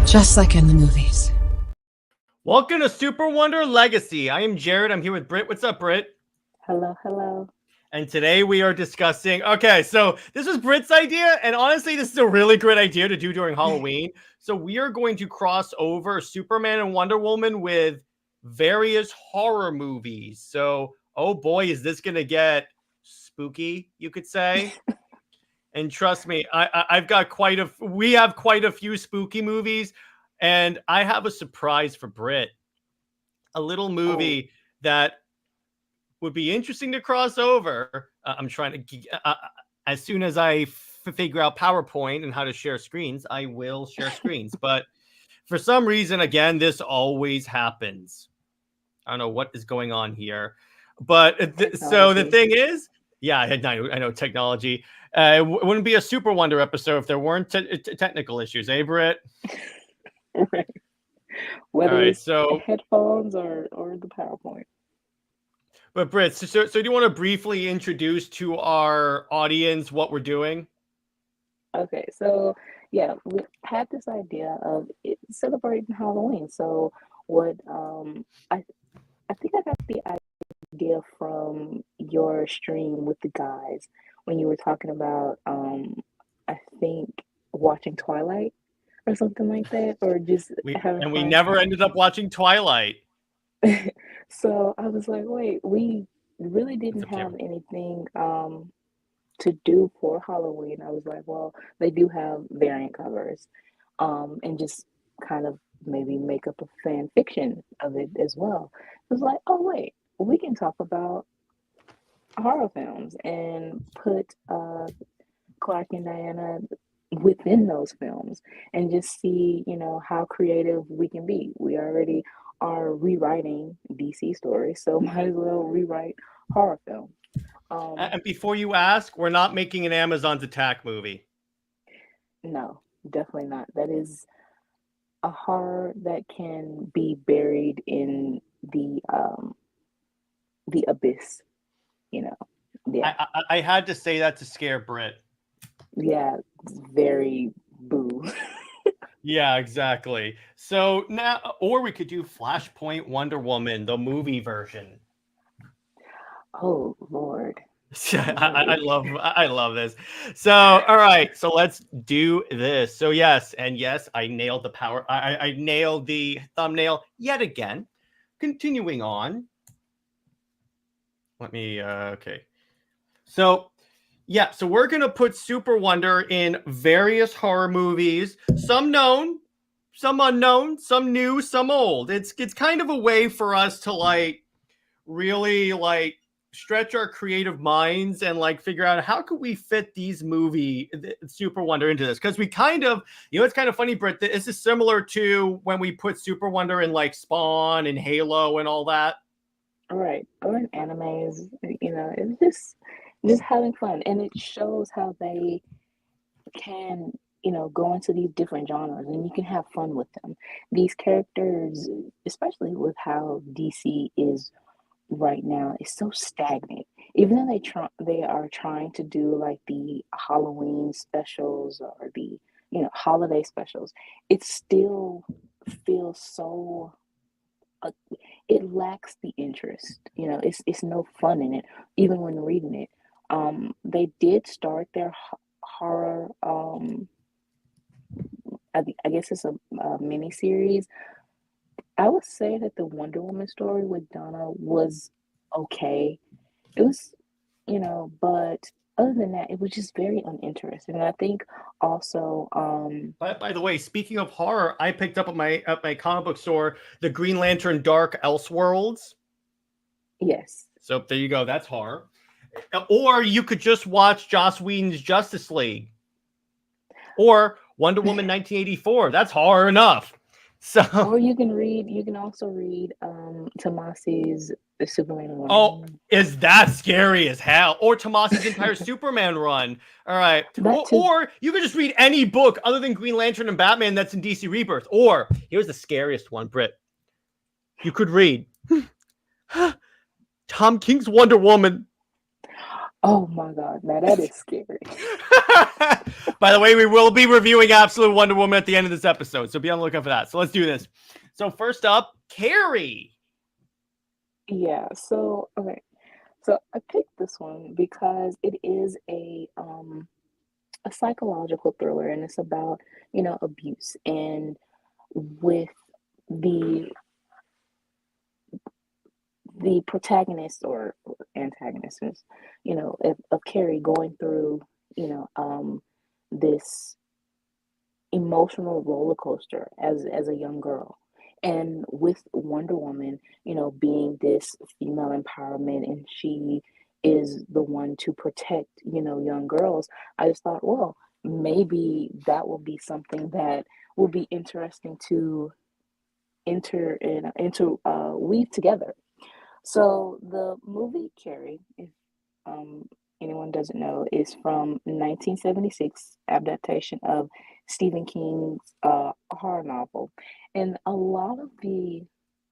Just like in the movies. Welcome to Super Wonder Legacy. I am Jared. I'm here with Brit. What's up, Brit? Hello, hello. And today we are discussing. Okay, so this was Brit's idea, and honestly, this is a really great idea to do during Halloween. So we are going to cross over Superman and Wonder Woman with various horror movies. So, oh boy, is this going to get spooky, you could say. And trust me, we have quite a few spooky movies, and I have a surprise for Brit. A little movie that would be interesting to cross over. I'm trying to, as soon as I figure out PowerPoint and how to share screens, I will share screens. But for some reason, again, this always happens. I don't know what is going on here. But so the thing is, yeah, I know technology. It wouldn't be a Super Wonder episode if there weren't technical issues, eh, Brit? Right. Whether right, it's headphones or the PowerPoint. But Brit, so do you want to briefly introduce to our audience what we're doing? Okay, so yeah, we had this idea of celebrating Halloween. So what I think I got the idea from your stream with the guys when you were talking about I think watching Twilight or something like that, or just we never ended up watching Twilight. So I was like, wait, we really didn't have anything to do for Halloween. I was like, well, they do have variant covers, and just kind of maybe make up a fan fiction of it as well. It was like, oh wait, we can talk about horror films and put Clark and Diana within those films and just see, how creative we can be. We already are rewriting DC stories, so might as well rewrite horror film. And before you ask, we're not making an Amazon's Attack movie. No, definitely not. That is a horror that can be buried in the abyss. Yeah. I had to say that to scare Brit. Yeah, it's very boo. Yeah, exactly. So now, or we could do Flashpoint Wonder Woman, the movie version. Oh Lord. I love this. So, all right, so let's do this. So yes, I nailed the I nailed the thumbnail yet again. Continuing on. Let me okay. So yeah, so we're going to put Super Wonder in various horror movies, some known, some unknown, some new, some old. It's kind of a way for us to really stretch our creative minds and figure out how could we fit these Super Wonder into this, because we kind of, it's kind of funny, Britt, this is similar to when we put Super Wonder in Spawn and Halo and all that. All right, or in animes, it's just having fun, and it shows how they can go into these different genres and you can have fun with them. These characters, especially with how DC is right now, is so stagnant. Even though they are trying to do the Halloween specials or the holiday specials, it still feels so it lacks the interest. It's no fun in it, even when reading it. They did start their horror. I guess it's a mini series. I would say that the Wonder Woman story with Donna was okay. It was, but other than that, it was just very uninteresting. And I think also, by the way, speaking of horror, I picked up at my comic book store the Green Lantern Dark Elseworlds. Yes. So there you go. That's horror. Or you could just watch Joss Whedon's Justice League. Or Wonder Woman 1984. That's horror enough. So, or you can also read Tomasi's Superman run. Oh, is that scary as hell? Or Tomasi's entire Superman run. All right. Or you could just read any book other than Green Lantern and Batman that's in DC Rebirth. Or here's the scariest one, Britt. You could read Tom King's Wonder Woman. Oh my God, now that is scary. By the way, we will be reviewing Absolute Wonder Woman at the end of this episode, so be on the lookout for that. So let's do this. So first up, Carrie. Yeah, so okay. So I picked this one because it is a psychological thriller, and it's about, abuse, and with the the protagonist or antagonist is, of Carrie going through, this emotional roller coaster as a young girl. And with Wonder Woman, being this female empowerment, and she is the one to protect, young girls, I just thought, well, maybe that will be something that will be interesting to weave together. So the movie Carrie, if um, anyone doesn't know, is from 1976 adaptation of Stephen King's horror novel, and a lot of the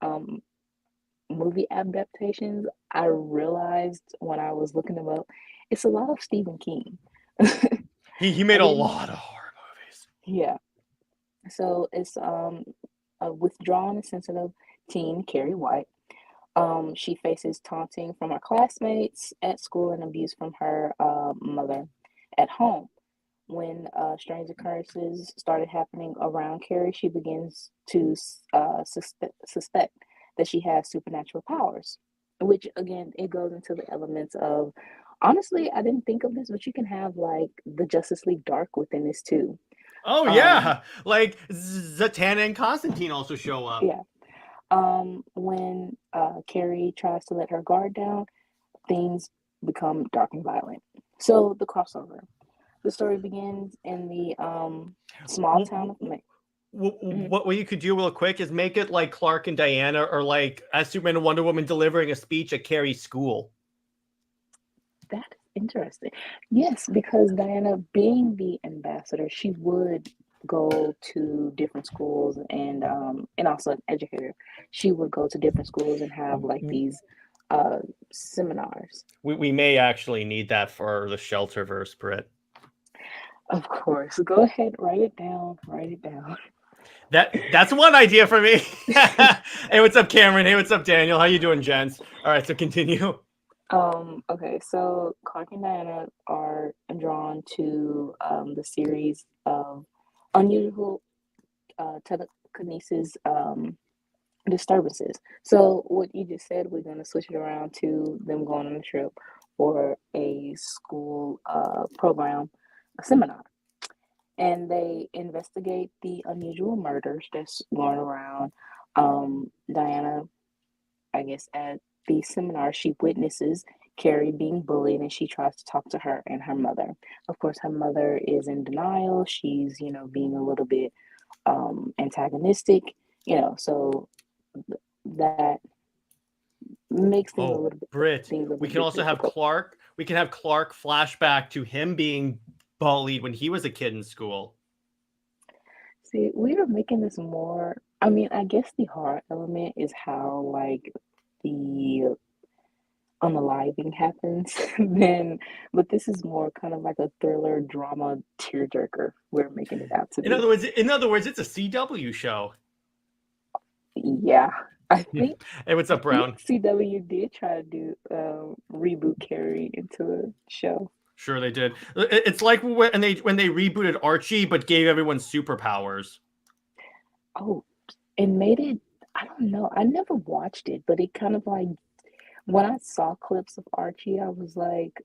um, movie adaptations, I realized when I was looking them up, it's a lot of Stephen King. He I made a didn't, lot of horror movies. yeah. So it's a withdrawn and sensitive teen, Carrie White. She faces taunting from her classmates at school and abuse from her mother at home. When strange occurrences started happening around Carrie, she begins to suspect that she has supernatural powers, which again, it goes into the elements of, honestly, I didn't think of this, but you can have like the Justice League Dark within this too. Oh Um, yeah, like Zatanna and Constantine also show up. yeah. When Carrie tries to let her guard down, things become dark and violent. So the crossover. The story begins in the small town of May. Mhm. What you could do real quick is make it like Clark and Diana, or like as Superman and Wonder Woman delivering a speech at Carrie's school. That is interesting. Yes, because Diana, being the ambassador, she would go to different schools, and also an educator. She would go to different schools and have like these uh seminars. We may actually need that for the Shelterverse, Brit. Of course. Go ahead, write it down. Write it down. That's one idea for me. Hey, what's up, Cameron? Hey, what's up, Daniel? How you doing, gents? All right, so continue. Okay, so Clark and Diana are drawn to the series of unusual telekinesis disturbances. So what you just said, we're going to switch it around to them going on a trip or a school program, a seminar, and they investigate the unusual murders that's going around. Diana, I guess, at the seminar, she witnesses Carrie being bullied, and she tries to talk to her and her mother. Of course, her mother is in denial. She's, being a little bit antagonistic, so that makes things a Oh, little bit Brit. things a We little can bit also have difficult. Clark. We can have Clark flashback to him being bullied when he was a kid in school. See, we are making this more. I mean, I guess the horror element is how like the unaliving happens, then, but this is more kind of like a thriller drama tearjerker we're making it out to be. In other words, it's a CW show. Yeah, I Yeah. think Hey, what's I up, think Brown? CW did try to do reboot Carrie into a show. Sure, they did. It's like when they rebooted Archie, but gave everyone superpowers. Oh, and made it. I don't know. I never watched it, but it kind of like when I saw clips of Archie, I was like,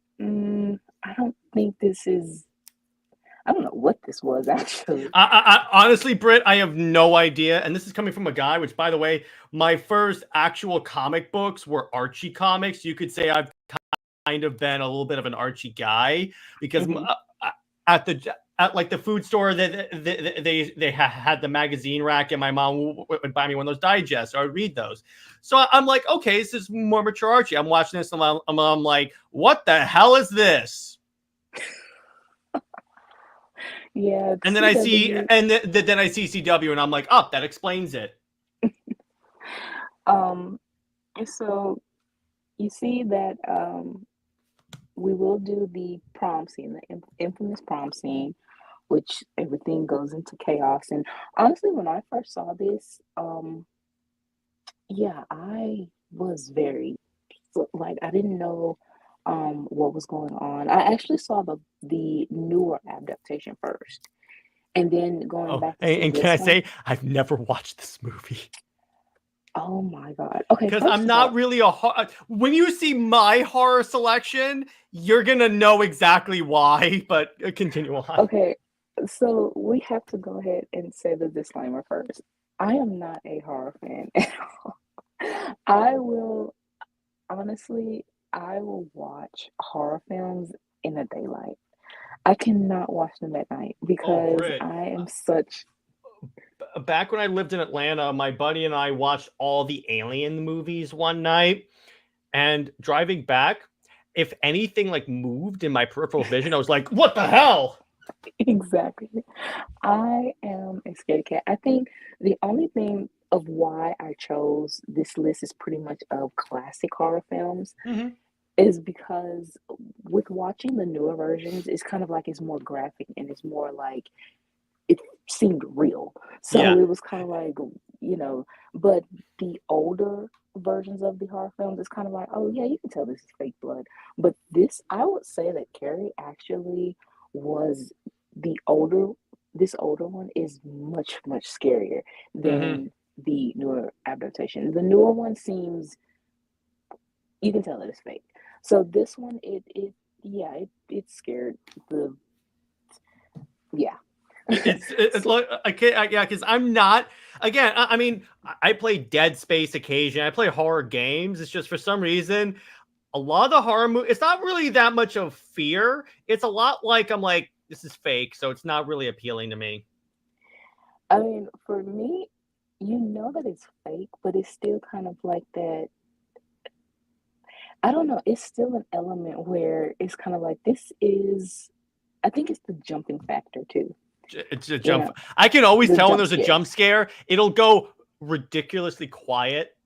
I don't think this is. I don't know what this was actually. Honestly, Britt, I have no idea. And this is coming from a guy, which, by the way, my first actual comic books were Archie comics. You could say I've kind of been a little bit of an Archie guy because Hmm. at like the food store that they had the magazine rack, and my mom would buy me one of those digests, so I would read those. So I'm like, okay, this is more mature Archie. I'm watching this, and I'm like, what the hell is this? Yeah, And then I see, CW. and then I see CW, and I'm like, oh, that explains it. Um, so you see that we will do the prom scene, the infamous prom scene, which everything goes into chaos. And honestly, when I first saw this, yeah, I was very like I didn't know what was going on. I actually saw the newer adaptation first, and then going Oh, back to see and can I this one. say I've never watched this movie Oh my God. Okay, because I'm first of not all, really when you see my horror selection, you're gonna know exactly why. But continue on. okay, so we have to go ahead and say the disclaimer first. I am not a horror fan at all. I will honestly, I will watch horror films in the daylight. I cannot watch them at night Oh, because Brit. I am such. Back when I lived in Atlanta, my buddy and I watched all the Alien movies one night, and driving back, if anything like moved in my peripheral vision, I was like, "What the hell?" Exactly. I am a scaredy cat. I think the only thing of why I chose this list is pretty much of classic horror films Mm-hmm. is because with watching the newer versions, it's kind of like it's more graphic and it's more like it seemed real. So Yeah, it was kind of like, you know, but the older versions of the horror films, it's kind of like, oh yeah, you can tell this is fake blood. But this, I would say that Carrie actually was the older, this older one is much, much scarier mm-hmm. than the newer adaptation. The newer one seems, you can tell that it's fake. So this one, yeah, it scared the, yeah. It's So, like okay, yeah, because I'm not again. I mean, I play Dead Space occasion. I play horror games. It's just for some reason a lot of the horror movie. It's not really that much of fear. It's a lot like I'm like this is fake, so it's not really appealing to me. I mean, for me, you know that it's fake, but it's still kind of like that. I don't know. It's still an element where it's kind of like this is. I think it's the jumping factor too. It's a You jump. know, I can always the tell when jump there's a jump scares. scare. It'll go ridiculously quiet,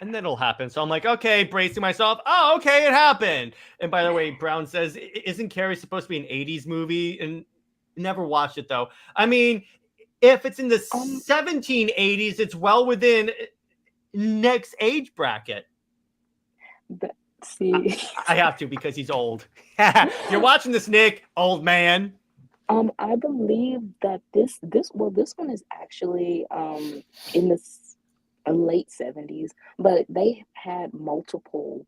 and then it'll happen. So I'm like, okay, bracing myself. Oh, okay, it happened. And by the way, Brown says, isn't Carrie supposed to be an '80s movie? And never watched it though. I mean, if it's in the Um, 1780s, it's well within next age bracket. but I, see, I have to because he's old. You're watching this, Nick, old man. I believe that this one is actually in the late 70s, but they had multiple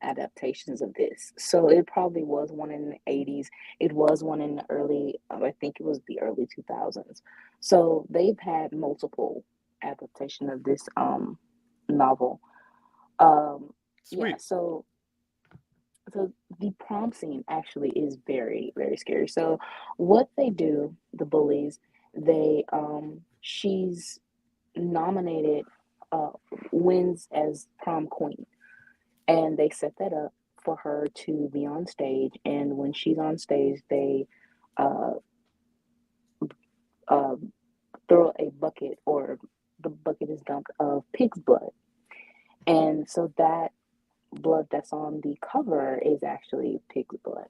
adaptations of this. So it probably was one in the 80s. It was one in the early, I think it was the early 2000s. So they've had multiple adaptation of this novel. Um, yeah, Sweet. so the prom scene actually is very, very scary. So what they do, the bullies, they she's nominated, uh, wins as prom queen, and they set that up for her to be on stage. And when she's on stage, they uh, uh, throw a bucket, or the bucket is dumped of pig's blood, and so that blood that's on the cover is actually pig's blood.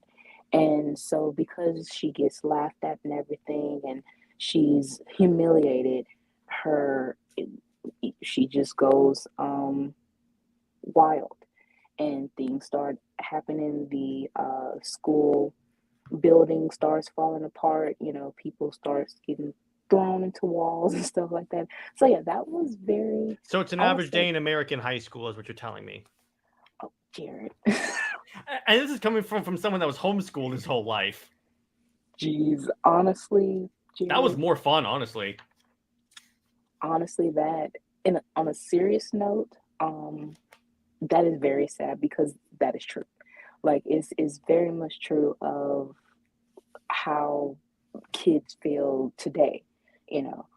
And so because she gets laughed at and everything, and she's humiliated, her she just goes wild, and things start happening. The school building starts falling apart. You know, people start getting thrown into walls and stuff like that. So yeah, that was very. So it's an I would average say, day in American high school, is what you're telling me. oh, Jared. And this is coming from someone that was homeschooled his whole life. Jeez, honestly, That was Jared, more fun, honestly. honestly, that on a serious note, that is very sad because that is true. Like it's very much true of how kids feel today, you know.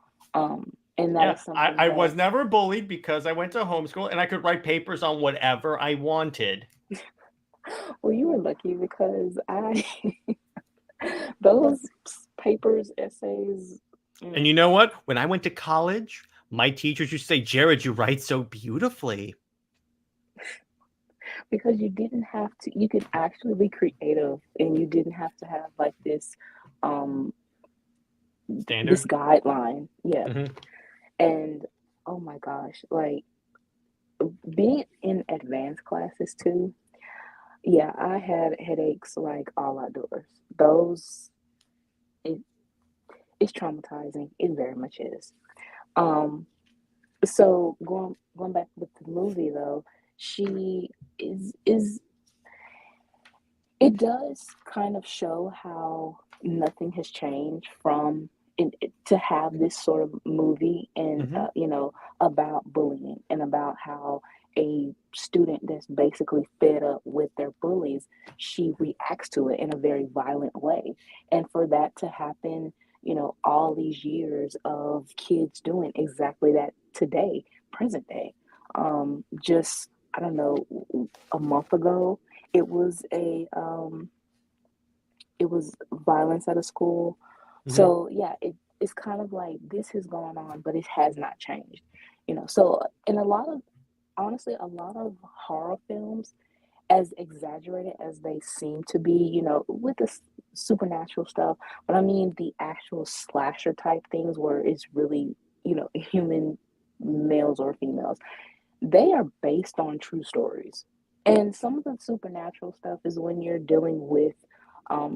And that Yeah, is I, something I that, was never bullied because I went to homeschool and I could write papers on whatever I wanted. well, you were lucky because I those papers, essays, And you know what? When I went to college, my teachers used to say, Jared, you write so beautifully. because you didn't have to. You could actually be creative, and you didn't have to have like um this Standard. guideline. Yeah, Hmm. and oh my gosh, like being in advanced classes too. Yeah, I had headaches like all outdoors. Those it, it's traumatizing. It very much is. Um, so going back with the movie though, she is it does kind of show how nothing has changed from to have this sort of movie and Hmm. about bullying and about how a student that's basically fed up with their bullies, she reacts to it in a very violent way, and for that to happen, all these years of kids doing exactly that today, present day, just I don't know, a month ago it was it was violence at a school. Hmm. So yeah, it's kind of like this has gone on, but it has not changed. So in a lot of honestly, a lot of horror films, as exaggerated as they seem to be, with the supernatural stuff, but I mean the actual slasher type things where it's really, human males or females, they are based on true stories. And some of the supernatural stuff is when you're dealing with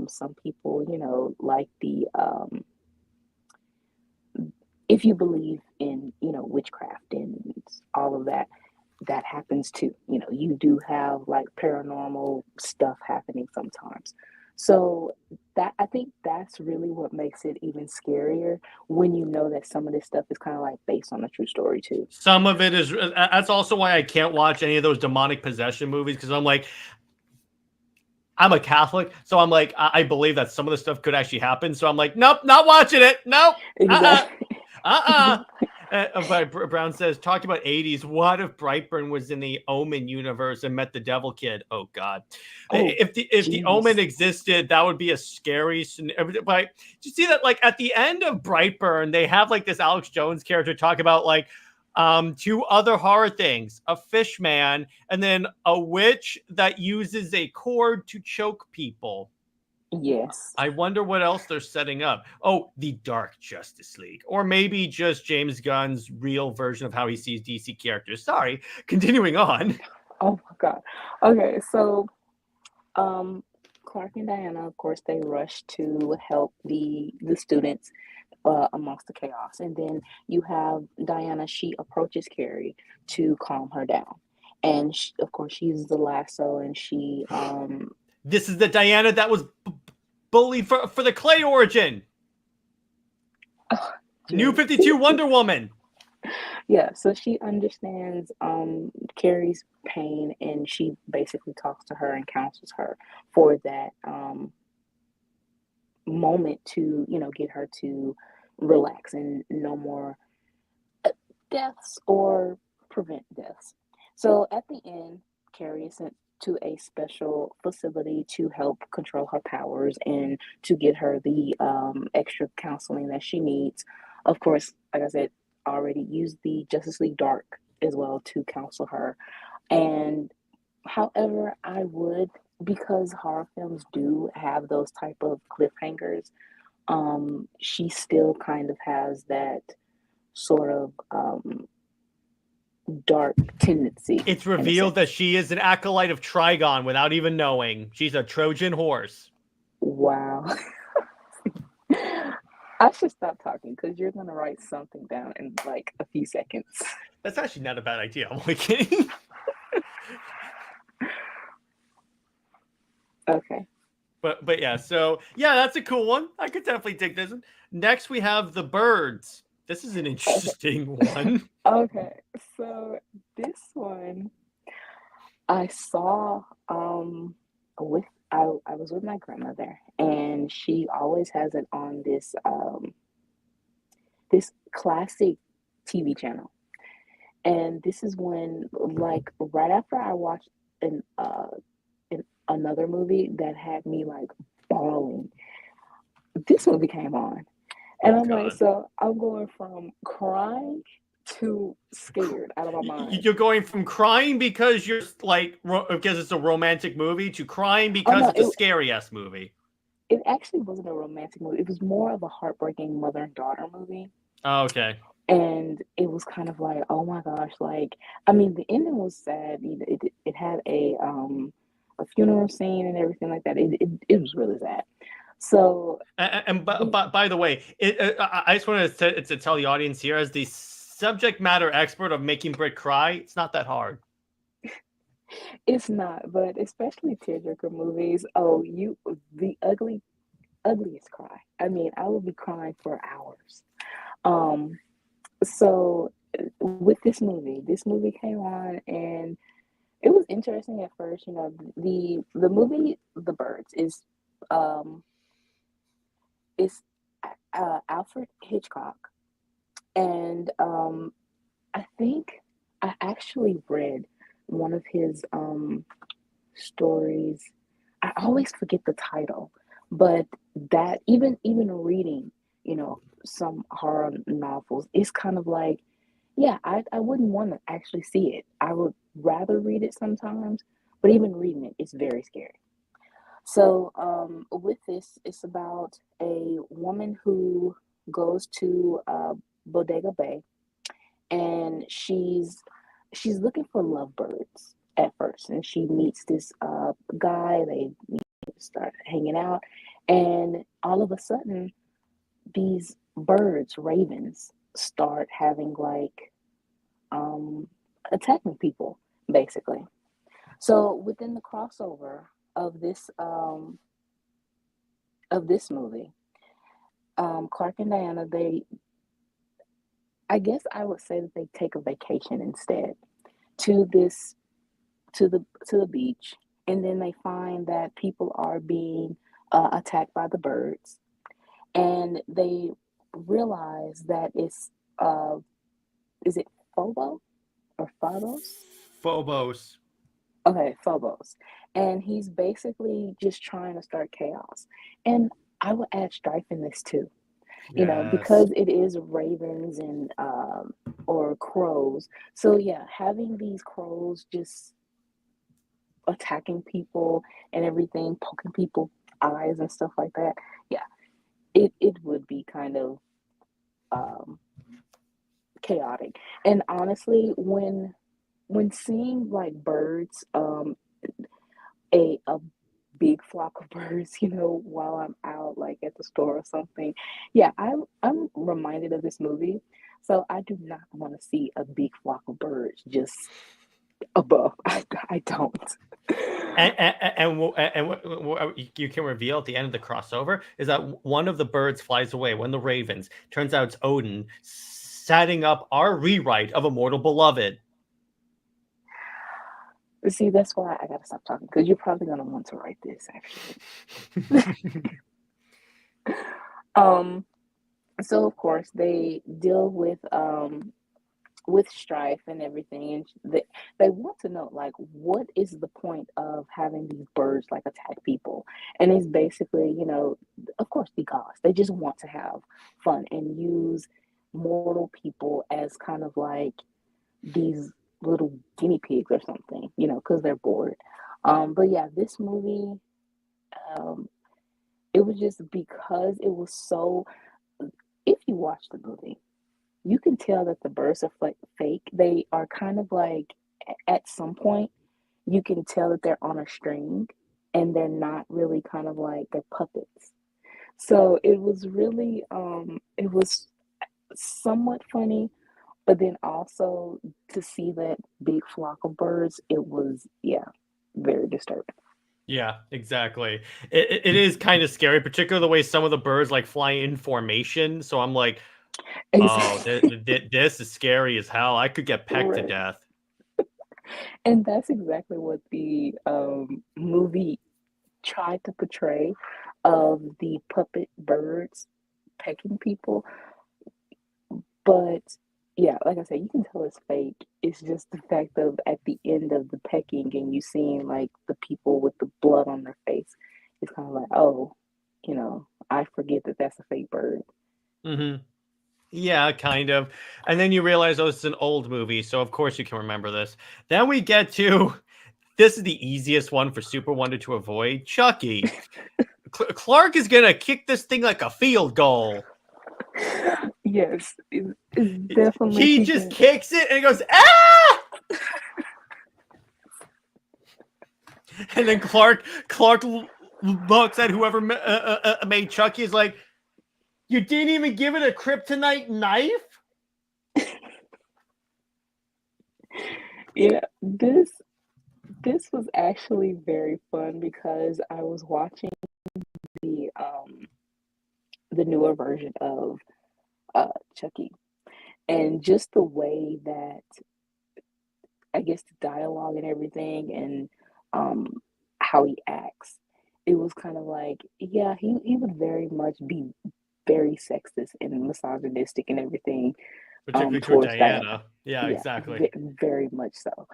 some people, like the if you believe in, witchcraft and all of that, that happens too. You do have like paranormal stuff happening sometimes. So that I think that's really what makes it even scarier when you know that some of this stuff is kind of like based on a true story too. Some of it is. That's also why I can't watch any of those demonic possession movies because I'm like, I'm a Catholic, so I'm like, I believe that some of the stuff could actually happen. So I'm like, nope, not watching it. Nope. Uh Exactly. uh. But Brown says, talking about 80s, what if Brightburn was in the Omen universe and met the Devil Kid? Oh God. Oh, If the Omen jeez. existed, that would be a scary scenario. But you see that like at the end of Brightburn, they have like this Alex Jones character talk about like two other horror things, a fish man and then a witch that uses a cord to choke people. Yes. I wonder what else they're setting up. Oh, the Dark Justice League. Or maybe just James Gunn's real version of how he sees DC characters. Sorry, continuing on. Oh my God. Okay, so um Clark and Diana, of course, they rush to help the students amongst the chaos. And then you have Diana, she approaches Carrie to calm her down. And of course, she uses the lasso and she This is the Diana that was bullied for the Clay origin. oh, New Jerry. 52 Wonder Woman. Yeah, so she understands Carrie's pain, and she basically talks to her and counsels her for that moment to, get her to relax and no more deaths or prevent deaths. So at the end, Carrie is sent to a special facility to help control her powers and to get her the extra counseling that she needs. Of course, like I said, already used the Justice League Dark as well to counsel her. And however, I would, because horror films do have those type of cliffhangers, she still kind of has that sort of dark tendency It's in a revealed that sense. she is an acolyte of Trigon without even knowing. She's a Trojan horse. Wow. I should stop talking because you're gonna write something down in like a few seconds. That's actually not a bad idea. I'm only kidding. Okay. But yeah, so yeah, that's a cool one. I could definitely take this one. Next, we have the birds. This is an Okay. interesting one. Okay. So this one I saw with I was with my grandmother and she always has it on this classic TV channel. And this is when like right after I watched an another movie that had me like bawling, this movie came on. And Oh I'm like, God. so I'm going from crying. too scared out of my mind. You're going from crying because you're like because it's a romantic movie to crying Oh because no, it's a scary ass movie. it actually wasn't a romantic movie. It was more of a heartbreaking mother and daughter movie. Oh, okay. And it was kind of like, oh my gosh, like I mean, the ending was sad. It had a funeral scene and everything like that. It was really sad. So And the, by the way, I just wanted to tell the audience here, as the subject matter expert of making Brit cry, it's not that hard. it's not, but especially tearjerker movies. Oh, the ugliest cry. I mean, I will be crying for hours. Um, so with this movie came on and it was interesting at first. You know, the movie The Birds um is Alfred Hitchcock, and I think I actually read one of his stories. I always forget the title, but that even reading, you know, some horror novels, it's kind of like, yeah, I wouldn't want to actually see it. I would rather read it sometimes, but even reading it, it's very scary. So, with this, it's about a woman who goes to Bodega Bay, and she's looking for lovebirds at first, and she meets this guy. They start hanging out, and all of a sudden, these birds, ravens, start having like attacking people, basically. So within the crossover of this movie, Clark and Diana, I guess I would say that they take a vacation instead to this to the beach, and then they find that people are being attacked by the birds, and they realize that it's is it Phobo or Phobos? Phobos. Okay, Phobos. And he's basically just trying to start chaos. And I would add strife in this too. You know, Yes. because it is ravens and or crows. So yeah, having these crows just attacking people and everything, poking people eyes and stuff like that. Yeah, it would be kind of um chaotic. And honestly, when seeing like birds, a big flock of birds, you know, while I'm out like at the store or something. Yeah, I'm reminded of this movie. So I do not want to see a big flock of birds just above. I don't. And what you can reveal at the end of the crossover is that one of the birds flies away, one of the ravens. Turns out it's Odin setting up our rewrite of Immortal Beloved. See, that's why I gotta stop talking because you're probably gonna want to write this actually. um, so of course they deal with strife and everything, and they want to know like what is the point of having these birds like attack people, and it's basically, you know, of course the gods, they just want to have fun and use mortal people as kind of like these little guinea pigs or something, you know, because they're bored. But yeah, this movie, um it was just because it was so, if you watch the movie, you can tell that the birds are fake. They are kind of like, at some point, you can tell that they're on a string and they're not really kind of like, they're puppets. So it was somewhat funny, but then also to see that big flock of birds, it was, yeah, very disturbing. Yeah, exactly. It is kind of scary, particularly the way some of the birds like fly in formation. So I'm like, oh, Exactly. this is scary as hell. I could get pecked to Right. death. And that's exactly what the movie tried to portray, of the puppet birds pecking people. But yeah, like I said, you can tell it's fake. It's just the fact of at the end of the pecking and you seeing like the people with the blood on their face. It's kind of like, oh, you know, I forget that that's a fake bird. Hmm. Yeah, kind of. And then you realize, oh, it's an old movie, so of course you can remember this. Then we get to this is the easiest one for Super Wonder to avoid. Chucky. Clark is gonna kick this thing like a field goal. Yes, it's definitely He just kicks it and it goes, ah! And then Clark looks at whoever made Chucky, is like, you didn't even give it a kryptonite knife? Yeah, this was actually very fun because I was watching the um the newer version of Chucky, and just the way that I guess the dialogue and everything, and how he acts, it was kind of like, yeah, he would very much be very sexist and misogynistic and everything, Particularly toward towards Diana. Diana. Yeah, Yeah, exactly. very much so.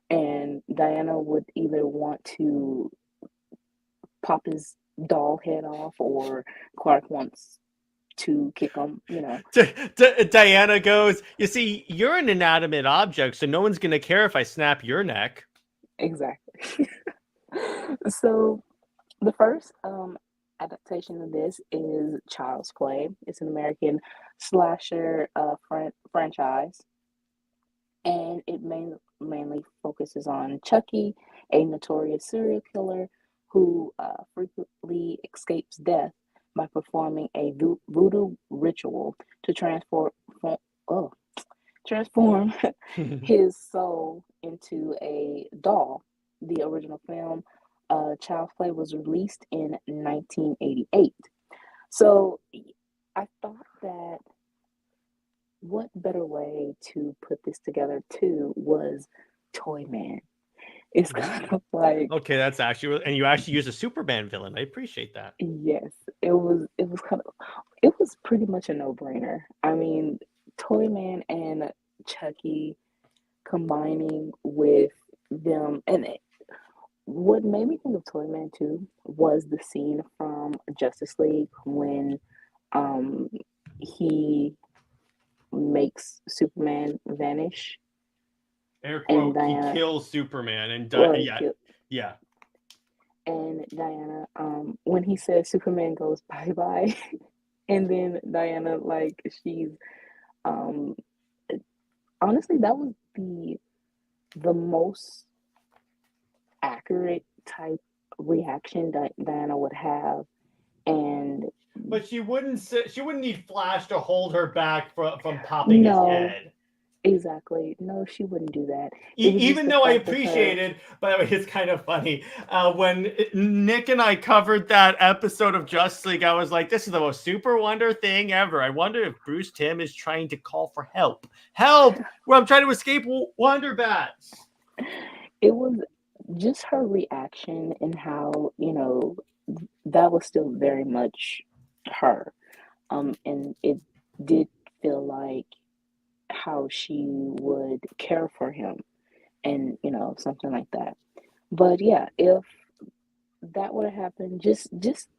And Diana would either want to pop his doll head off, or Clark wants to kick him, you know. Diana goes, you see, you're an inanimate object, so no one's going to care if I snap your neck. Exactly. So the first adaptation of this is Child's Play. It's an American slasher franchise, and it mainly focuses on Chucky, a notorious serial killer who frequently escapes death by performing a voodoo ritual to transform his soul into a doll. The original film, Child's Play, was released in 1988. So I thought that what better way to put this together too was Toyman. It's kind of like, okay, that's actually, and you actually use a Superman villain. I appreciate that. yes, it was pretty much a no-brainer. I mean, Toyman and Chucky combining with them, and what made me think of Toyman too was the scene from Justice League when he makes Superman vanish. Air And quote, he Diana, kills Superman, and well, yeah. and Diana, when he says Superman goes bye bye, and then Diana, like, she's, um, honestly, that was the most accurate type reaction that Diana would have, and But she wouldn't need Flash to hold her back from popping his no, head. exactly, no, she wouldn't do that. It was just Even the though I fact of her. appreciated, by the way, it's kind of funny. When Nick and I covered that episode of Justice League, I was like, this is the most Super Wonder thing ever. I wonder if Bruce Timm is trying to call for help. Help! Well, I'm trying to escape Wonder Bats. It was just her reaction, and how, you know, that was still very much her. And it did feel like how she would care for him, and, you know, something like that. But yeah, if that would have happened, just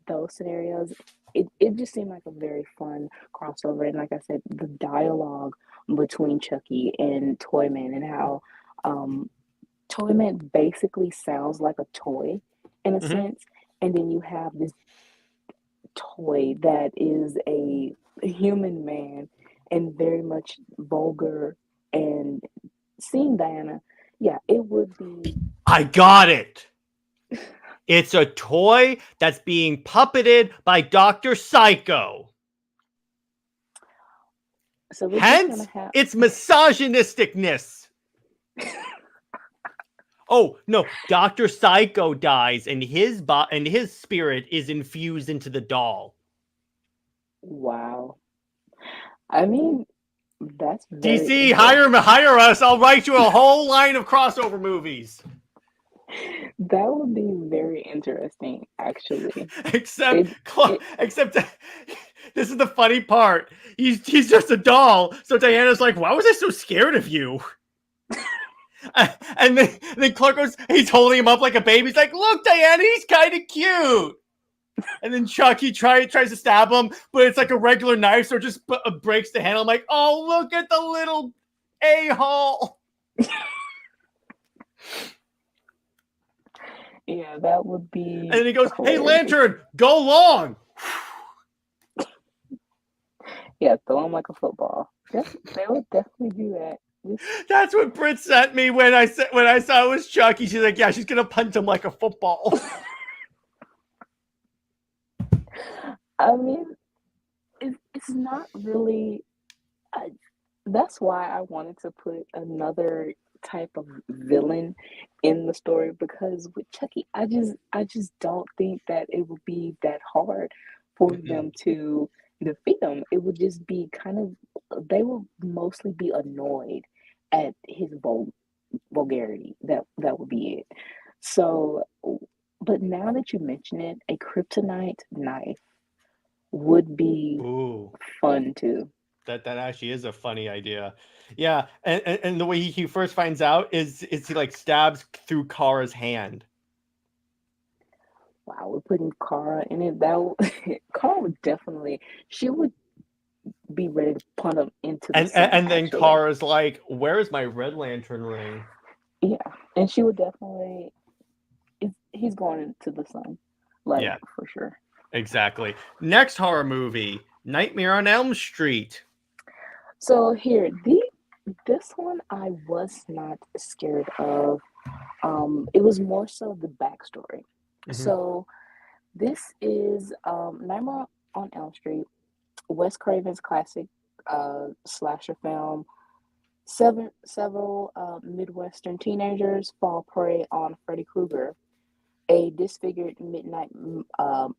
those scenarios, it just seemed like a very fun crossover. And like I said, the dialogue between Chucky and Toyman, and how um Toyman basically sounds like a toy in a sense, and then you have this toy that is a human man and very much vulgar. And seeing Diana, yeah, it would be. I got it. It's a toy that's being puppeted by Dr. Psycho. So we're just Hence, gonna have. it's misogynisticness. Oh no, Dr. Psycho dies, and his spirit is infused into the doll. Wow. I mean, that's very DC, hire us. I'll write you a whole line of crossover movies. That would be very interesting, actually. Except this is the funny part. He's just a doll. So Diana's like, why was I so scared of you? And then Clark goes, he's holding him up like a baby. He's like, look, Diana, he's kind of cute. And then Chucky tries to stab him, but it's like a regular knife, so it just breaks the handle. I'm like, oh, look at the little a-hole. Yeah, that would be. And then he goes, hilarious. hey, Lantern, go long. Yeah, throw him like a football. They would definitely do that. That's what Brit sent me when I saw it was Chucky. She's like, yeah, she's gonna punt him like a football. I mean, it's not really. That's why I wanted to put another type of villain in the story, because with Chucky, I just don't think that it would be that hard for them to defeat him. It would just be kind of, they will mostly be annoyed at his vulgarity. That would be it. So, but now that you mention it, a kryptonite knife would be fun too. That actually is a funny idea. Yeah, and the way he first finds out is he like stabs through Kara's hand. Wow, we're putting Kara in it. Kara would definitely, she would be ready to punt him into the sun. And then Kara's like, where is my Red Lantern ring? Yeah, and she would definitely, he's going into the sun. Like, yeah, for sure. Exactly. Next horror movie, Nightmare on Elm Street. So here, this one I was not scared of. It was more so the backstory. Mm-hmm. So this is Nightmare on Elm Street, Wes Craven's classic slasher film. Several Midwestern teenagers fall prey on Freddy Krueger, a disfigured midnight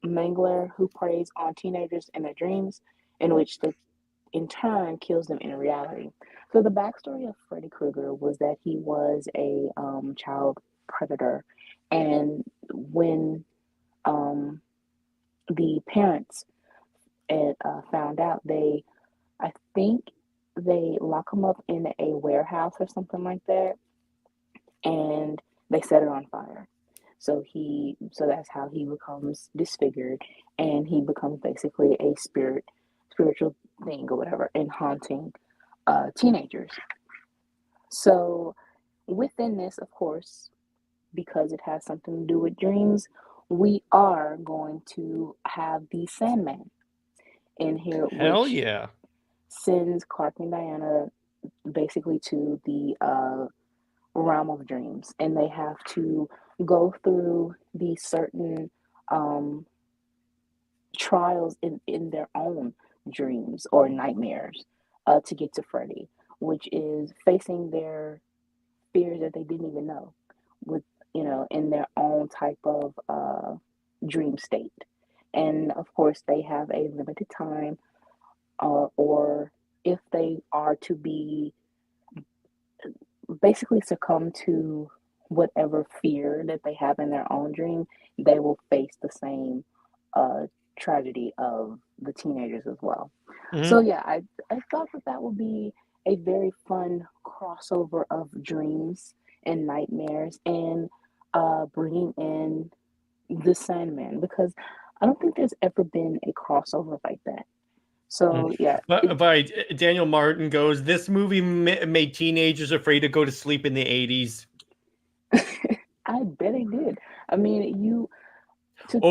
mangler who preys on teenagers in their dreams, in which they in turn kills them in reality. So the backstory of Freddy Krueger was that he was a child predator, and when the parents found out, I think they lock him up in a warehouse or something like that, and they set it on fire. So that's how he becomes disfigured, and he becomes basically a spiritual thing or whatever, and haunting teenagers. So within this, of course, because it has something to do with dreams, we are going to have the Sandman in here. Hell yeah. Sends Clark and Diana basically to the realm of dreams, and they have to go through these certain trials in their own dreams or nightmares to get to Freddy, which is facing their fears that they didn't even know, with in their own type of dream state. And of course they have a limited time, or if they are to be basically succumb to whatever fear that they have in their own dream, they will face the same tragedy of the teenagers as well. Mm-hmm. So yeah, I thought that would be a very fun crossover of dreams and nightmares, and bringing in the Sandman, because I don't think there's ever been a crossover like that. So yeah, but Daniel Martin goes, this movie made teenagers afraid to go to sleep in the 80s. I bet it did. I mean, think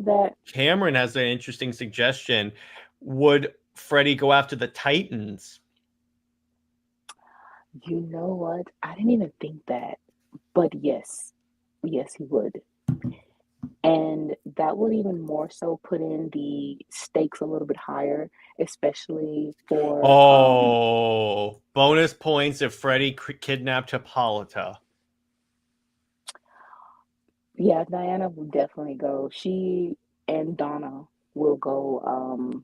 that Cameron has an interesting suggestion. Would Freddy go after the Titans? You know what? I didn't even think that, but yes, he would. And that would even more so put in the stakes a little bit higher, especially for... bonus points if Freddy kidnapped Hippolyta. Yeah, Diana will definitely go. She and Donna will go.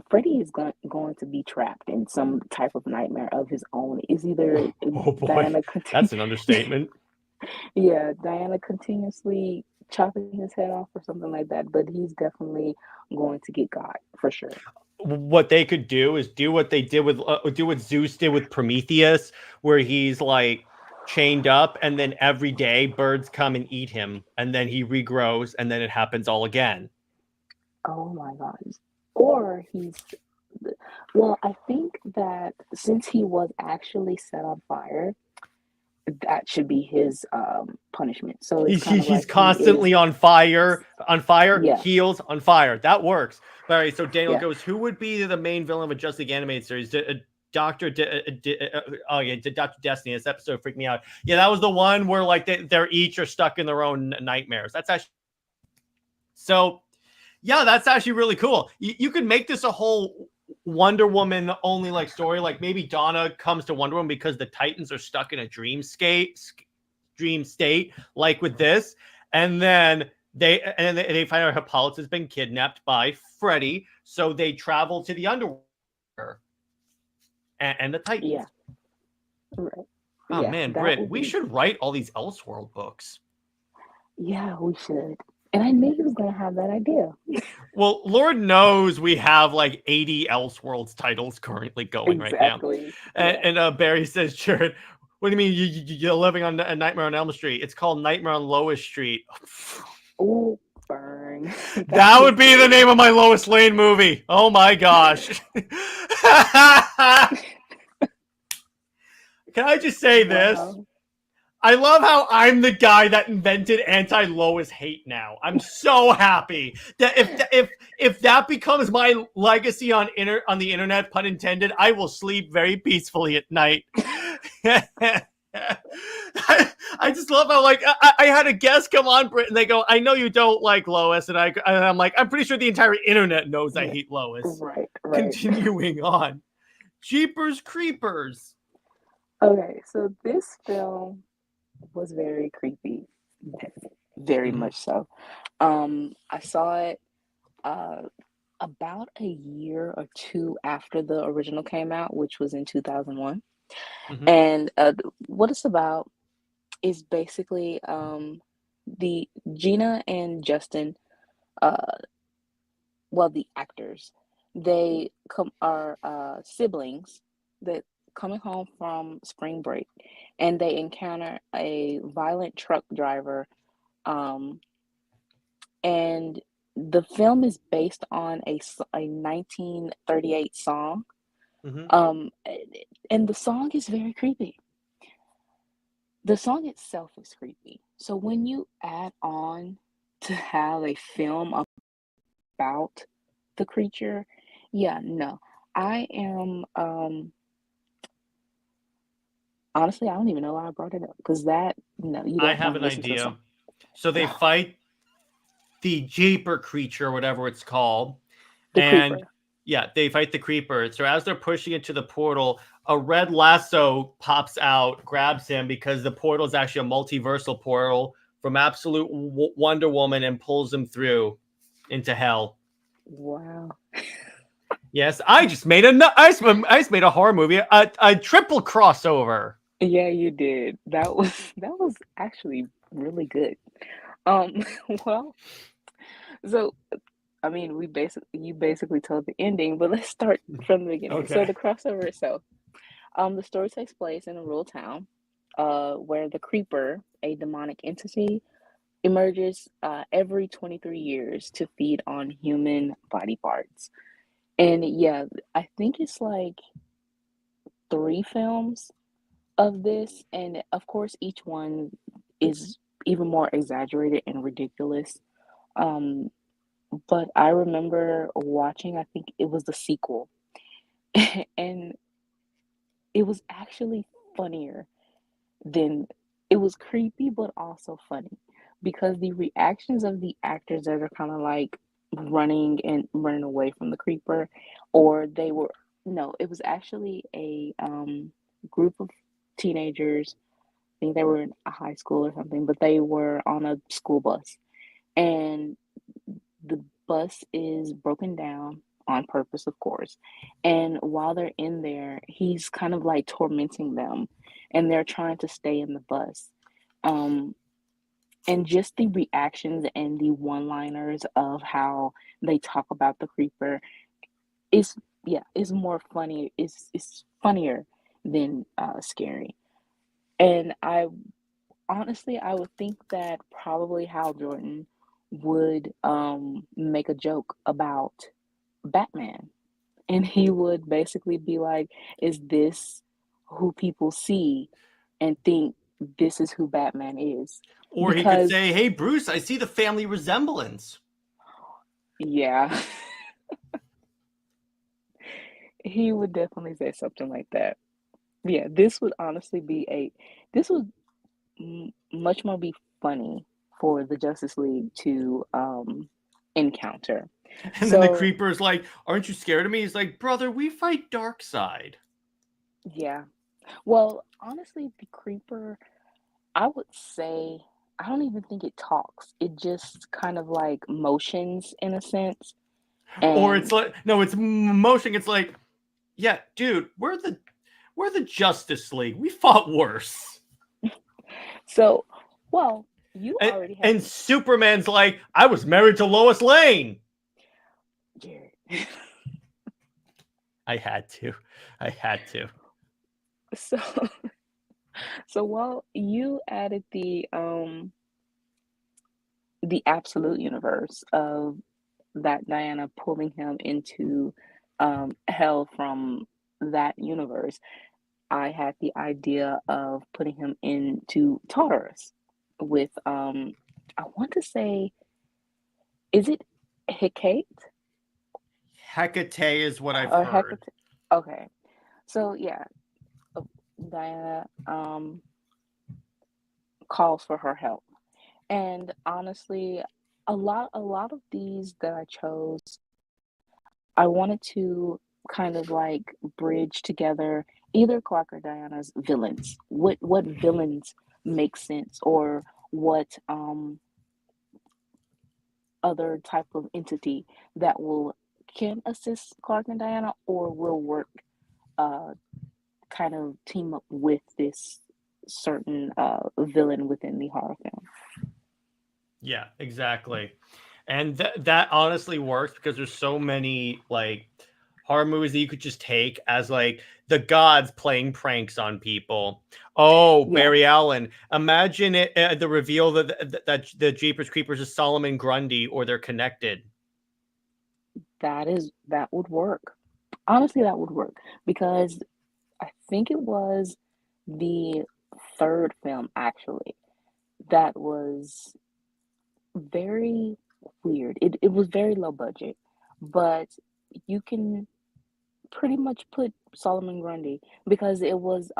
Freddy is going to be trapped in some type of nightmare of his own. Is either Diana that's an understatement. Yeah, Diana continuously chopping his head off or something like that, but he's definitely going to get got for sure. What they could do is do what they did with do what Zeus did with Prometheus, where he's like chained up, and then every day birds come and eat him, and then he regrows, and then it happens all again. Oh my God. Or well, I think that since he was actually set on fire, that should be his punishment. So it's kind of He's like he is, constantly on fire, yeah, heals, on fire. That works. All right, so Daniel yeah. goes, who would be the main villain of a Justice League animated series? Dr. Dr. Destiny. This episode freaked me out. Yeah, that was the one where like they're each are stuck in their own nightmares. That's actually so. Yeah, that's actually really cool. You could make this a whole Wonder Woman only like story. Like maybe Donna comes to Wonder Woman because the Titans are stuck in a dream state, like with this, and then they find out Hippolyta has been kidnapped by Freddy, so they travel to the underworld and the Titans. Yeah. Right. Oh Yeah, man, that Brit, would we be. should write all these Elseworld books. Yeah, we should. And I knew he was gonna have that idea. Well, Lord knows we have like 80 Elseworlds titles currently going right now. Exactly. And, Yeah. Barry says, Jared, what do you mean you're living on a Nightmare on Elm Street? It's called Nightmare on Lois Street. Oh, Byrne. That would be the name of my Lois Lane movie. Oh my gosh. Can I just say this? Wow. I love how I'm the guy that invented anti-Lois hate now. I'm so happy that if that becomes my legacy on the internet, pun intended, I will sleep very peacefully at night. I just love how like I had a guest come on, Brit, and they go, "I know you don't like Lois," and I'm like, I'm pretty sure the entire internet knows I hate Lois. Right. Continuing on, Jeepers Creepers. Okay, so this film was very creepy, very much so. I saw it about a year or two after the original came out, which was in 2001. And what it's about is basically the Gina and Justin, well, the actors, they are siblings that coming home from spring break, and they encounter a violent truck driver, and the film is based on a 1938 song, and the song is very creepy. The song itself is creepy. So when you add on to have a film about the creature, yeah, no. I am honestly, I don't even know why I brought it up because no, you I don't have want to an listen to a idea. song. So they fight the Jeeper creature, whatever it's called. The and creeper. yeah, they fight the creeper. So as they're pushing into the portal, a red lasso pops out, grabs him because the portal is actually a multiversal portal from Absolute Wonder Woman and pulls him through into hell. Wow. Yes, I just made I just made a horror movie, a triple crossover. Yeah, you did. That was actually really good. Well, so I mean, you basically told the ending, but let's start from the beginning. Okay. So the crossover itself, the story takes place in a rural town, where the creeper, a demonic entity, emerges every 23 years to feed on human body parts. And yeah, I think it's like 3 films of this, and of course, each one is even more exaggerated and ridiculous. Um, but I remember watching, I think it was the sequel, and it was actually funnier than it was creepy, but also funny because the reactions of the actors that are kind of like running away from the creeper, or they were no, it was actually a group of teenagers. I think they were in a high school or something, but they were on a school bus, and the bus is broken down on purpose, of course. And while they're in there, he's kind of like tormenting them, and they're trying to stay in the bus. Um, and just the reactions and the one-liners of how they talk about the creeper is, yeah, is more funny. It's funnier than scary. And I honestly, I would think that probably Hal Jordan would make a joke about Batman. And he would basically be like, is this who people see and think this is who Batman is? Or he could Because, say, "Hey, Bruce, I see the family resemblance." yeah, he would definitely say something like that. Yeah, this would honestly this would much more be funny for the Justice League to encounter. And then the So, Creeper's like, "Aren't you scared of me?" He's like, "Brother, we fight Darkseid." yeah. Well, honestly, the Creeper, I would say, I don't even think it talks. It just kind of like motions in a sense. Or it's And like, no, it's motion. It's like, yeah, dude, we're the Justice League. We fought worse. so, well, you And, already have and Superman's like, "I was married to Lois Lane." Jared. I had to. I had to. So, so while you added the absolute universe of that Diana pulling him into hell from that universe, I had the idea of putting him into Tartarus with I want to say, is it Hecate Hecate is what I've or heard. Hecate? Okay, so yeah, Diana calls for her help, and honestly, a lot of these that I chose, I wanted to kind of like bridge together either Clark or Diana's villains. What villains make sense, or what other type of entity that will can assist Clark and Diana, or will work uh kind of team up with this certain villain within the horror film. Yeah, exactly. And that honestly works because there's so many like horror movies that you could just take as like the gods playing pranks on people. Oh, Yeah, Barry Allen. Imagine it the reveal that the Jeepers Creepers is Solomon Grundy or they're connected. that would work. Honestly, that would work because I think it was the third film actually that was very weird. It was very low budget, but you can pretty much put Solomon Grundy because it was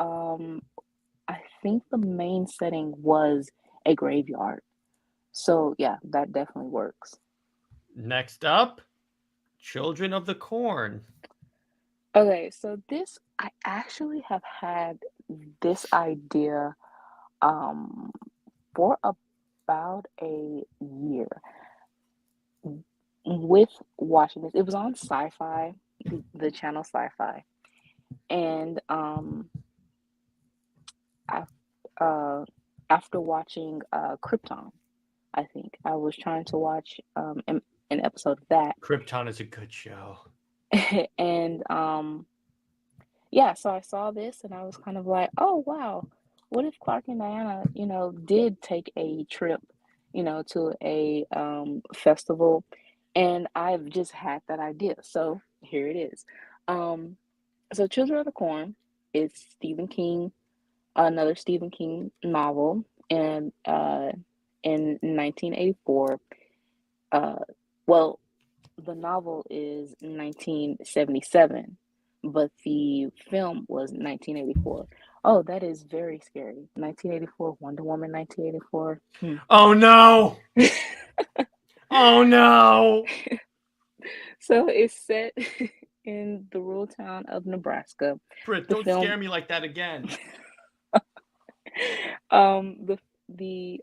I think the main setting was a graveyard. So yeah, that definitely works. Next up, Children of the Corn. Okay, so this I actually have had this idea um for about a year with watching this. It was on Sci-Fi, the channel Sci-Fi, and I, uh, after watching Krypton, I think I was trying to watch an episode of that, Krypton is a good show. and yeah, so I saw this and I was kind of like, oh wow, what if Clark and Diana, did take a trip, to a festival, and I've just had that idea. So here it is. Um, so Children of the Corn is Stephen King, another Stephen King novel, and in 1984. Uh, well, the novel is 1977, but the film was 1984. Oh, that is very scary. 1984, Wonder Woman, 1984. Oh no. Oh no. So it's set in the rural town of Nebraska. Brit, The don't film, scare me like that again. the the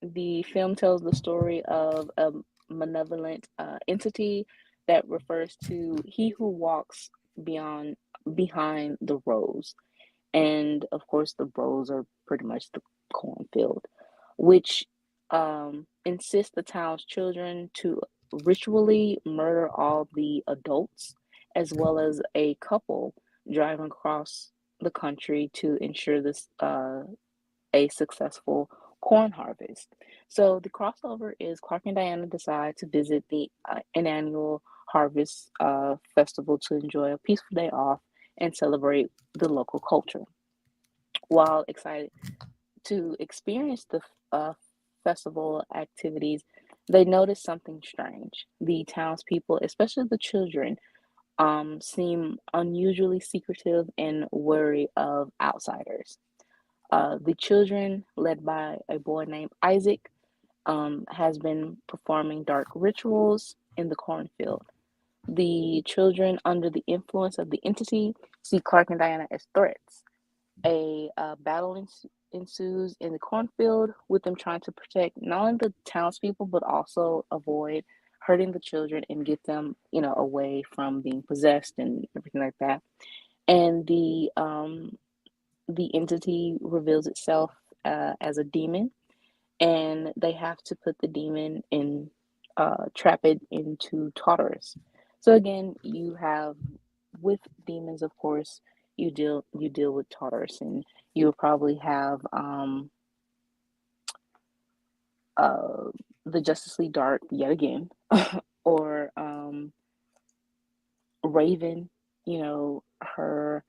the film tells the story of a malevolent entity that refers to he who walks beyond behind the rows, and of course the rows are pretty much the cornfield, which insists the town's children to ritually murder all the adults, as well as a couple driving across the country to ensure this a successful corn harvest. So the crossover is Clark and Diana decide to visit the an annual harvest festival to enjoy a peaceful day off and celebrate the local culture. While excited to experience the festival activities, they notice something strange. The townspeople, especially the children, seem unusually secretive and wary of outsiders. The children, led by a boy named Isaac, has been performing dark rituals in the cornfield. The children, under the influence of the entity, see Clark and Diana as threats. A battle ensues in the cornfield, with them trying to protect not only the townspeople but also avoid hurting the children and get them, away from being possessed and everything like that. And the entity reveals itself as a demon, and they have to put the demon in, trap it into Tartarus. So again, you have with demons, of course, you deal with Tartarus, and you will probably have uh, the Justice League Dark yet again, or Raven. Her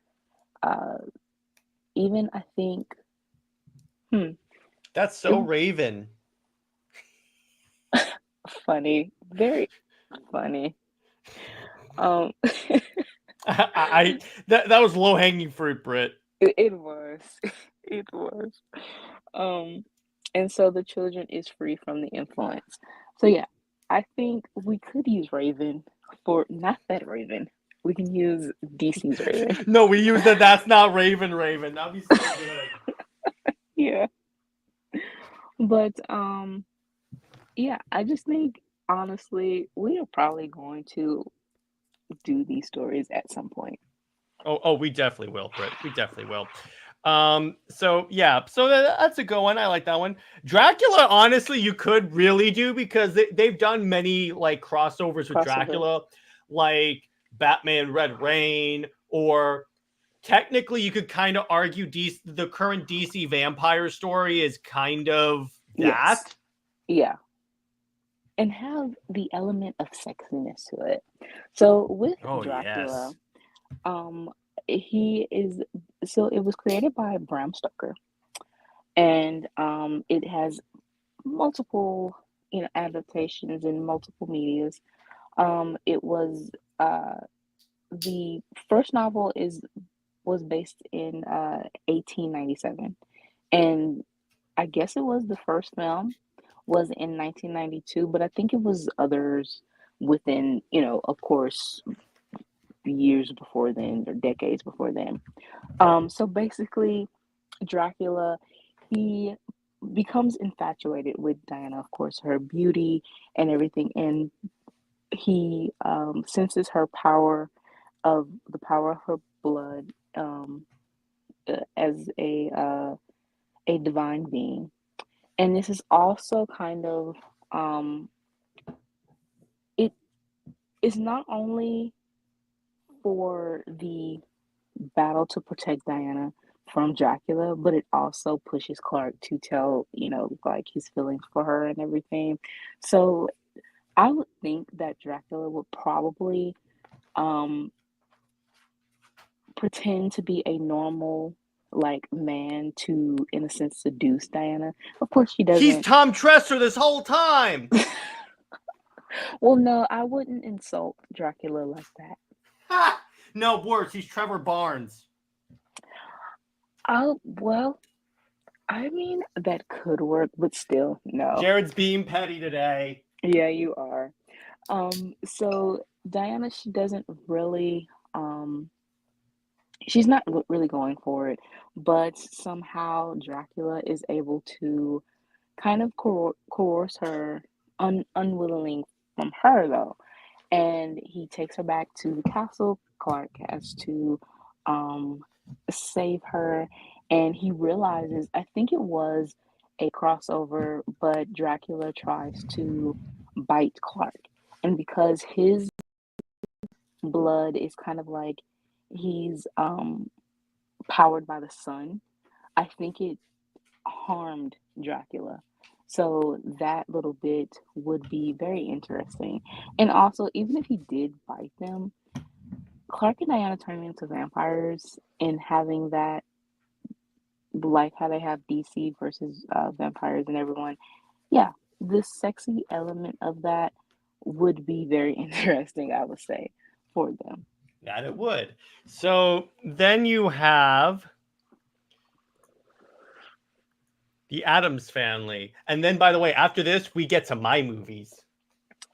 uh, even I think. Hmm, That's it so Raven. funny, very funny. Um, That was low hanging fruit, Brit. it was, it was. Um, and so the children is free from the influence. So yeah, I think we could use Raven for not that Raven. We can use DC's Raven. No, we use that. That's not Raven. Raven. That'd be so good. Yeah, but yeah, I just think honestly we are probably going to do these stories at some point. Oh, we definitely will, Brit. We definitely will. So yeah, so that's a good one. I like that one. Dracula, honestly, you could really do because they've done many like crossovers with Crossover. Dracula, like Batman Red Rain, or technically you could kind of argue the current DC vampire story is kind of Yes. that. Yeah. And have the element of sexiness to it. So with Oh Dracula, yes. um, he is so it was created by Bram Stoker, and it has multiple adaptations in multiple medias. It was uh, the first novel is was based in 1897, and I guess it was the first film was in 1992, but I think it was others within, of course, years before then or decades before then. So basically, Dracula, he becomes infatuated with Diana, of course, her beauty and everything, and he senses her power of the power of her blood as a divine being. And this is also kind of it is not only for the battle to protect Diana from Dracula, but it also pushes Clark to tell, like his feelings for her and everything. So I would think that Dracula would probably um pretend to be a normal like man to in a sense seduce Diana. Of course she He's doesn't. Tom Tresser this whole time. Well, no, I wouldn't insult Dracula like that. Ha! No, worse, he's Trevor Barnes. Oh, well, I mean, that could work, but still, no. Jared's being petty today. Yeah, you are. So Diana, she's not really going for it, but somehow Dracula is able to kind of coerce her unwillingly from her, though. And he takes her back to the castle. Clark has to um, save her, and he realizes, I think it was a crossover, but Dracula tries to bite Clark. And because his blood is kind of like he's powered by the sun, I think it harmed Dracula. So that little bit would be very interesting. And also, even if he did bite them, Clark and Diana turning into vampires and having that, like how they have DC versus vampires and everyone, yeah, the sexy element of that would be very interesting, I would say, for them. That it would. So then you have the Addams Family. And then, by the way, after this, we get to my movies.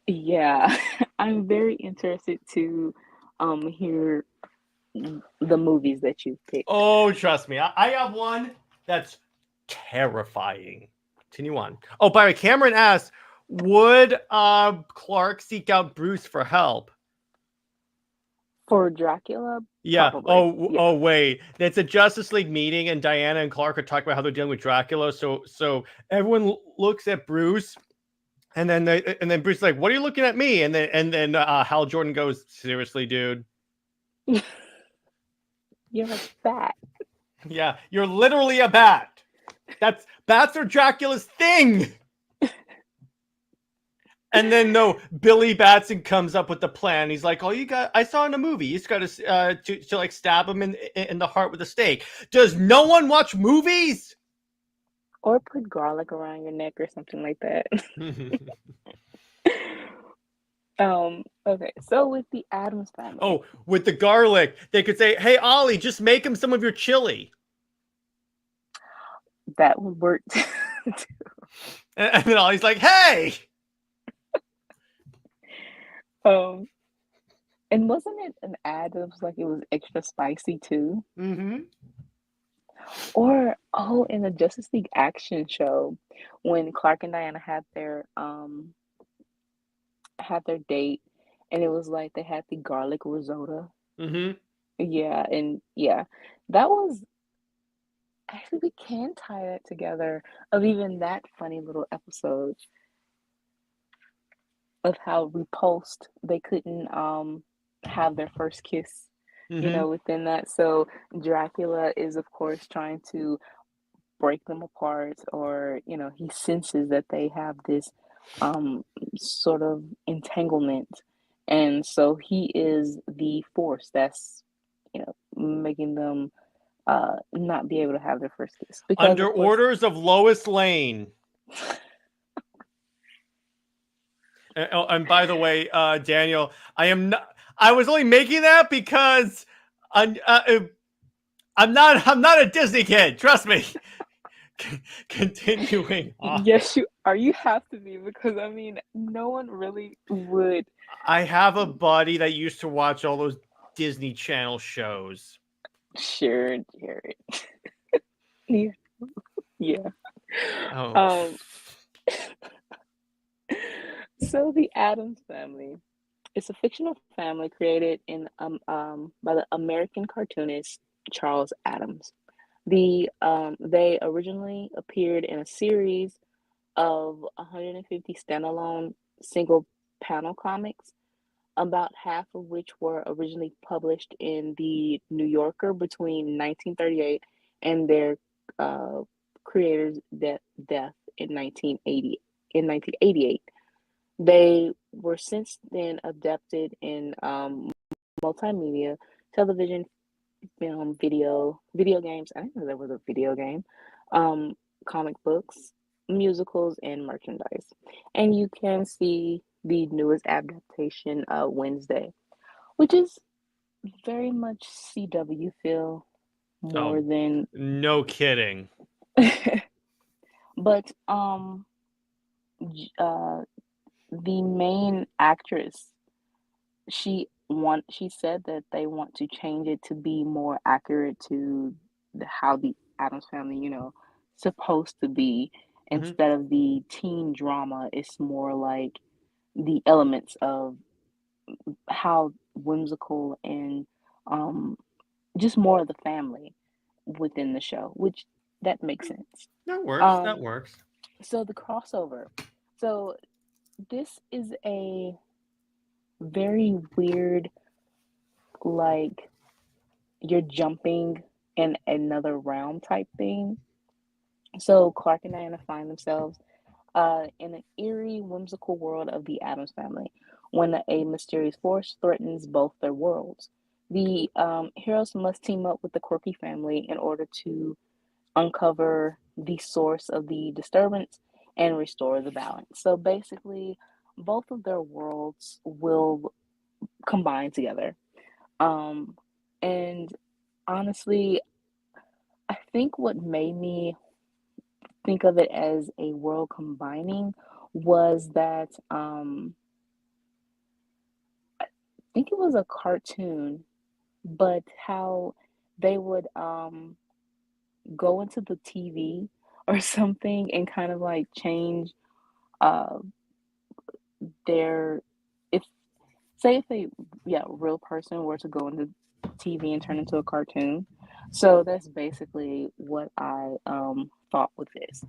Yeah, I'm very interested to hear the movies that you picked. Oh, trust me. I have one that's terrifying. Continue on. Oh, by the way, Cameron asks, would Clark seek out Bruce for help? For Dracula, Yeah. probably. Yeah. Oh, wait. It's a Justice League meeting, and Diana and Clark are talking about how they're dealing with Dracula. So everyone looks at Bruce, and then Bruce is like, "What are you looking at me?" And then Hal Jordan goes, "Seriously, dude." You're a bat. Yeah, you're literally a bat. Bats are Dracula's thing. And then Billy Batson comes up with the plan. He's like, "Oh, I saw in a movie. You just got to like stab him in the heart with a stake." Does no one watch movies? Or put garlic around your neck or something like that. Okay, so with the Addams Family. Oh, with the garlic, they could say, "Hey, Ollie, just make him some of your chili." That would work too. And then Ollie's like, "Hey!" And wasn't it an Addams, like it was extra spicy too? Mm-hmm. Or in the Justice League action show, when Clark and Diana had their date, and it was like they had the garlic risotto. Mm-hmm. Yeah, and yeah, that was actually, we can tie that together of even that funny little episode of how repulsed they couldn't have their first kiss, Mm-hmm. within that. So Dracula is of course trying to break them apart, or he senses that they have this sort of entanglement, and so he is the force that's making them not be able to have their first kiss, because Under of course. orders of Lois Lane. And by the way, Daniel, I was only making that because I'm not a Disney kid. Trust me. Continuing on. Yes, you have to be, because I mean, no one really would. I have a buddy that used to watch all those Disney Channel shows. Sure, Jared. Yeah. Yeah. Oh. So the Addams Family. It's a fictional family created by the American cartoonist Charles Addams. They originally appeared in a series of 150 standalone single panel comics, about half of which were originally published in the New Yorker between 1938 and their creator's death in 1988. They were since then adapted in multimedia, television, film, video games. I didn't know there was a video game, comic books, musicals, and merchandise. And you can see the newest adaptation, Wednesday, which is very much CW feel more than. No kidding. But the main actress, she said that they want to change it to be more accurate to how the Addams Family, supposed to be. Mm-hmm. Instead of the teen drama, it's more like the elements of how whimsical and just more of the family within the show, which that makes sense. That works. That works. So the crossover. So this is a very weird, like, you're jumping in another realm type thing. So Clark and Diana find themselves in an eerie, whimsical world of the Addams family when a mysterious force threatens both their worlds. The heroes must team up with the quirky family in order to uncover the source of the disturbance and restore the balance. So basically, both of their worlds will combine together. Um, and honestly, I think what made me think of it as a world combining was that I think it was a cartoon, but how they would go into the TV or something and kind of like change uh their if say if a real person were to go into TV and turn into a cartoon. So that's basically what I thought with this.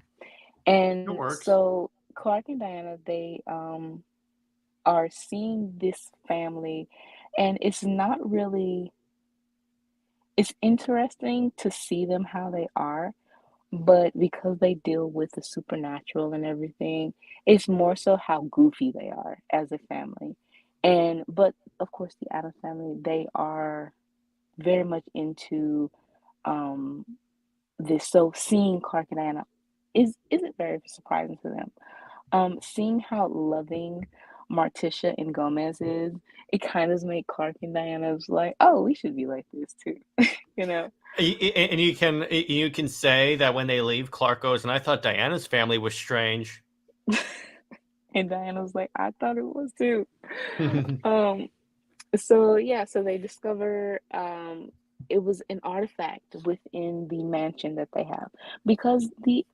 It And works. so Clark and Diana, they are seeing this family, and it's not really, it's interesting to see them how they are, but because they deal with the supernatural and everything, it's more so how goofy they are as a family. And but of course, the Addams family, they are very much into um this. So seeing Clark and Diana isn't very surprising to them. Seeing how loving Morticia and Gomez is, it kind of make Clark and Diana's like, oh, we should be like this too, you know. And you can say that when they leave, Clark goes, and I thought Diana's family was strange. And Diana's like, I thought it was too. Um, so yeah, so they discover it was an artifact within the mansion that they have because the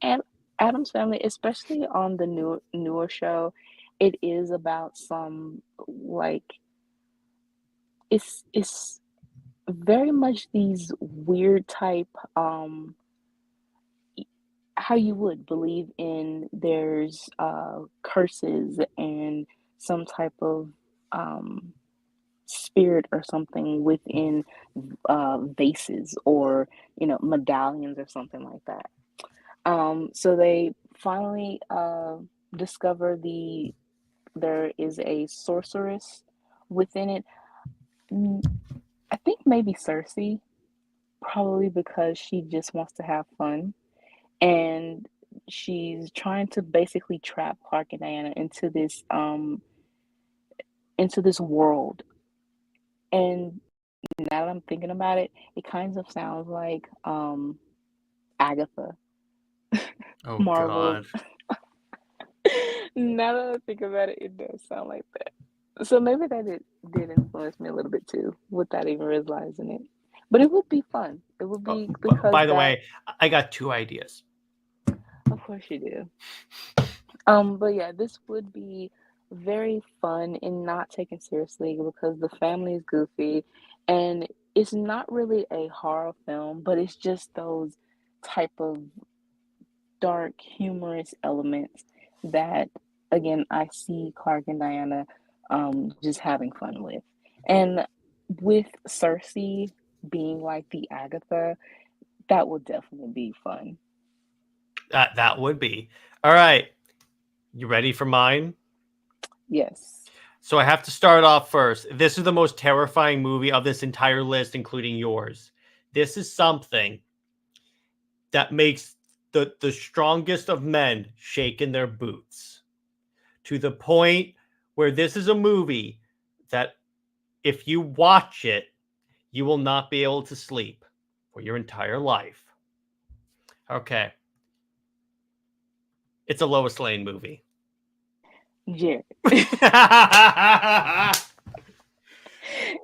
Addams family, especially on the newer show, it is about some like it's very much these weird type how you would believe in there's curses and some type of um spirit or something within vases or medallions or something like that. So they finally discover there is a sorceress within it. I think maybe Cersei, probably because she just wants to have fun, and she's trying to basically trap Clark and Diana into this world. And now that I'm thinking about it, it kind of sounds like Agatha Oh Marvel. God. Now that I think about it, it does sound like that. So maybe that did influence me a little bit too, without even realizing it. But it would be fun. It would be because By the that, way, I got two ideas. of course you do. But yeah, this would be very fun and not taken seriously because the family is goofy, and it's not really a horror film, but it's just those type of dark, humorous elements that, again, I see Clark and Diana just having fun with. And with Cersei being like the Agatha, that would definitely be fun. That would be. All right. You ready for mine? Yes. So I have to start off first. This is the most terrifying movie of this entire list, including yours. This is something that makes the strongest of men shake in their boots to the point where this is a movie that if you watch it, you will not be able to sleep for your entire life. Okay. It's a Lois Lane movie. Jerry.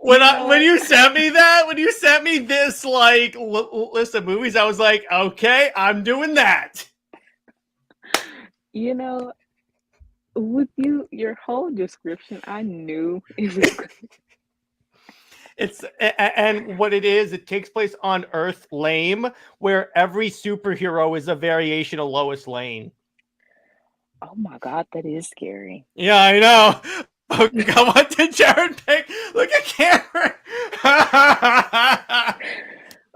When you sent me that, when you sent me this like list of movies, I was like, okay, I'm doing that. you know, with your whole description, I knew it was. It's and what it is, it takes place on Earth Lame, where every superhero is a variation of Lois Lane. Oh my God, that is scary. Yeah, I know. Oh, come on, did Jared pick? Look at Cameron.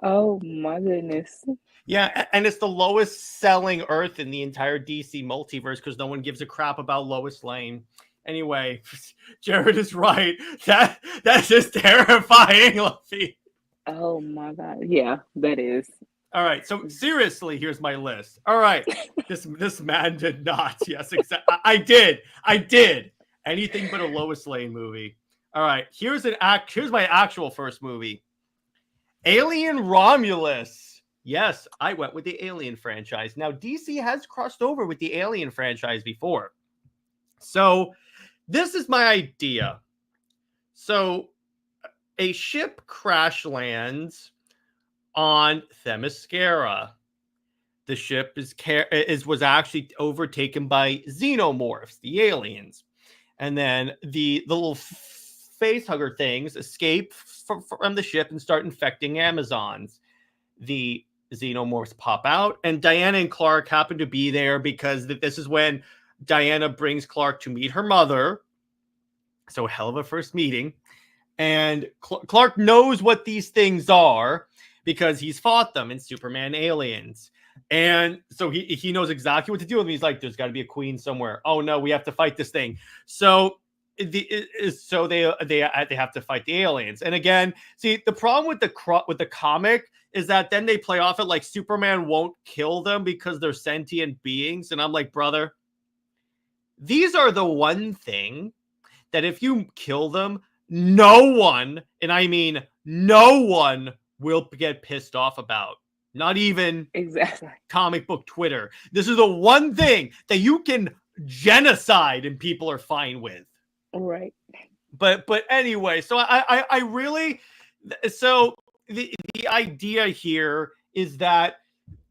Oh my goodness. Yeah, and it's the lowest selling Earth in the entire DC multiverse because no one gives a crap about Lois Lane. Anyway, Jared is right. That's just terrifying, Luffy. Oh my God. Yeah, that is. All right, so seriously, here's my list. All right, this man did not. Yes, exactly. I did. Anything but a Lois Lane movie. All right, here's my actual first movie. Alien Romulus. Yes, I went with the Alien franchise. Now, DC has crossed over with the Alien franchise before. So, this is my idea. So, a ship crash lands on Themyscira. The ship was actually overtaken by xenomorphs, the aliens. And then the little face hugger things escape from the ship and start infecting Amazons. The xenomorphs pop out, and Diana and Clark happen to be there because this is when Diana brings Clark to meet her mother. So hell of a first meeting. And Clark knows what these things are because he's fought them in Superman Aliens. And so he knows exactly what to do with them. He's like, there's got to be a queen somewhere. Oh no, we have to fight this thing. So they have to fight the aliens. And again, see, the problem with the comic is that then they play off it like Superman won't kill them because they're sentient beings. And I'm like, brother, these are the one thing that if you kill them, no one, and I mean no one, will get pissed off about. Not even exactly comic book Twitter. This is the one thing that you can genocide and people are fine with. Right. But anyway, so I really, so the idea here is that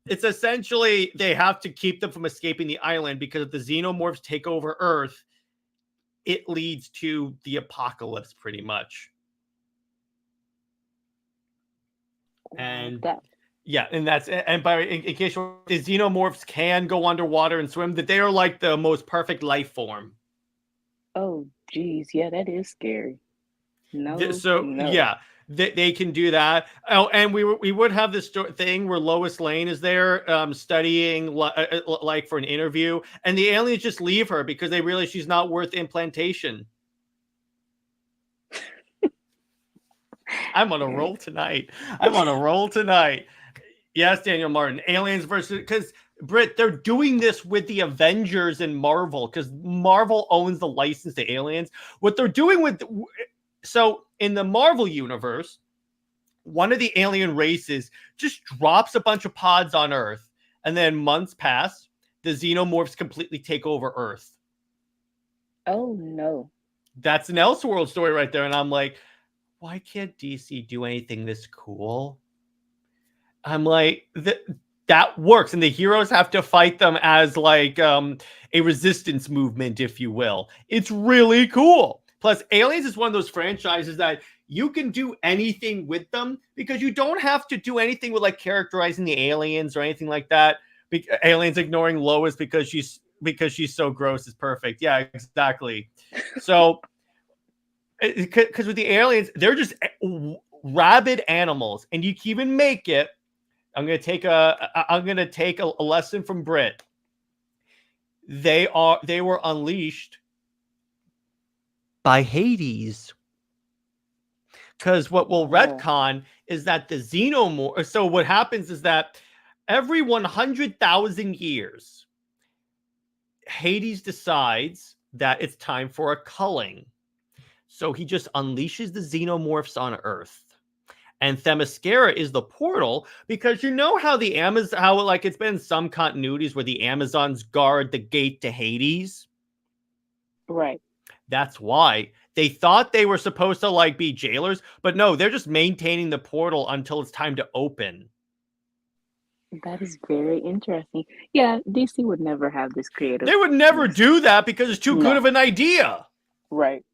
it's essentially they have to keep them from escaping the island because if the xenomorphs take over Earth, it leads to the apocalypse pretty much. And yeah, and that's, and in case the xenomorphs can go underwater and swim, that they are like the most perfect life form. Oh, geez. Yeah, that is scary. No. Yeah, they can do that. Oh, and we would have this thing where Lois Lane is there studying like for an interview, and the aliens just leave her because they realize she's not worth implantation. I'm on a roll tonight. Yes, Daniel Martin. Aliens versus, because Brit, they're doing this with the Avengers and Marvel because Marvel owns the license to aliens. What they're doing so in the Marvel universe, one of the alien races just drops a bunch of pods on Earth, and then months pass, the xenomorphs completely take over Earth. Oh no. That's an Elseworld story right there, and I'm like, why can't DC do anything this cool? I'm like, that works, and the heroes have to fight them as like a resistance movement, if you will. It's really cool. Plus, Aliens is one of those franchises that you can do anything with them because you don't have to do anything with like characterizing the aliens or anything like that. Aliens ignoring Lois because she's so gross is perfect. Yeah, exactly. So, because with the aliens, they're just rabid animals, and you can even make it. I'm gonna take a lesson from Brit. They were unleashed by Hades. Because what will retcon is that the xenomorph. So what happens is that every 100,000 years, Hades decides that it's time for a culling. So he just unleashes the xenomorphs on Earth. And Themyscira is the portal because you know how it's been some continuities where the Amazons guard the gate to Hades? Right. That's why. They thought they were supposed to like be jailers, but no, they're just maintaining the portal until it's time to open. That is very interesting. Yeah, DC would never have this creative. They would never do that because it's too good of an idea. Right.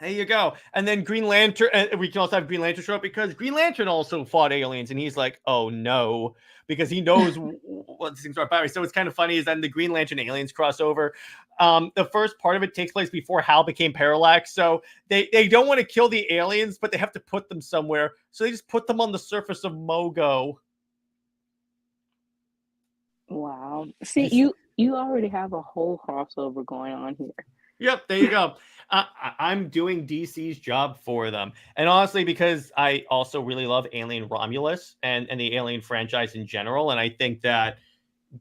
There you go. And then Green Lantern, we can also have Green Lantern show up because Green Lantern also fought aliens, and he's like, oh no, because he knows what things are about. So it's kind of funny is then the Green Lantern aliens crossover. The first part of it takes place before Hal became Parallax, so they don't want to kill the aliens, but they have to put them somewhere, so they just put them on the surface of Mogo. Wow. See, you already have a whole crossover going on here. Yep, there you go. I'm doing DC's job for them. And honestly, because I also really love Alien Romulus and the Alien franchise in general, and I think that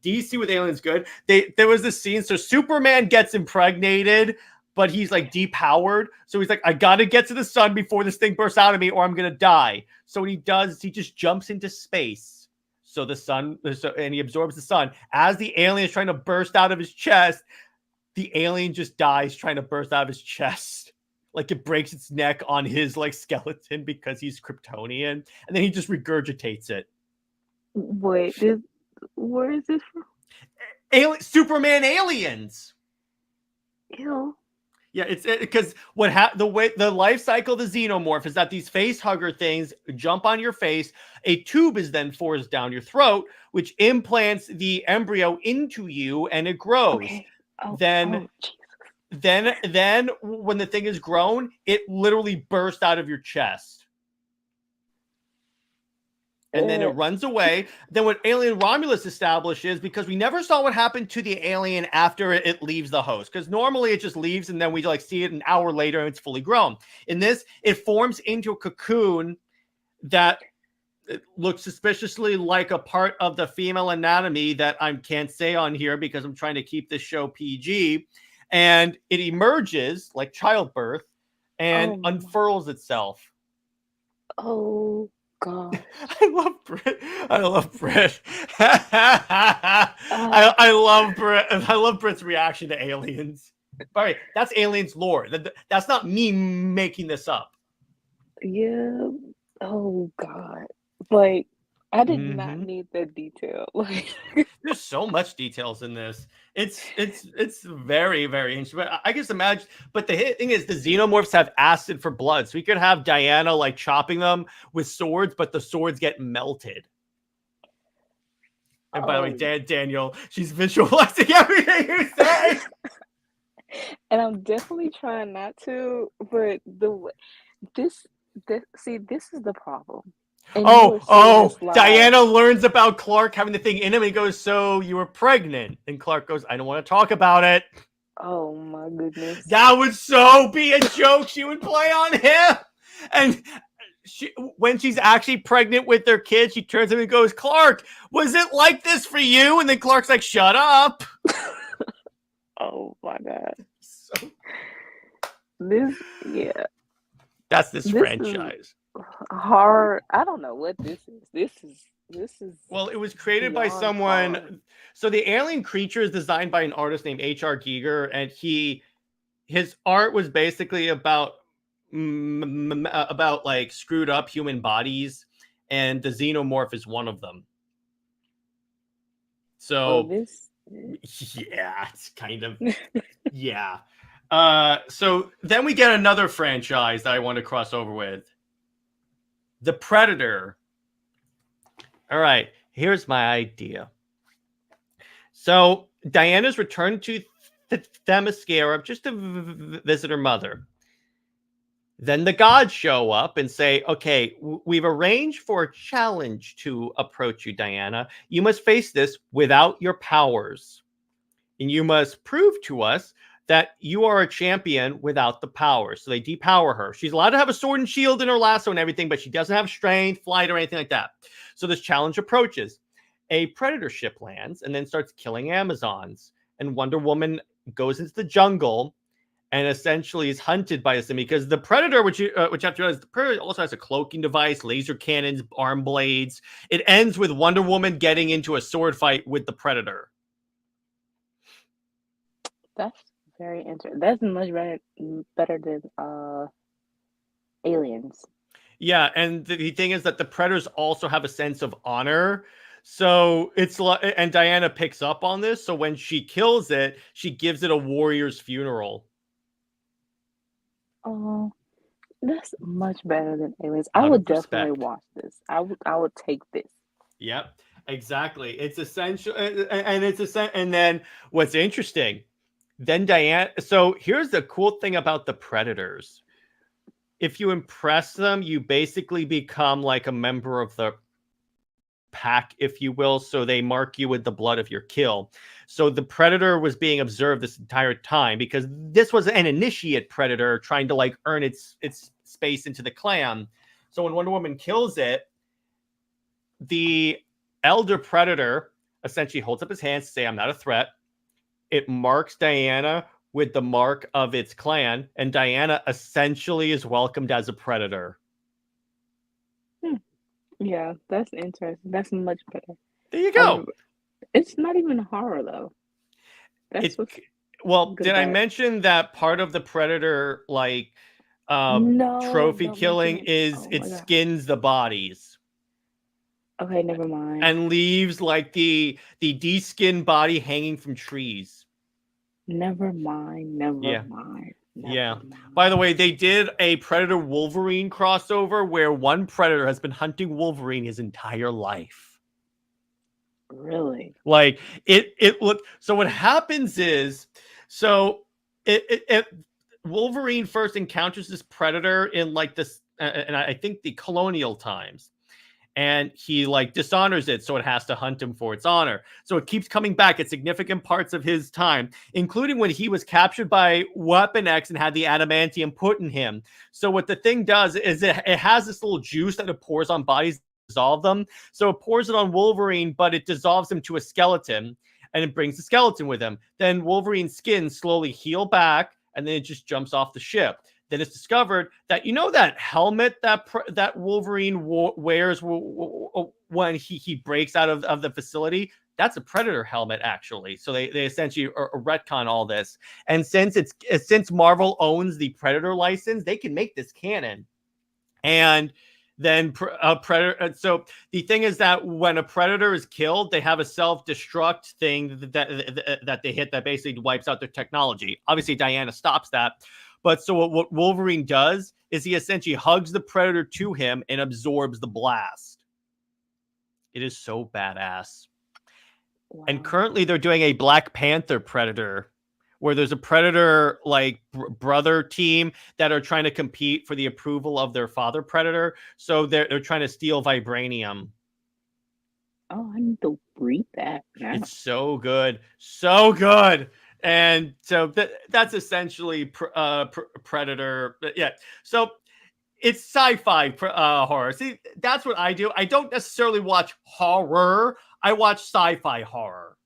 DC with Alien's good. There was this scene, so Superman gets impregnated, but he's like depowered. So he's like, I gotta get to the sun before this thing bursts out of me or I'm gonna die. So what he does is he just jumps into space. So the sun, and he absorbs the sun. As the alien is trying to burst out of his chest, the alien just dies trying to burst out of his chest. Like it breaks its neck on his like skeleton because he's Kryptonian. And then he just regurgitates it. Wait, where is this from? Superman aliens. Ew. Yeah, it's because the life cycle of the xenomorph is that these face hugger things jump on your face. A tube is then forced down your throat, which implants the embryo into you, and it grows. Okay. Then when the thing is grown, it literally bursts out of your chest. And then it runs away. Then what Alien Romulus establishes, because we never saw what happened to the alien after it leaves the host, because normally it just leaves and then we like see it an hour later and it's fully grown. In this, it forms into a cocoon that looks suspiciously like a part of the female anatomy that I can't say on here because I'm trying to keep this show PG. And it emerges like childbirth and unfurls itself. Oh. God. I love Brit. I love Brit. I love Brit. I love Brit's reaction to aliens. All right, that's aliens lore. That's not me making this up. Yeah. Oh God. Like I did not need that detail. Like there's so much details in this. It's very, very interesting. But I just imagine. But the thing is, the xenomorphs have acid for blood, so we could have Diana like chopping them with swords, but the swords get melted. And by the way, Daniel, she's visualizing everything you say. And I'm definitely trying not to, but this is the problem. And Diana learns about Clark having the thing in him and he goes, so you were pregnant. And Clark goes, I don't want to talk about it. Oh my goodness. That would so be a joke she would play on him. And when she's actually pregnant with their kid, she turns to him and goes, Clark, was it like this for you? And then Clark's like, shut up. Oh my God. So that's this franchise. Hard. I don't know what this is. This is well, it was created by someone hard. So the alien creature is designed by an artist named H.R. Giger, and his art was basically about like screwed up human bodies, and the xenomorph is one of them. So yeah, it's kind of yeah. So then we get another franchise that I want to cross over with. The Predator. All right, here's my idea. So Diana's returned to Themyscira just to visit her mother. Then the gods show up and say, okay, we've arranged for a challenge to approach you, Diana. You must face this without your powers. And you must prove to us that you are a champion without the power. So they depower her. She's allowed to have a sword and shield in her lasso and everything, but she doesn't have strength, flight, or anything like that. So this challenge approaches. A predator ship lands and then starts killing Amazons. And Wonder Woman goes into the jungle and essentially is hunted by this thing because the predator, which you have to realize, the predator also has a cloaking device, laser cannons, arm blades. It ends with Wonder Woman getting into a sword fight with the predator. That's very interesting. That's much better than Aliens. Yeah, and the thing is that the predators also have a sense of honor. So it's like, and Diana picks up on this. So when she kills it, she gives it a warrior's funeral. Oh, that's much better than Aliens. I Lot would of definitely respect. watch this. I would take this. Yep, exactly. It's essential, and it's essential. And then what's interesting, then Diane. So here's the cool thing about the Predators. If you impress them, you basically become like a member of the pack, if you will. So they mark you with the blood of your kill. So the Predator was being observed this entire time because this was an initiate Predator trying to like earn its space into the clan. So when Wonder Woman kills it, the elder Predator essentially holds up his hands to say, "I'm not a threat." It marks Diana with the mark of its clan, and Diana essentially is welcomed as a Predator. Yeah, that's interesting. That's much better. There you go. It's not even horror though. That's It what's well, good did I about it. mention that part of the Predator like No, trophy don't mention killing it. is Oh it my god. skins the bodies Okay, never mind. and leaves like the de-skinned body hanging from trees. Never mind. Never Yeah. mind. Yeah. Never By the mind. way, they did a Predator Wolverine crossover where one Predator has been hunting Wolverine his entire life. Really? Like it looked. So what happens is, so it Wolverine first encounters this Predator in like this, and I think the colonial times. And he like dishonors it, so it has to hunt him for its honor. So it keeps coming back at significant parts of his time, including when he was captured by Weapon X and had the adamantium put in him. So what the thing does is it has this little juice that it pours on bodies to dissolve them. So it pours it on Wolverine, but it dissolves him to a skeleton, and it brings the skeleton with him. Then Wolverine's skin slowly heal back, and then it just jumps off the ship. Then it's discovered that that helmet that Wolverine wears when he breaks out of the facility, that's a Predator helmet actually. So they essentially retcon all this. And since Marvel owns the Predator license, they can make this canon. And then Predator. So the thing is that when a Predator is killed, they have a self-destruct thing that they hit that basically wipes out their technology. Obviously, Diana stops that. But so what Wolverine does is he essentially hugs the Predator to him and absorbs the blast. It is so badass. Wow. And currently they're doing a Black Panther Predator where there's a Predator like brother team that are trying to compete for the approval of their father Predator. So they're trying to steal vibranium. Oh, I need to read that now. It's so good. So good. And so that's essentially Predator. Yeah. So it's sci-fi horror. See, that's what I do. I don't necessarily watch horror. I watch sci-fi horror.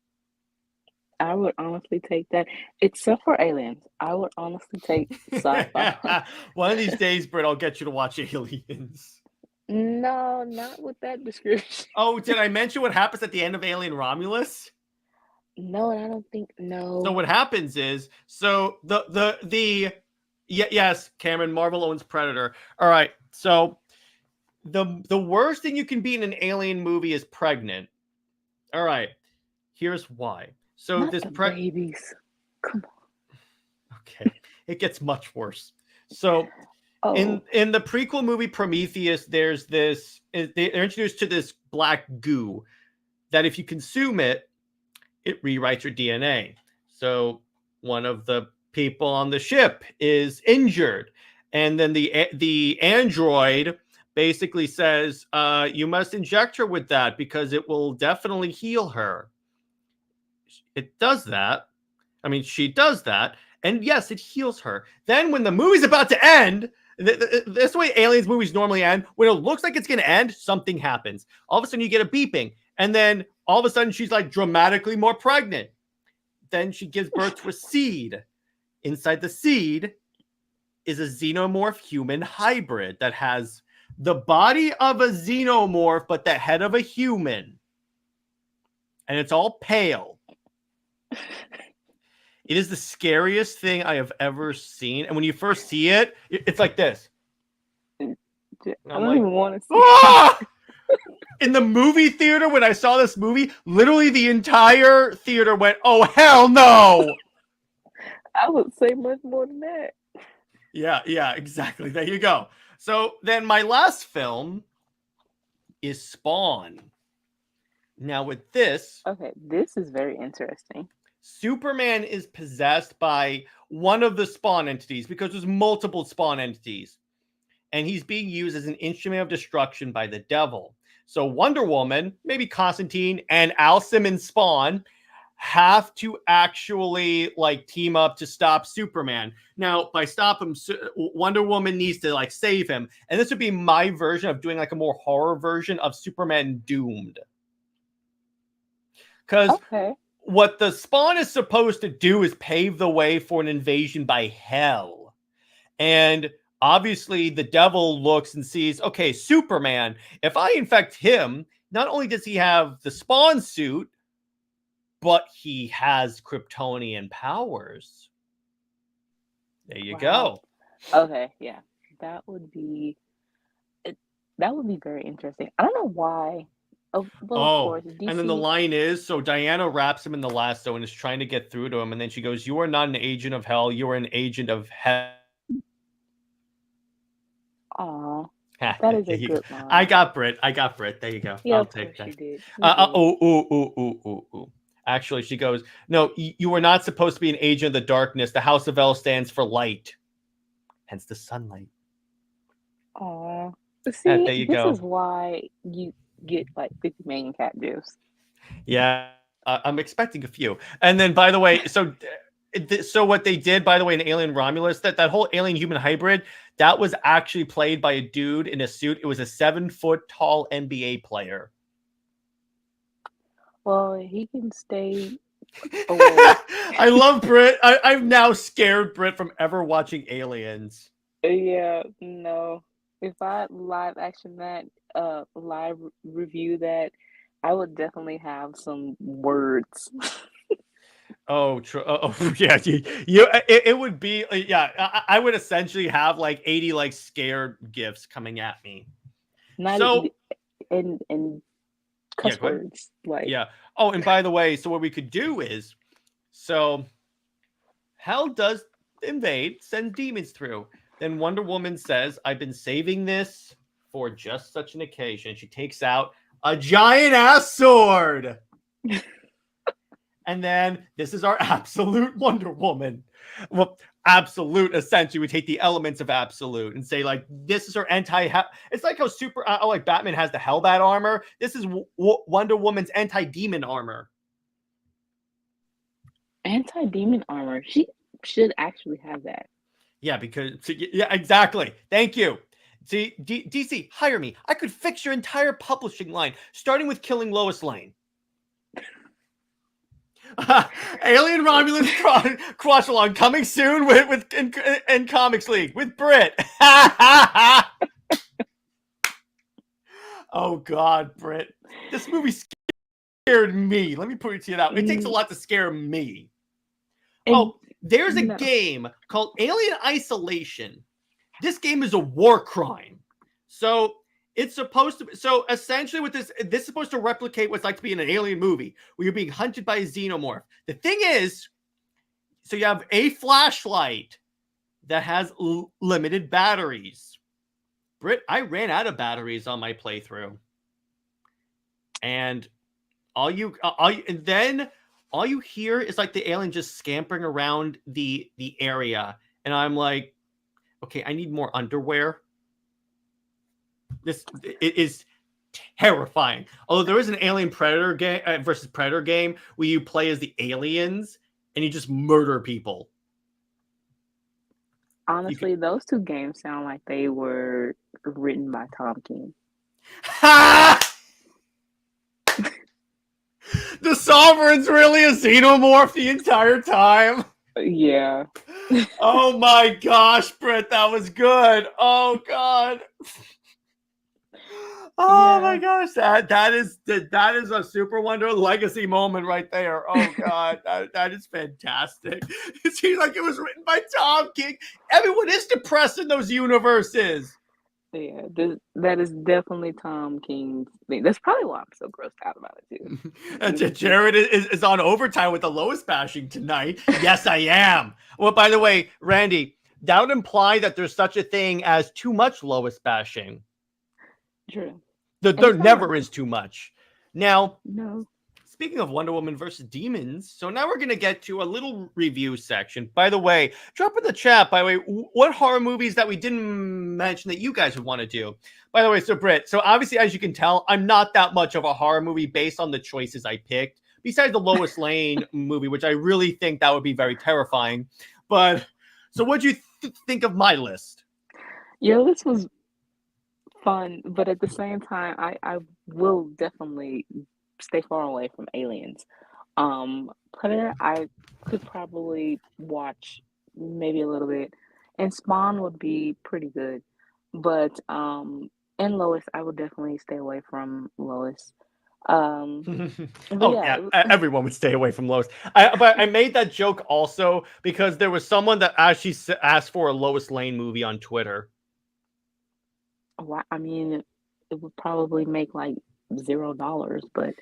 I would honestly take that, except for Aliens. I would honestly take sci-fi. One of these days, Brit, I'll get you to watch Aliens. No, not with that description. Oh, did I mention what happens at the end of Alien Romulus? No, I don't think no. So what happens is, so yes, Cameron, Marvel owns Predator. All right, so the worst thing you can be in an alien movie is pregnant. All right, here's why. So Not this the babies. Come on. Okay, it gets much worse. So in the prequel movie Prometheus, there's this. They're introduced to this black goo that if you consume it, it rewrites your DNA. So one of the people on the ship is injured, and then the android basically says, "You must inject her with that because it will definitely heal her." It does that. I mean, she does that, and yes, it heals her. Then when the movie's about to end, this way aliens movies normally end. When it looks like it's going to end, something happens. All of a sudden, you get a beeping, and then all of a sudden, she's like dramatically more pregnant. Then she gives birth to a seed. Inside the seed is a xenomorph human hybrid that has the body of a xenomorph, but the head of a human. And it's all pale. It is the scariest thing I have ever seen. And when you first see it, it's like this. I don't even want to see ah! In the movie theater, when I saw this movie, literally the entire theater went, "Oh, hell no!" I would say much more than that. Yeah, exactly. There you go. So then my last film is Spawn. Now with this, Okay, this is very interesting. Superman is possessed by one of the Spawn entities because there's multiple Spawn entities. And he's being used as an instrument of destruction by the devil. So Wonder Woman, maybe Constantine, and Al Simmons Spawn have to actually like team up to stop Superman. Now, by stop him, Wonder Woman needs to like save him. And this would be my version of doing like a more horror version of Superman Doomed. Because what the Spawn is supposed to do is pave the way for an invasion by hell. And obviously, the devil looks and sees, okay, Superman, if I infect him, not only does he have the Spawn suit, but he has Kryptonian powers. There you go. Okay, yeah. That would be very interesting. I don't know why. Of course, DC... and then the line is, so Diana wraps him in the lasso and is trying to get through to him, and then she goes, "You are not an agent of hell, you are an agent of hell." Aw, that is a good line. I got Brit. There you go. Yeah, I'll take that. You did. Actually, she goes, "No, you are not supposed to be an agent of the darkness. The House of L stands for light, hence the sunlight." Aw, see, there you go. This is why you get like 50 million cat gifs. Yeah, I'm expecting a few. And then, by the way, so what they did, by the way, in Alien Romulus, that whole alien human hybrid, that was actually played by a dude in a suit. It was a 7-foot tall NBA player. Well, he can stay away. I love Brit. I've now scared Brit from ever watching Aliens. Yeah, no. If I live action that, live review that, I would definitely have some words. Oh, true. Oh, yeah. It would be, yeah. I would essentially have like 80 like scared gifs coming at me. And cuss words. Like, yeah. Oh, and by the way, so what we could do is, so hell does invade, sends demons through. Then Wonder Woman says, "I've been saving this for just such an occasion." She takes out a giant ass sword. And then this is our absolute Wonder Woman. Well, absolute, essentially, we take the elements of absolute and say, like, this is her it's like how like Batman has the Hellbat armor. This is Wonder Woman's anti-demon armor. Anti-demon armor. She should actually have that. Yeah, yeah, exactly. Thank you. See, DC, hire me. I could fix your entire publishing line, starting with killing Lois Lane. Alien Romulus Crush Along coming soon in Comics League with Brit. Oh God, Brit. This movie scared me. Let me put it to you that way. It takes a lot to scare me. There's a game called Alien Isolation. This game is a war crime. So it's supposed to. So essentially, with this is supposed to replicate what's like to be in an alien movie, where you're being hunted by a xenomorph. The thing is, so you have a flashlight that has limited batteries. Brit, I ran out of batteries on my playthrough, and all you hear is like the alien just scampering around the area, and I'm like, okay, I need more underwear. It is terrifying. Although there is an Alien Predator game versus Predator game where you play as the aliens and you just murder people. Honestly, those two games sound like they were written by Tom King. The Sovereign's really a xenomorph the entire time. Yeah. Oh my gosh, Britt, that was good. Oh God. Oh my gosh, that is a Super Wonder legacy moment right there. Oh God, that is fantastic. It seems like it was written by Tom King. Everyone is depressed in those universes. Yeah, that is definitely Tom King's thing. That's probably why I'm so grossed out about it too. And Jared is on overtime with the Lois bashing tonight. Yes, I am. Well, by the way, Randy, that would imply that there's such a thing as too much Lois bashing. True. There never is too much. Now, no. Speaking of Wonder Woman versus demons, so now we're going to get to a little review section. By the way, drop in the chat, by the way, what horror movies that we didn't mention that you guys would want to do. By the way, so Brit, so obviously, as you can tell, I'm not that much of a horror movie based on the choices I picked, besides the Lois Lane movie, which I really think that would be very terrifying. But, so what'd you think of my list? Your list was fun, but at the same time, I will definitely stay far away from aliens. Predator, I could probably watch maybe a little bit, and Spawn would be pretty good, but and Lois, I would definitely stay away from Lois. Everyone would stay away from Lois. But I made that joke also because there was someone that actually asked for a Lois Lane movie on Twitter. I mean, it would probably make like $0, but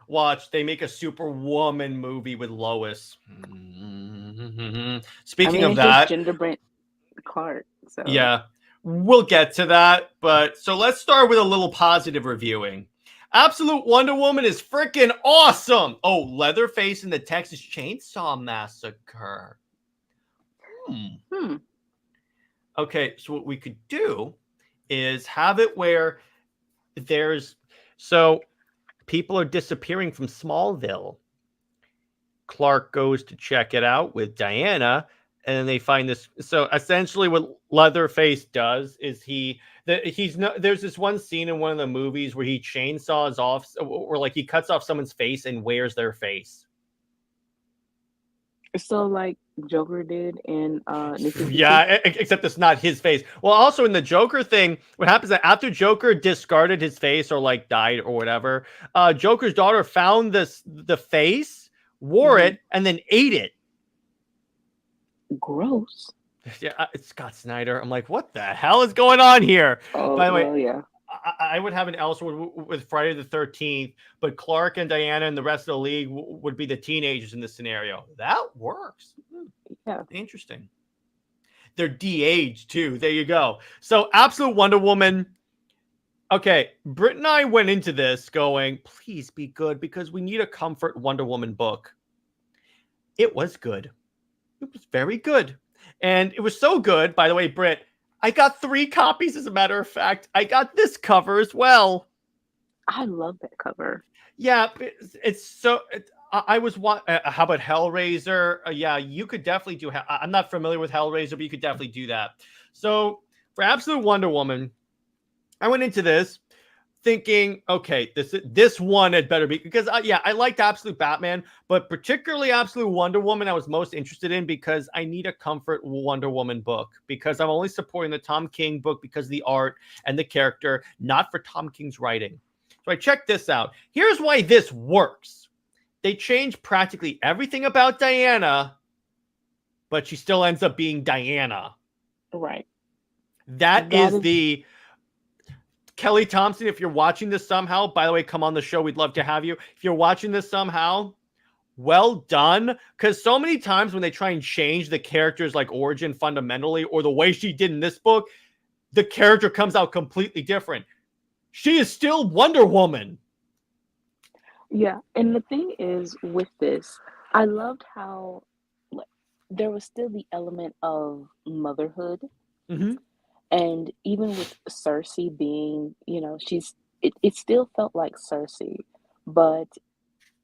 watch, they make a Superwoman movie with Lois. Speaking of that, gender Brent Clark. So yeah, we'll get to that. But so let's start with a little positive reviewing. Absolute Wonder Woman is freaking awesome. Oh, Leatherface in the Texas Chainsaw Massacre. Okay, so what we could do is have it where so people are disappearing from Smallville. Clark goes to check it out with Diana, and then they find this. So essentially what Leatherface does is there's this one scene in one of the movies where he chainsaws off, or like he cuts off someone's face and wears their face. So like Joker did in yeah, except it's not his face. Well, also in the Joker thing, what happens is that after Joker discarded his face or like died or whatever, Joker's daughter found the face, wore it, and then ate it. Gross. Yeah, it's Scott Snyder. I'm like, what the hell is going on here? Oh, by the way, well, yeah. I would have an Elseworld with Friday the 13th, but Clark and Diana and the rest of the league would be the teenagers in this scenario. That works. Yeah. Interesting. They're de-aged too. There you go. So Absolute Wonder Woman. Okay, Brit and I went into this going, please be good because we need a comfort Wonder Woman book. It was good. It was very good. And it was so good, by the way, Brit, I got 3 copies, as a matter of fact. I got this cover as well. I love that cover. Yeah, it's so... I was... how about Hellraiser? Yeah, you could definitely do... I'm not familiar with Hellraiser, but you could definitely do that. So, for Absolute Wonder Woman, I went into this thinking, okay, this one had better be... Because, I liked Absolute Batman, but particularly Absolute Wonder Woman I was most interested in because I need a comfort Wonder Woman book. Because I'm only supporting the Tom King book because of the art and the character, not for Tom King's writing. So I checked this out. Here's why this works. They change practically everything about Diana, but she still ends up being Diana. Right. That is the... Kelly Thompson, if you're watching this somehow, by the way, come on the show. We'd love to have you. If you're watching this somehow, well done. Because so many times when they try and change the character's like origin fundamentally, or the way she did in this book, the character comes out completely different. She is still Wonder Woman. Yeah, and the thing is with this, I loved how there was still the element of motherhood. Mm-hmm. And even with Cersei being, it still felt like Cersei, but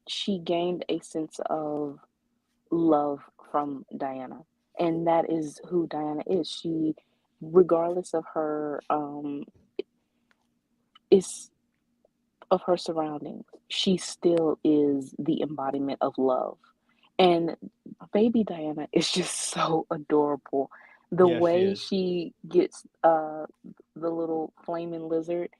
she gained a sense of love from Diana. And that is who Diana is. She, regardless of her, of her surroundings, she still is the embodiment of love. And baby Diana is just so adorable. The way she gets the little flaming lizard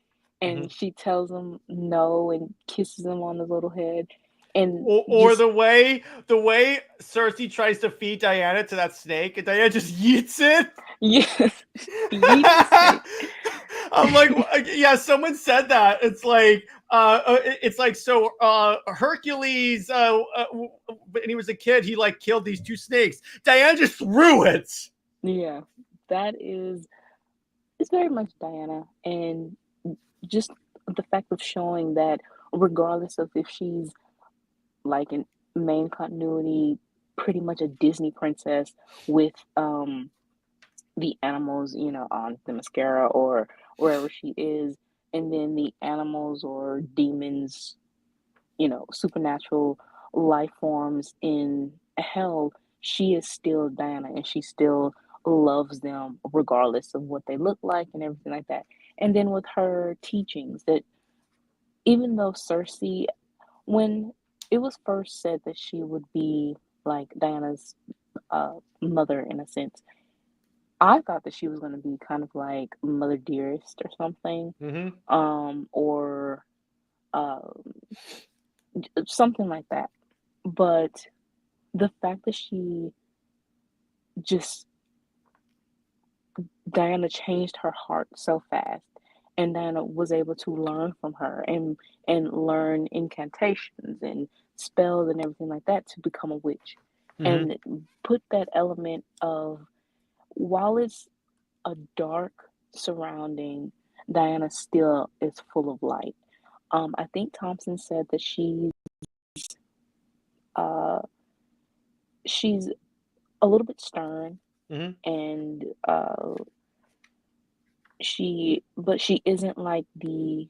and she tells him no and kisses him on the little head. And or the way Cersei tries to feed Diana to that snake and Diana just yeets it. Yes. I'm like, yeah, someone said that. It's like Hercules, when he was a kid, he like killed these 2 snakes. Diana just threw it. Yeah, that is it's very much Diana, and just the fact of showing that regardless of if she's like in main continuity, pretty much a Disney princess with the animals, on the mascara or wherever she is, and then the animals or demons, supernatural life forms in hell, she is still Diana and she still loves them regardless of what they look like and everything like that. And then with her teachings, that even though Cersei, when it was first said that she would be like Diana's mother in a sense, I thought that she was going to be kind of like Mother Dearest or something, Mm-hmm. or um, something like that. But the fact that just Diana changed her heart so fast, and Diana was able to learn from her and learn incantations and spells and everything like that to become a witch, Mm-hmm. and put that element of, while it's a dark surrounding, Diana still is full of light. I think Thompson said that uh, she's a little bit stern, Mm-hmm. and but she isn't like the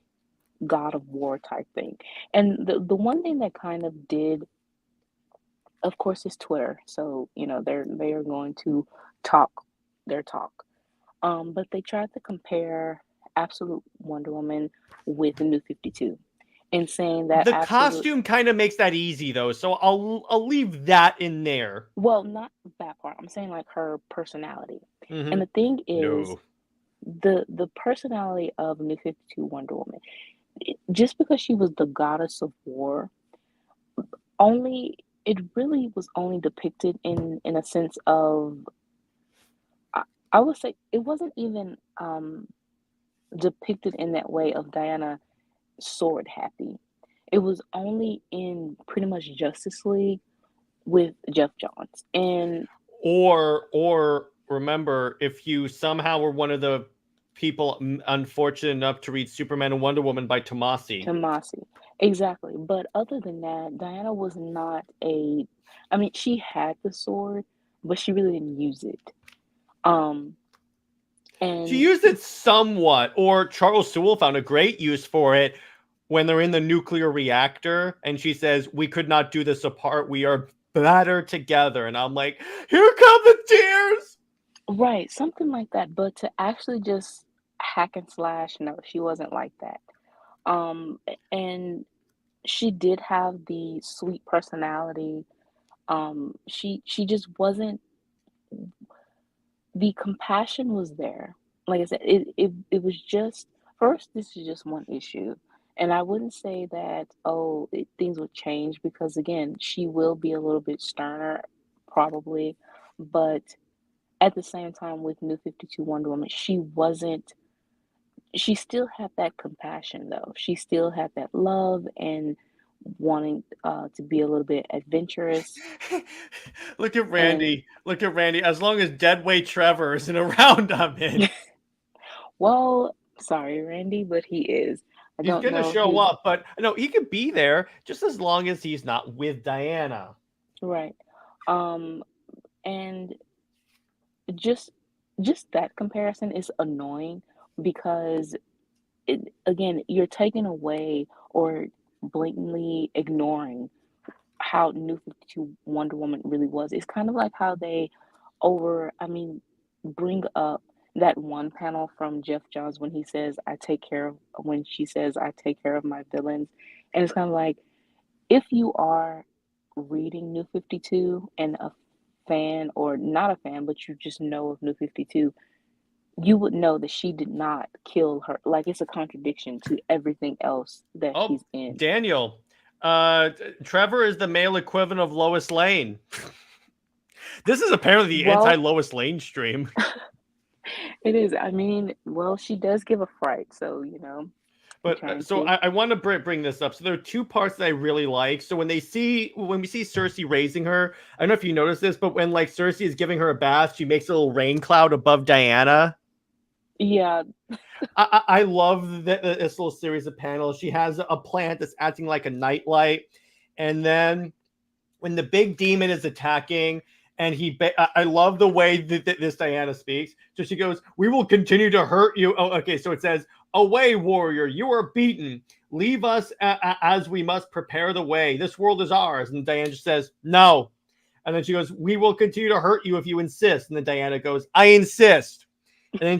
God of War type thing. And the one thing that kind of did, of course, is Twitter. So they are going to talk their talk. But they tried to compare Absolute Wonder Woman with the New 52, and saying that The Absolute, costume kind of makes that easy though, so I'll leave that in there. well, not that part. I'm saying like her personality. And Mm-hmm. the thing is, No. the personality of New 52 Wonder Woman, just because she was the goddess of war, only it really was only depicted in a sense of, I, I would say it wasn't even depicted in that way of Diana sword happy. It was only in pretty much Justice League with Jeff Johns and Or remember, if you somehow were one of the people unfortunate enough to read Superman and Wonder Woman by Tomasi. Tomasi. Exactly. But other than that, Diana was not a, I mean, she had the sword, but she really didn't use it. Um, She and used it somewhat, or Charles Sewell found a great use for it when they're in the nuclear reactor and she says, "We could not do this apart. We are better together." And I'm like, here come the tears. right, something like that. But to actually just hack and slash, no, she wasn't like that. And she did have the sweet personality. She just wasn't, the compassion was there. Like I said, it was just, first, this is just one issue. And I wouldn't say that, oh, things would change, because again, she will be a little bit sterner, probably. But at the same time, with New 52 Wonder Woman, she still had that compassion, though. She still had that love and wanting to be a little bit adventurous. Look at And Randy. Look at Randy. As long as Deadweight Trevor isn't around, I'm in. well, sorry, Randy, but he is. I He's don't gonna know if show he's up, but no, he could be there just as long as he's not with Diana. right. Um, and just just that comparison is annoying, because again, you're taking away or blatantly ignoring how New 52 Wonder Woman really was. It's kind of like how they bring up that one panel from Jeff Johns when she says, I take care of my villains. And it's kind of like, if you are reading New 52 and a fan, or not a fan, but you just know of New 52, you would know that she did not kill her. Like, it's a contradiction to everything else that Oh, she's in. Daniel. Trevor is the male equivalent of Lois Lane. This is apparently the Well, anti-Lois Lane stream. it is. I mean, well, she does give a fright, so. But so I want to bring this up. So there are two parts that I really like. So when we see Cersei raising her, I don't know if you noticed this, but when like Cersei is giving her a bath, she makes a little rain cloud above Diana. Yeah. I love this little series of panels. She has a plant that's acting like a nightlight, and then when the big demon is attacking, and I love the way that this Diana speaks. So she goes, "We will continue to hurt you." Oh, okay. So it says, "Away, warrior! You are beaten. Leave us as we must prepare the way. This world is ours." And Diana just says, "No." And then she goes, "We will continue to hurt you if you insist." And then Diana goes, "I insist." And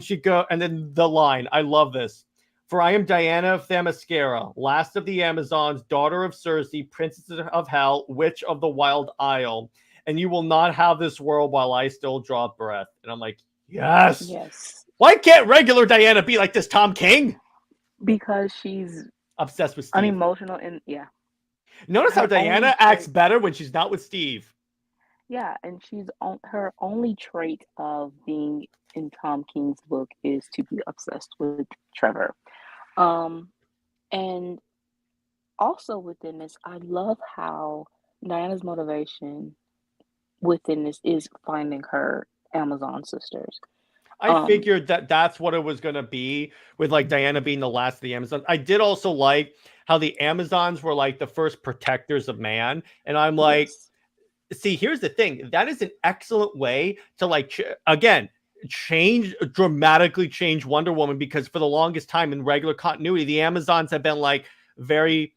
then the line, I love this. "For I am Diana of Themyscira, last of the Amazons, daughter of Cersei, princess of hell, witch of the Wild Isle. And you will not have this world while I still draw breath." And I'm like, yes. Yes. Why can't regular Diana be like this Tom King? Because she's obsessed with Steve. Unemotional and yeah. Notice how Diana acts better when she's not with Steve. Yeah, and her only trait of being in Tom King's book is to be obsessed with Trevor. And also within this, I love how Diana's motivation within this is finding her Amazon sisters. I figured that's what it was going to be, with like Diana being the last of the Amazons. I did also like how the Amazons were like the first protectors of man. And I'm like, see, here's the thing. That is an excellent way to like, dramatically change Wonder Woman, because for the longest time in regular continuity, the Amazons have been like very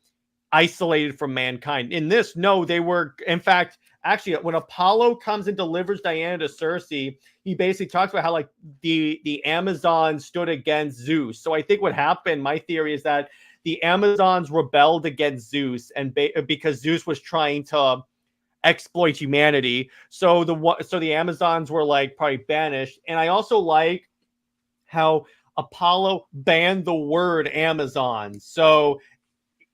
isolated from mankind. In this, no, they were, in fact, actually, when Apollo comes and delivers Diana to Cersei, he basically talks about how like the Amazons stood against Zeus. So I think what happened, my theory is that the Amazons rebelled against Zeus, and because Zeus was trying to exploit humanity. So the Amazons were like probably banished. And I also like how Apollo banned the word Amazon. So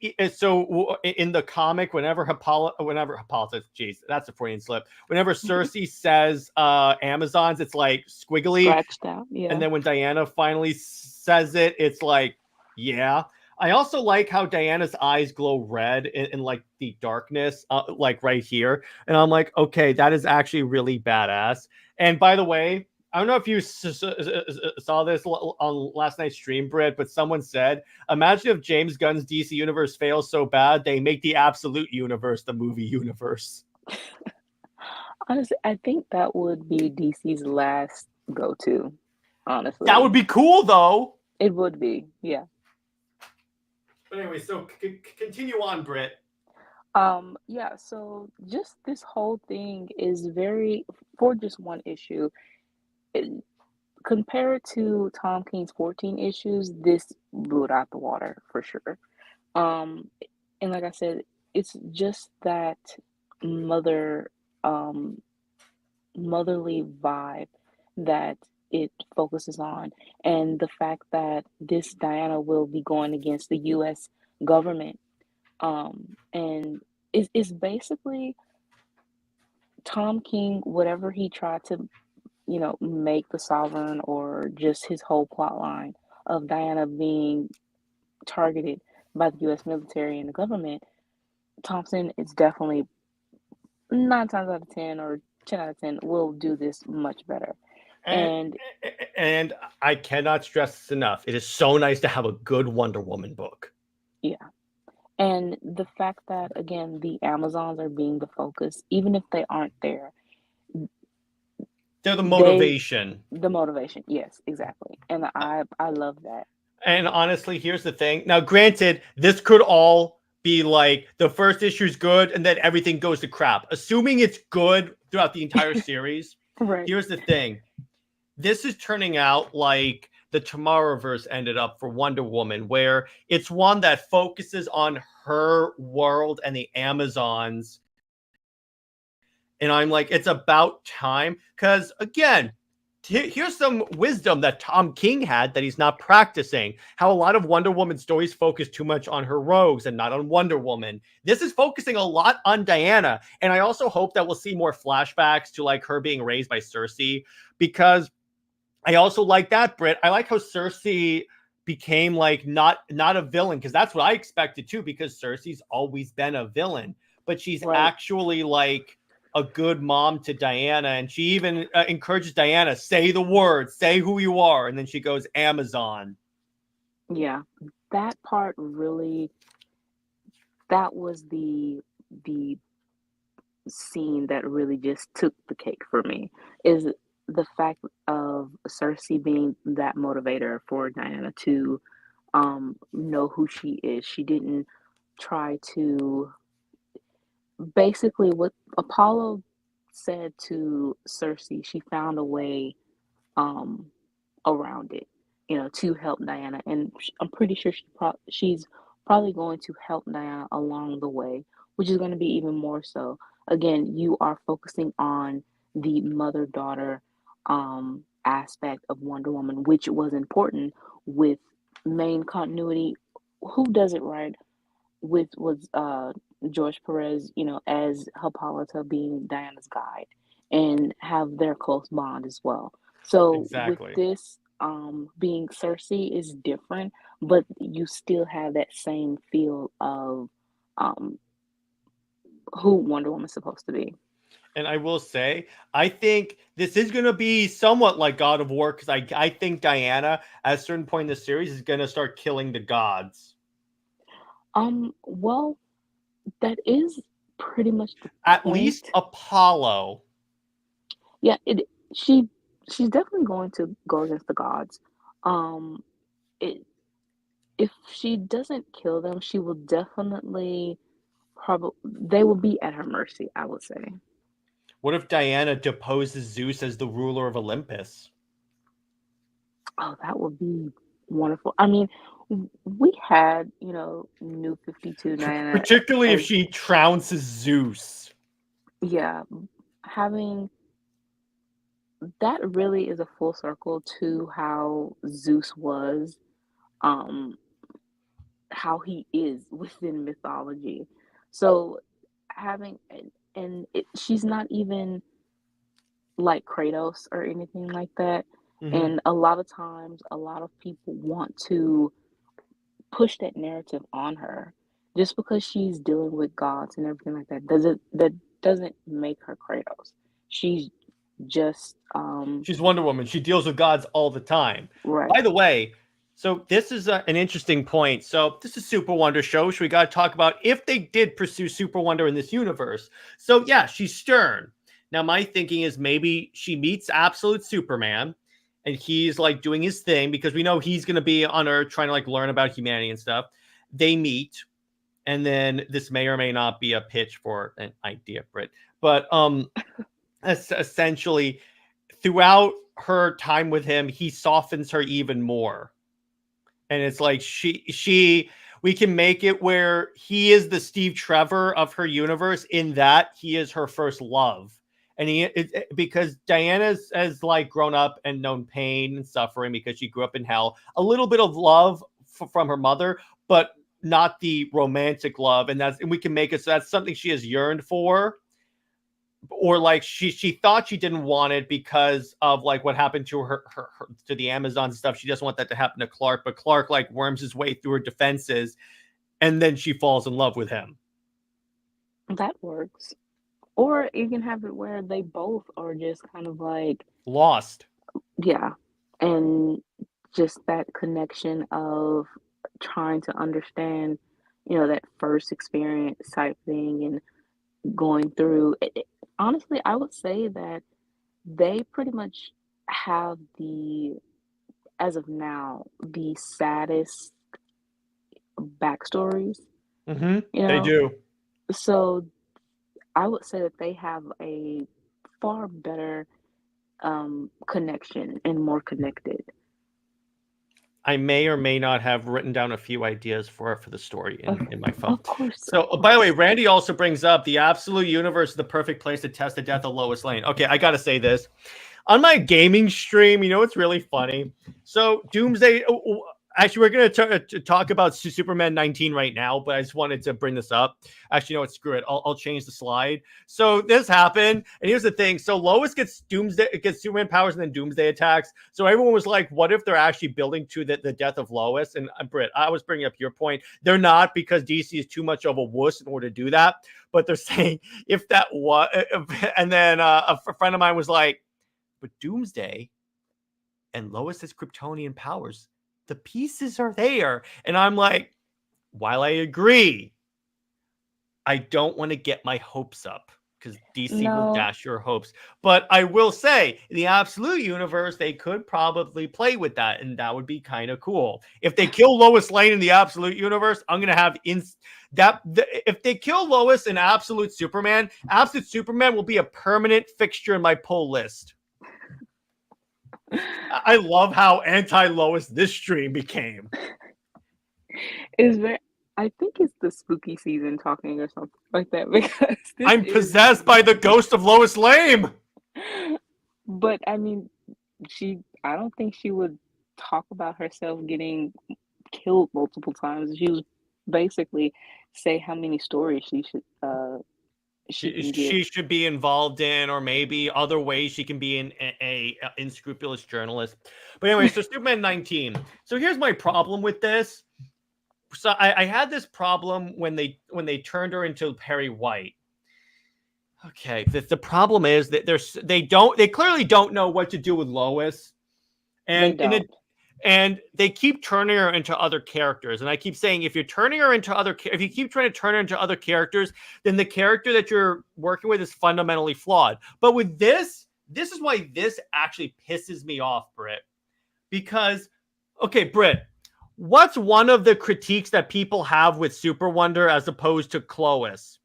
in the comic, whenever Hippolyta, geez, that's a Freudian slip. Whenever Cersei says Amazons, it's like squiggly, scratched out. Yeah. And then when Diana finally says it, it's like, yeah. I also like how Diana's eyes glow red in like the darkness, like right here. And I'm like, okay, that is actually really badass. And by the way, I don't know if you saw this on last night's stream, Brit, but someone said, imagine if James Gunn's DC universe fails so bad, they make the absolute universe the movie universe. Honestly, I think that would be DC's last go-to, honestly. That would be cool, though. It would be, yeah. But anyway, so continue on, Brit. Yeah, so just this whole thing is for just one issue, compared to Tom King's 14 issues, this blew it out the water for sure. And like I said, it's just that motherly vibe that it focuses on, and the fact that this Diana will be going against the U.S. government, and it's basically Tom King, whatever he tried to make the Sovereign, or just his whole plot line of Diana being targeted by the U.S. military and the government. Thompson is definitely 9 times out of 10 or 10 out of 10 will do this much better. And I cannot stress this enough. It is so nice to have a good Wonder Woman book. Yeah. And the fact that, again, the Amazons are being the focus, even if they aren't there. They're the motivation. The motivation, yes, exactly. And I love that. And honestly, here's the thing. Now, granted, this could all be like the first issue's good and then everything goes to crap. Assuming it's good throughout the entire series. Right. Here's the thing. This is turning out like the Tomorrowverse ended up for Wonder Woman, where it's one that focuses on her world and the Amazons. And I'm like, it's about time. Because, again, here's some wisdom that Tom King had that he's not practicing. How a lot of Wonder Woman stories focus too much on her rogues and not on Wonder Woman. This is focusing a lot on Diana. And I also hope that we'll see more flashbacks to like her being raised by Cersei. Because I also like that, Brit. I like how Cersei became like not a villain, because that's what I expected too, because Cersei's always been a villain, but she's actually like a good mom to Diana, and she even encourages Diana, say the word, say who you are, and then she goes Amazon. Yeah, that part really, that was the scene that really just took the cake for me, is the fact of Cersei being that motivator for Diana to know who she is. She didn't try to, basically what Apollo said to Cersei, she found a way um around it, to help Diana. And I'm pretty sure she's probably going to help Diana along the way, which is going to be even more so. Again, you are focusing on the mother-daughter aspect of Wonder Woman, which was important with main continuity. Who does it right with was George Perez, as Hippolyta being Diana's guide, and have their close bond as well. So with Exactly. this being Cersei is different, but you still have that same feel of um who Wonder Woman's supposed to be. And I will say, I think this is going to be somewhat like God of War, because I think Diana, at a certain point in the series, is going to start killing the gods. Well, that is pretty much the At point. least Apollo. Yeah, she's definitely going to go against the gods. Um, it if she doesn't kill them, she will definitely probably they will be at her mercy, I would say. What if Diana deposes Zeus as the ruler of Olympus? Oh, that would be wonderful. I mean, we had, New 52 Diana Particularly if as, she trounces Zeus. yeah, having that really is a full circle to how Zeus was, um, how he is within mythology. So having she's not even like Kratos or anything like that. Mm-hmm. And a lot of times, a lot of people want to push that narrative on her just because she's dealing with gods and everything like that doesn't make her Kratos. She's just She's Wonder Woman. She deals with gods all the time. right. By the way, so this is an interesting point. So this is Super Wonder show. So we got to talk about if they did pursue Super Wonder in this universe. So yeah, she's stern. Now my thinking is maybe she meets Absolute Superman, and he's like doing his thing, because we know he's going to be on Earth trying to like learn about humanity and stuff. They meet, and then this may or may not be a pitch for an idea, Brit. But essentially, throughout her time with him, he softens her even more. And it's like we can make it where he is the Steve Trevor of her universe, in that he is her first love. And because Diana's has like grown up and known pain and suffering because she grew up in hell, a little bit of love from her mother, but not the romantic love. And we can make it so that's something she has yearned for, or like she thought she didn't want it because of like what happened to her to the Amazon stuff. She doesn't want that to happen to Clark, but Clark like worms his way through her defenses, and then she falls in love with him. That works. Or you can have it where they both are just kind of like lost. Yeah. And just that connection of trying to understand, that first experience type thing and going through it. Honestly, I would say that they pretty much have as of now, the saddest backstories, Mm-hmm. you They know? do. So I would say that they have a far better connection and more connected. I may or may not have written down a few ideas for the story in my phone. Of course. So, by the way, Randy also brings up the absolute universe is the perfect place to test the death of Lois Lane. Okay, I got to say this. On my gaming stream, it's really funny. So, Doomsday, Actually, we're going to talk about Superman 19 right now, but I just wanted to bring this up. Actually, you know what? Screw it. I'll change the slide. So this happened, and here's the thing. So Lois gets Superman powers and then Doomsday attacks. So everyone was like, what if they're actually building to the death of Lois? And Britt, I was bringing up your point. They're not, because DC is too much of a wuss in order to do that. But they're saying if that was, and then a friend of mine was like, but Doomsday and Lois has Kryptonian powers. The pieces are there. And I'm like, while I agree, I don't want to get my hopes up, because DC will dash your hopes. But I will say, in the Absolute universe, they could probably play with that, and that would be kind of cool. If they kill Lois Lane in the Absolute universe, I'm going to have if they kill Lois in Absolute Superman will be a permanent fixture in my pull list. I love how anti-Lois this stream became. I think it's the spooky season talking or something like that, because I'm possessed by the ghost of Lois Lane. But I mean, I don't think she would talk about herself getting killed multiple times. She was basically say how many stories she should be involved in, or maybe other ways she can be a unscrupulous journalist. But anyway, so Superman 19. So here's my problem with this. So I had this problem when they turned her into Perry White. Okay, the problem is that they clearly don't know what to do with Lois, and they keep turning her into other characters. And I keep saying, if you keep trying to turn her into other characters, then the character that you're working with is fundamentally flawed. But with this is why this actually pisses me off, Brit. Because, okay, Brit, what's one of the critiques that people have with Super Wonder as opposed to Clois?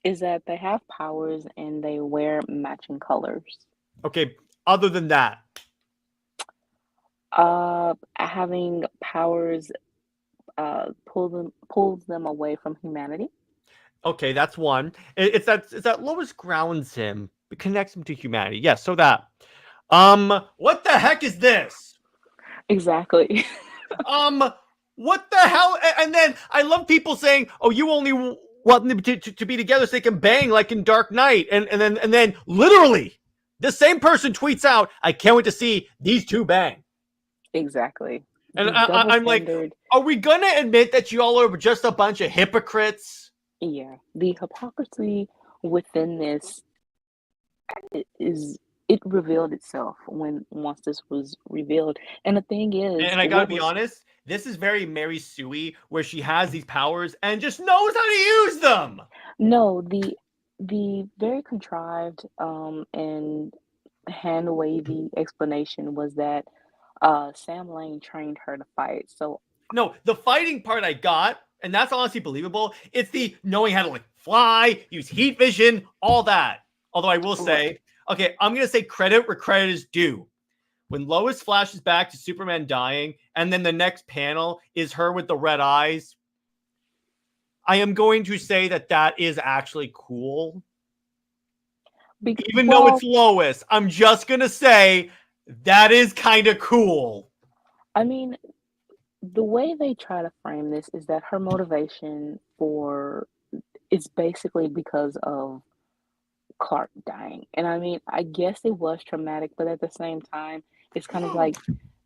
Is that they have powers and they wear matching colors. Okay, other than that. Having powers pulls them away from humanity. Okay, that's one. It's that Lois grounds him, connects him to humanity. Yes, so that. What the heck is this? Exactly. What the hell? And then I love people saying, "Oh, you only want them to be together so they can bang like in Dark Knight," and then literally the same person tweets out, "I can't wait to see these two bang." Exactly. And I'm like, are we gonna admit that you all are just a bunch of hypocrites? Yeah, the hypocrisy within this it revealed itself once this was revealed. And the thing is, and I gotta be honest, this is very Mary Sue, where she has these powers and just knows how to use them. No, the very contrived and hand wavy explanation was that Sam Lane trained her to fight. So no, the fighting part I got, and that's honestly believable. It's the knowing how to like fly, use heat vision, all that. Although I will say, okay, I'm gonna say credit where credit is due. When Lois flashes back to Superman dying, and then the next panel is her with the red eyes, I am going to say that is actually cool. Even though it's Lois, I'm just gonna say that is kind of cool. I mean, the way they try to frame this is that her motivation is basically because of Clark dying. And I mean, I guess it was traumatic, but at the same time, it's kind of like,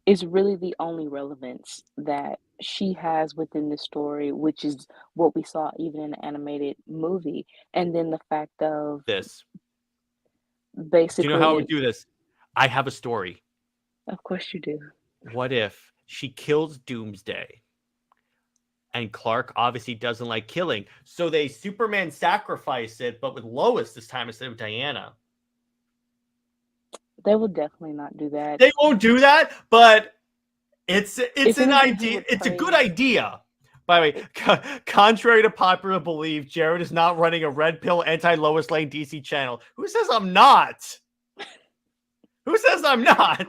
it's really the only relevance that she has within the story, which is what we saw even in the animated movie. And then the fact of this. Basically. Do you know how we do this? I have a story. Of course you do. What if she kills Doomsday? And Clark obviously doesn't like killing. So they Superman sacrifice it, but with Lois this time instead of Diana. They will definitely not do that. They won't do that, but it's an idea. It's a good idea. By the way, contrary to popular belief, Jared is not running a red pill anti-Lois Lane DC channel. Who says I'm not? Who says I'm not?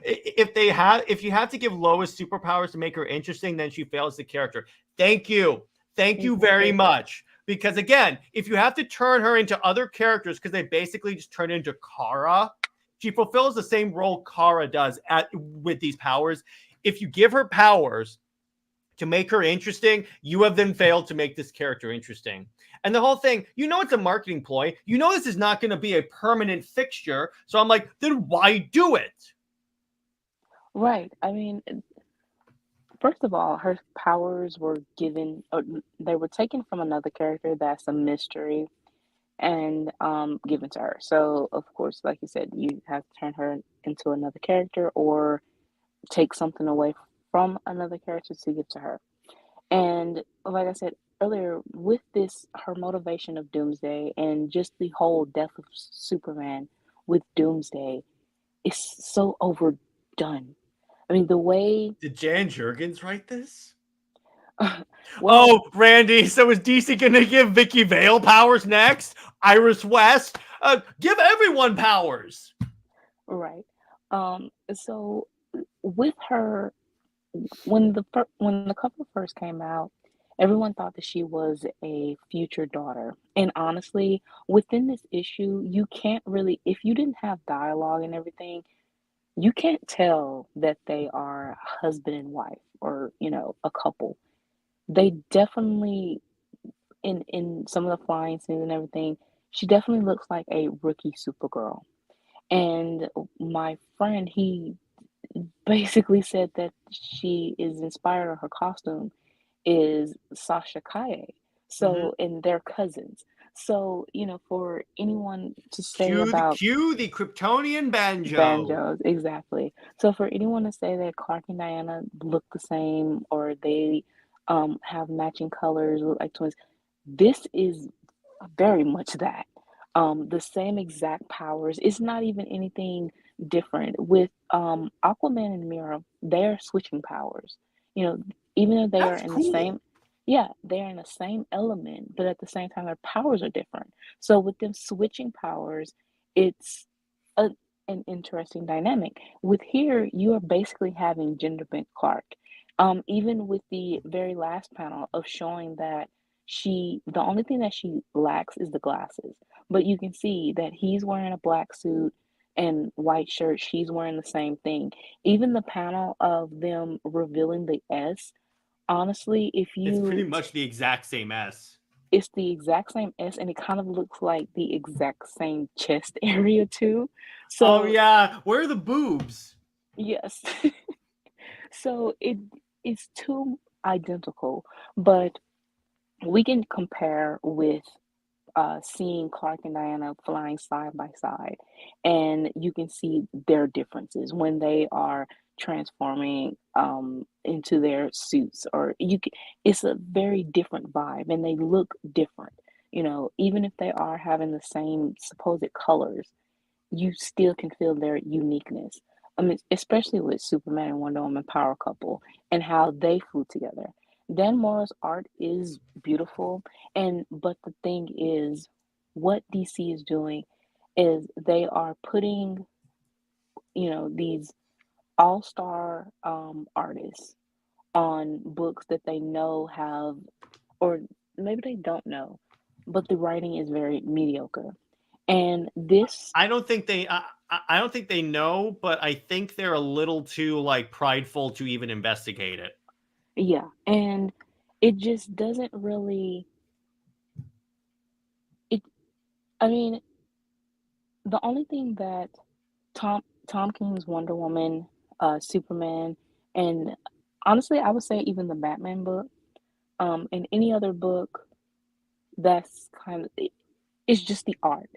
If you have to give Lois superpowers to make her interesting, then she fails the character. Thank you. Thank you very much. Because again, if you have to turn her into other characters, because they basically just turn into Kara, She fulfills the same role Kara does with these powers. If you give her powers to make her interesting, you have then failed to make this character interesting. And the whole thing, it's a marketing ploy. This is not going to be a permanent fixture. So I'm like, then why do it? Right. I mean, first of all, her powers were given, or they were taken from another character that's a mystery and given to her. So, of course, like you said, you have to turn her into another character or take something away from another character to give to her. And like I said earlier, with this, her motivation of Doomsday and just the whole death of Superman with Doomsday is so overdone. I mean, the way. Did Jan Jurgens write this? Well, Oh, Randy, so is DC going to give Vicky Vale powers next? Iris West? Give everyone powers. right. So with her, when the couple first came out, everyone thought that she was a future daughter. And honestly, within this issue, you can't really, if you didn't have dialogue and everything, you can't tell that they are husband and wife or, a couple. They definitely, in some of the flying scenes and everything, she definitely looks like a rookie Supergirl. And my friend, he basically said that she is inspired, or her costume is Sasha Kaye. So, and they're cousins. So, for anyone to say about Cue the Kryptonian banjo. banjos, exactly. So for anyone to say that Clark and Diana look the same or they have matching colors, look like twins, this is very much that. The same exact powers. It's not even anything different. With Aquaman and Mira, they're switching powers. Even though they That's are in cool. the same, yeah, they're in the same element, but at the same time, their powers are different. So with them switching powers, it's a, an interesting dynamic. With here, you are basically having gender bent Clark. Even with the very last panel of showing that the only thing that she lacks is the glasses. But you can see that he's wearing a black suit and white shirt. She's wearing the same thing. Even the panel of them revealing the S, honestly, it's pretty much the exact same S. It's the exact same S, and it kind of looks like the exact same chest area too. So, oh yeah, where are the boobs? Yes. So it's too identical, but we can compare with seeing Clark and Diana flying side by side, and you can see their differences when they are transforming into their suits, or it's a very different vibe, and they look different. Even if they are having the same supposed colors, you still can feel their uniqueness. I mean, especially with Superman and Wonder Woman power couple and how they flew together. Dan Mora's art is beautiful, but the thing is, what DC is doing is they are putting, these all-star artists on books that they know have, or maybe they don't know, but the writing is very mediocre. And this, I don't think they know, but I think they're a little too prideful to even investigate it. yeah, and it just doesn't really. It. I mean, the only thing that Tom King's Wonder Woman, Superman, and honestly, I would say even the Batman book, and any other book that's it's just the art.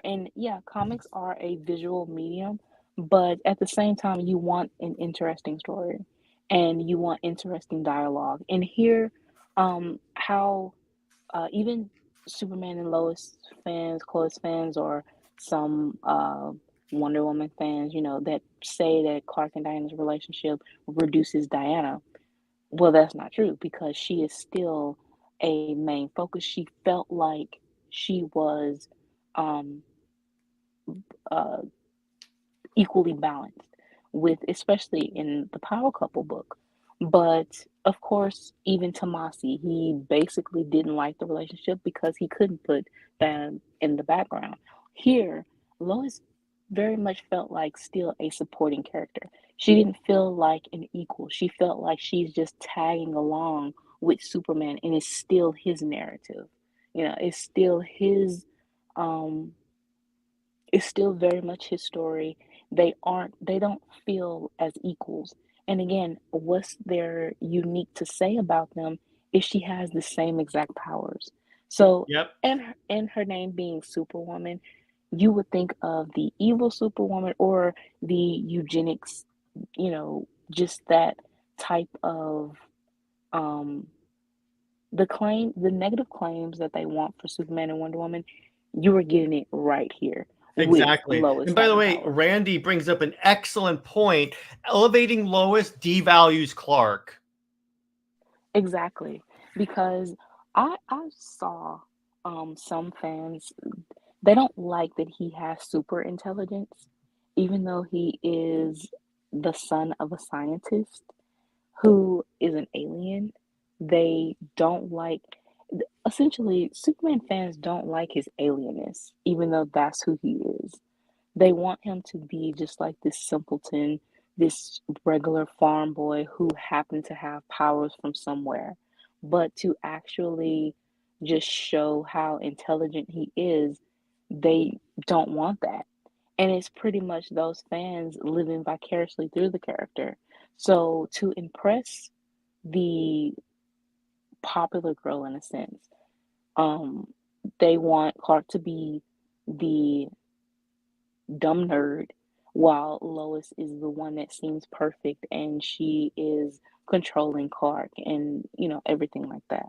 And yeah, comics are a visual medium, but at the same time, you want an interesting story and you want interesting dialogue. And here, how even Superman and Lois fans, Lois fans, or some Wonder Woman fans, that say that Clark and Diana's relationship reduces Diana. Well, that's not true because she is still a main focus. She felt like she was um, uh, equally balanced with, especially in the Power Couple book. But of course, even Tomasi, he basically didn't like the relationship because he couldn't put Diana in the background. Here, Lois very much felt like still a supporting character. She didn't feel like an equal. She felt like she's just tagging along with Superman, and it's still his narrative. It's still his um it's still very much his story. They don't feel as equals. And again, what's there unique to say about them is she has the same exact powers. So, Yep. and her name being Superwoman, you would think of the evil Superwoman or the eugenics, just that type of um the negative claims that they want for Superman and Wonder Woman, you are getting it right here with Exactly. Lois And by the having way, powers. Randy brings up an excellent point. Elevating Lois devalues Clark. Exactly. Because I saw some fans, they don't like that he has super intelligence, even though he is the son of a scientist who is an alien. They don't like, essentially, Superman fans don't like his alienness, even though that's who he is. They want him to be just like this simpleton, this regular farm boy who happened to have powers from somewhere. But to actually just show how intelligent he is, they don't want that. And it's pretty much those fans living vicariously through the character. So to impress the popular girl in a sense, um, they want Clark to be the dumb nerd, while Lois is the one that seems perfect and she is controlling Clark and, everything like that.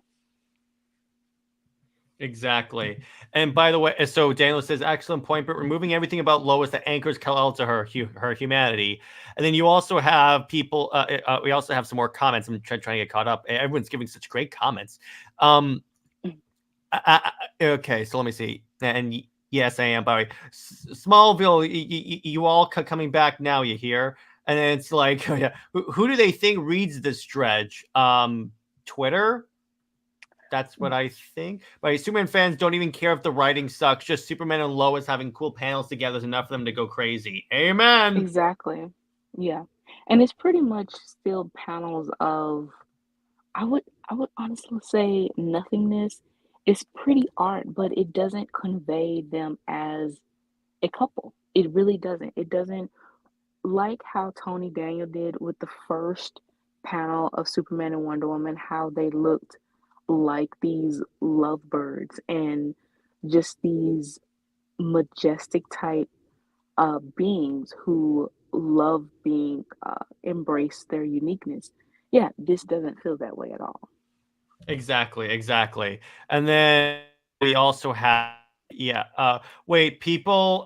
Exactly. And by the way, so Daniel says, excellent point, but removing everything about Lois that anchors Kal-El to her humanity. And then you also have people, we also have some more comments. I'm trying to get caught up. Everyone's giving such great comments. Mm. Okay, so let me see. And yes, I am, by the way. Smallville, you all coming back now, you hear? And then it's like, yeah, who do they think reads this dredge? Twitter? That's what I think. But Superman fans don't even care if the writing sucks. Just Superman and Lois having cool panels together is enough for them to go crazy. Amen. Exactly. Yeah. And it's pretty much still panels of, I would honestly say nothingness. Is pretty art, but it doesn't convey them as a couple. It really doesn't. It doesn't, like how Tony Daniel did with the first panel of Superman and Wonder Woman, how they looked like these lovebirds and just these majestic type beings who love being embrace their uniqueness. Yeah, this doesn't feel that way at all. Exactly. And then we also have, yeah. Wait, people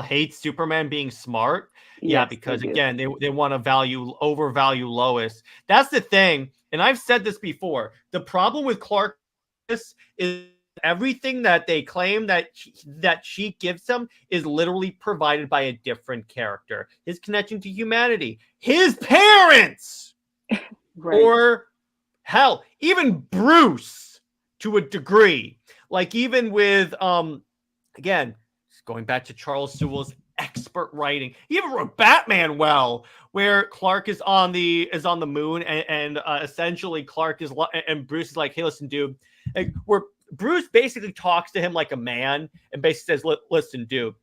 hate Superman being smart. Yeah, Yes, they because do. again, they want to overvalue Lois. That's the thing. And I've said this before. The problem with Clark is everything that they claim that she gives him is literally provided by a different character. His connection to humanity, his parents, Right. or hell, even Bruce to a degree. Like even with again, going back to Charles Sewell's expert writing. He even wrote Batman well, where Clark is on the moon, and essentially Clark is and Bruce is like, hey, listen, dude, like, where Bruce basically talks to him like a man and basically says, listen, dude,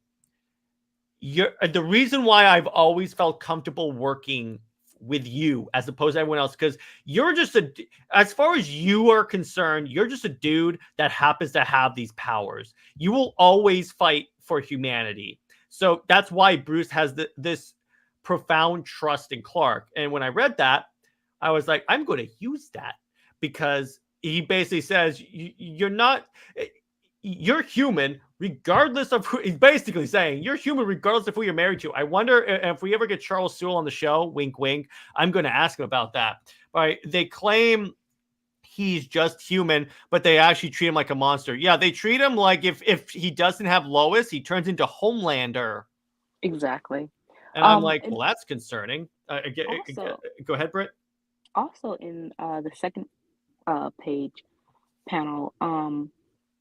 you're the reason why I've always felt comfortable working with you as opposed to everyone else, because you're just as far as you are concerned, you're just a dude that happens to have these powers. You will always fight for humanity. So that's why Bruce has this profound trust in Clark. And when I read that, I was like, I'm going to use that, because he basically says you're human regardless of who. He's basically saying you're human regardless of who you're married to. I wonder if we ever get Charles Sewell on the show, wink wink, I'm going to ask him about that. Right, they claim he's just human, but they actually treat him like a monster. Yeah, they treat him like if he doesn't have Lois, he turns into Homelander. Exactly. And I'm like, And well, that's concerning. also, Go ahead, Britt. in the second page panel,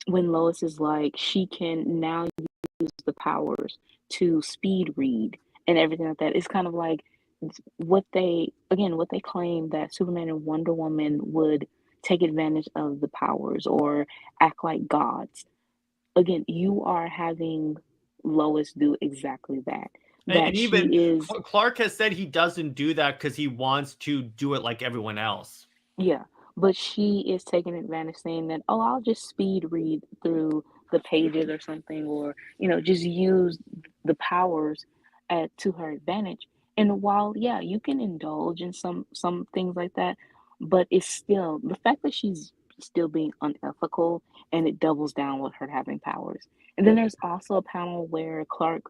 when Lois is like, she can now the powers to speed read and everything like that. It's kind of like what they claim that Superman and Wonder Woman would take advantage of the powers or act like gods. Again, you are having Lois do exactly that. And That even she is, Clark has said he doesn't do that because he wants to do it like everyone else. yeah, but she is taking advantage, saying that, oh, I'll just speed read through the pages or something, or just use the powers to her advantage. And while, yeah, you can indulge in some things like that, but it's still the fact that she's still being unethical, and it doubles down with her having powers. And then there's also a panel where Clark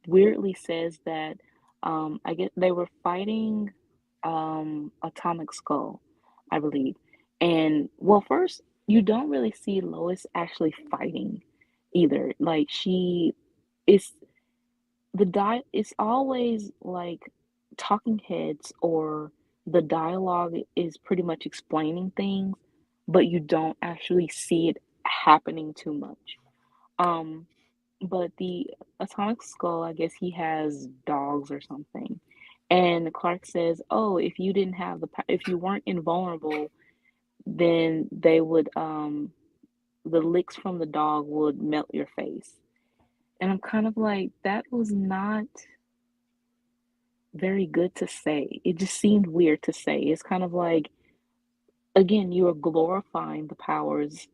weirdly says that I guess they were fighting Atomic Skull, I believe. And well, first you don't really see Lois actually fighting either. Like she is it's always like talking heads, or the dialogue is pretty much explaining things, but you don't actually see it happening too much. Um but the Atomic Skull, I guess he has dogs or something. And Clark says, "Oh, if you didn't have if you weren't invulnerable, then they would the licks from the dog would melt your face." And I'm kind of like, that was not very good to say. It just seemed weird to say. It's kind of like, again, you are glorifying the powers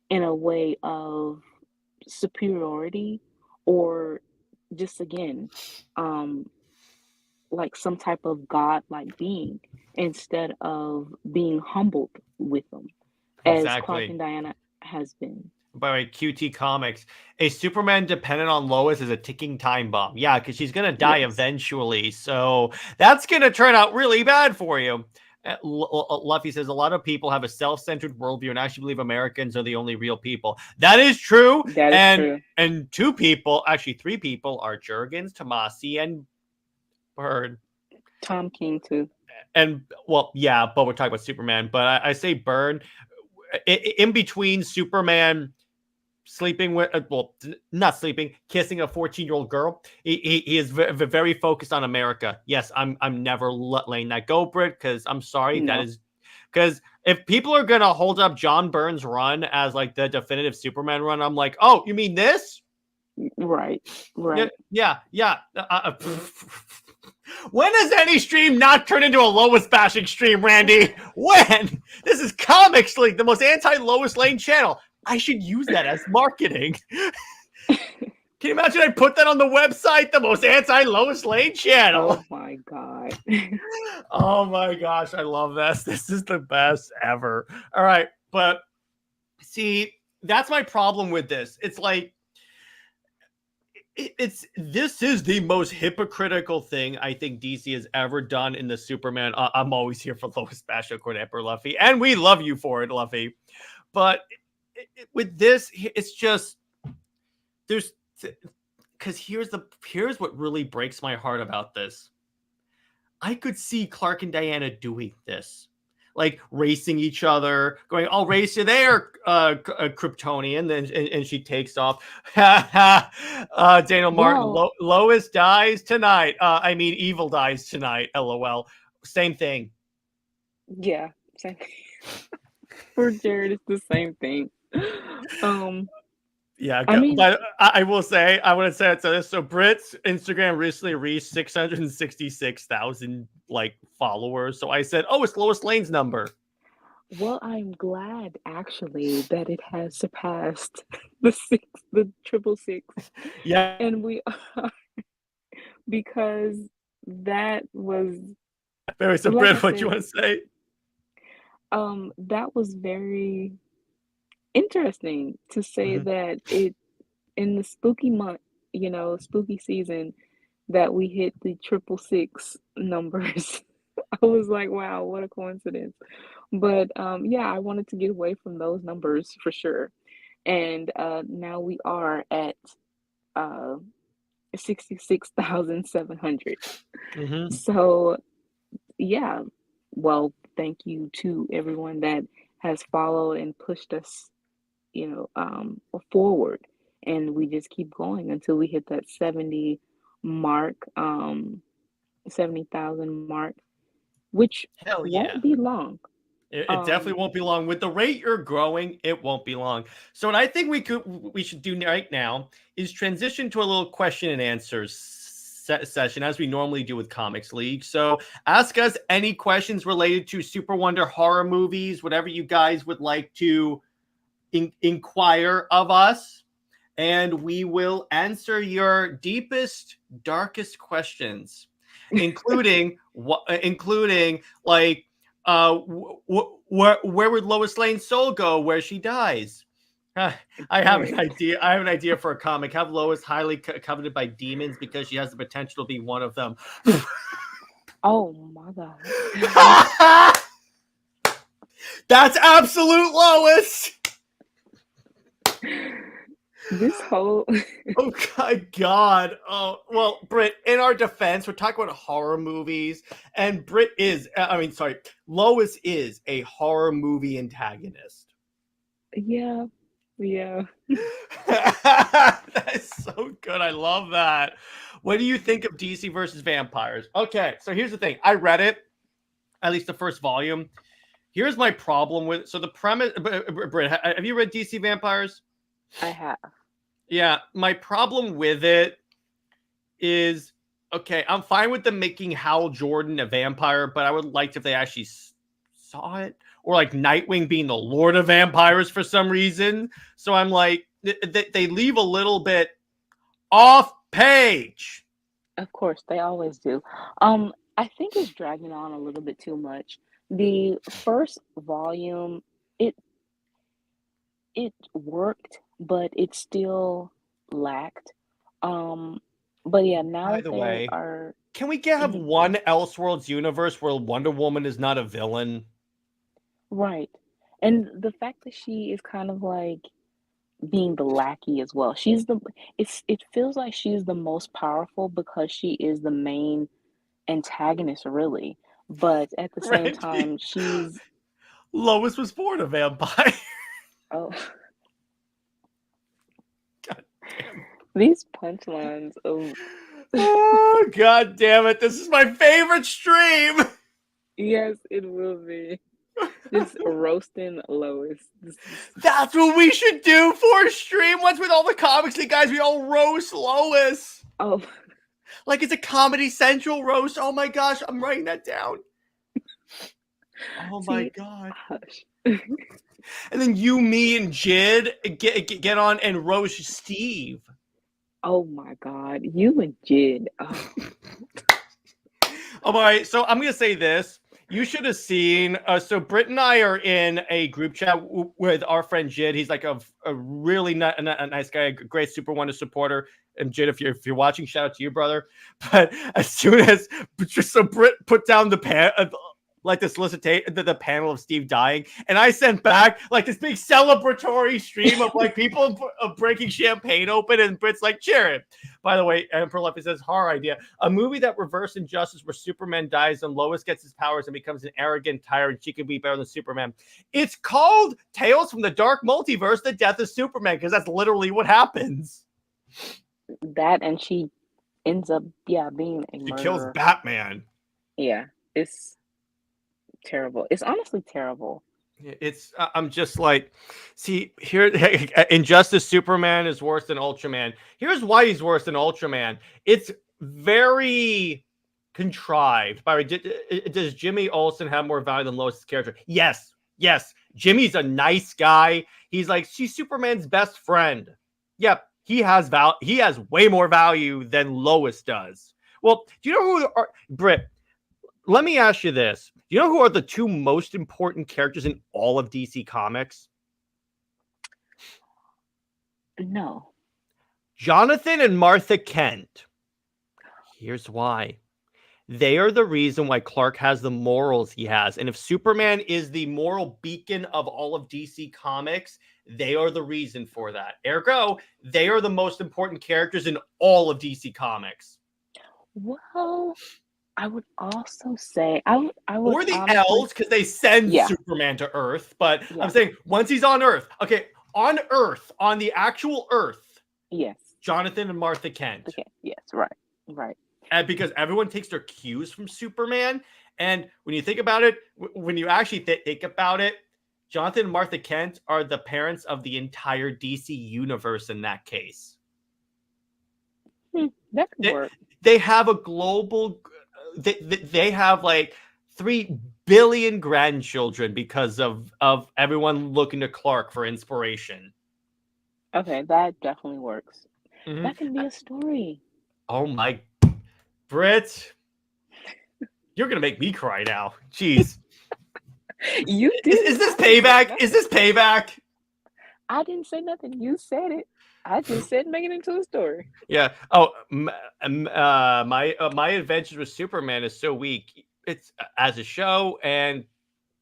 in a way of superiority, or just again, um like some type of god-like being, instead of being humbled with them, as Clark and Exactly. Diana has been. By the way, QT Comics, a Superman dependent on Lois is a ticking time bomb. Yeah, because she's gonna die Yes. eventually, so that's gonna turn out really bad for you. Luffy says a lot of people have a self-centered worldview and actually believe Americans are the only real people. That is true, That is and true. two people, actually three people, are Jurgens, Tomasi, and Byrne. Tom King too. And well, yeah, but we're talking about Superman. But I say Byrne in between Superman sleeping with, well, not sleeping, kissing a 14-year-old girl. He is very focused on America. Yes, I'm never letting that go, Brit, because I'm sorry. That No. is because if people are gonna hold up John Byrne's run as like the definitive Superman run, I'm like, oh, you mean this? Right. Yeah, Right. yeah. When does any stream not turn into a Lois bashing stream, Randy? When? This is Comics League, the most anti-Lois Lane channel. I should use that as marketing. Can you imagine I put that on the website? The most anti-Lois Lane channel. Oh my God. Oh my gosh, I love this. This is the best ever. All right, but see, that's my problem with this. It's like, this is the most hypocritical thing I think DC has ever done in the Superman. I'm always here for Lois Bash, according to Emperor Luffy, and we love you for it, Luffy. But with this, it's just there's because here's what really breaks my heart about this. I could see Clark and Diana doing this, like racing each other, going, "I'll race you there, Kryptonian," and she takes off. Daniel Martin, Well, Lois dies tonight. I mean, Evil dies tonight. LOL. Same thing. yeah, same. For Jared, it's the same thing. Um, Yeah, I mean, but I will say, I want to say it to this. So Brit's Instagram recently reached 666,000 like followers. So I said, "Oh, it's Lois Lane's number." well, I'm glad actually that it has surpassed the triple six, Yeah. and we are, because that was, Anyway, so like I Brit, what you said, want to say? that was very interesting to say Mhm. that it in the spooky month, spooky season, that we hit the triple six numbers. I was like, wow, what a coincidence. But yeah, I wanted to get away from those numbers for sure. And now we are at uh, 66,700. Mhm. So, yeah, well, thank you to everyone that has followed and pushed us, forward. and we just keep going until we hit that 70 mark, 70,000 mark, which Hell yeah. won't be long. It definitely won't be long. With the rate you're growing, it won't be long. So what I think we should do right now is transition to a little question and answers session, as we normally do with Comics League. So ask us any questions related to Super Wonder horror movies, whatever you guys would like to inquire of us, and we will answer your deepest, darkest questions, including like where would Lois Lane's soul go where she dies? I have an idea. I have an idea for a comic. Have Lois highly coveted by demons because she has the potential to be one of them. Oh my God. That's absolute Lois. This whole Oh my God. Oh, well, Brit, in our defense, we're talking about horror movies, and Lois is a horror movie antagonist. yeah. That's so good. I love that. What do you think of DC versus vampires? Okay, so here's the thing. I read it, at least the first volume. Here's my problem with it. So the premise, Brit, have you read DC Vampires? I have. Yeah, my problem with it is, okay, I'm fine with them making Hal Jordan a vampire, but I would like if they actually saw it, or like Nightwing being the Lord of Vampires for some reason. So I'm like, they leave a little bit off page. Of course, they always do. I think it's dragging on a little bit too much. The first volume, it worked, but it still lacked. But yeah, now By that the they way, are, can we have one Elseworlds universe where Wonder Woman is not a villain? right, and the fact that she is kind of like being the lackey as well. It feels like she's the most powerful because she is the main antagonist, really. But at the same Randy, time, she's Lois was born a vampire. oh, God damn. these punchlines of Oh, God damn it. This is my favorite stream. yes, it will be. Just roasting Lois. That's what we should do for a stream. Once with all the Comics League guys, we all roast Lois. Oh, Like it's a Comedy Central roast. Oh my gosh, I'm writing that down. Oh my God. Hush. And then you, me, and Jid get on and roast Steve. Oh my God, you and Jid. Oh. All right, so I'm gonna say this. You should have seen. So Britt and I are in a group chat with our friend Jid. He's like a really nice guy, a great Super Wonder supporter. And Jid, if you're watching, shout out to you, brother. But as soon as Britt put down the like to solicitate the panel of Steve dying, and I sent back like this big celebratory stream of like people breaking champagne open, and Britt's like, cheer it. By the way, Emperor Lefty says, horror idea, a movie that reverse injustice where Superman dies and Lois gets his powers and becomes an arrogant tyrant. She could be better than Superman. It's called Tales from the Dark Multiverse, The Death of Superman, because that's literally what happens. That, and she ends up being a murderer. She kills Batman. Yeah, it's terrible. It's honestly terrible. It's I'm just like, see here, Injustice Superman is worse than Ultraman. Here's why he's worse than Ultraman. It's very contrived. By does Jimmy Olsen have more value than Lois' character? Yes. Jimmy's a nice guy. He's like, she's Superman's best friend. Yep, he has he has way more value than Lois does. Well, do you know who are Britt? Let me ask you this. Do you know who are the two most important characters in all of DC Comics? No. Jonathan and Martha Kent. Here's why. They are the reason why Clark has the morals he has. And if Superman is the moral beacon of all of DC Comics, they are the reason for that. Ergo, they are the most important characters in all of DC Comics. Well, I would also say I would or the honestly, Elves, because they send Superman to Earth. But I'm saying once he's on Earth, okay, on Earth, on the actual Earth, Yes. Jonathan and Martha Kent. Okay. Yes. Right. Right. And because everyone takes their cues from Superman. And when you think about it, when you actually think about it, Jonathan and Martha Kent are the parents of the entire DC universe in that case. That could work. They have a global, they have like 3 billion grandchildren because of everyone looking to Clark for inspiration. Okay, that definitely works. Mm-hmm. That can be a story. Oh my, Brit, you're gonna make me cry now. Jeez. You did. Is this payback? Is this payback? I didn't say nothing. You said it. I just said make it into a story. Yeah. Oh, my Adventures with Superman is so weak. It's as a show, and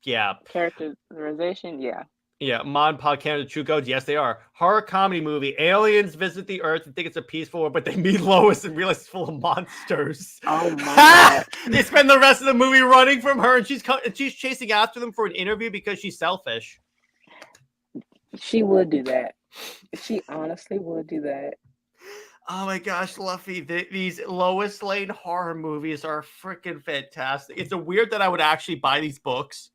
yeah, characterization. Yeah. Yeah, Mon Pa Canada True Gods. Yes, they are. Horror comedy movie. Aliens visit the Earth and think it's a peaceful one, but they meet Lois and realize it's full of monsters. Oh my god! They spend the rest of the movie running from her, and she's chasing after them for an interview because she's selfish. She would do that. She honestly would do that. Oh my gosh, Luffy, these Lois Lane horror movies are freaking fantastic. It's weird that I would actually buy these books.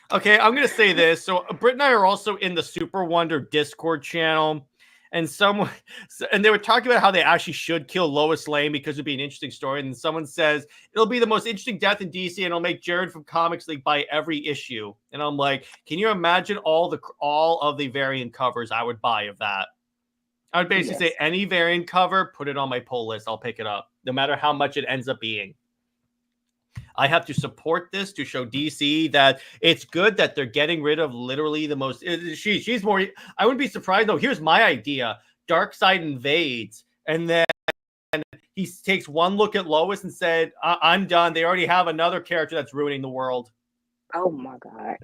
Okay, I'm going to say this. So Brit and I are also in the SuperWonder Discord channel. And they were talking about how they actually should kill Lois Lane because it'd be an interesting story. And someone says, it'll be the most interesting death in DC and it'll make Jared from Comics League buy every issue. And I'm like, can you imagine all of the variant covers I would buy of that? I would basically say any variant cover, put it on my pull list. I'll pick it up, no matter how much it ends up being. I have to support this to show DC that it's good that they're getting rid of literally the most. She's more. I wouldn't be surprised though. Here's my idea: Darkseid invades, and then he takes one look at Lois and said, "I'm done." They already have another character that's ruining the world. Oh my god!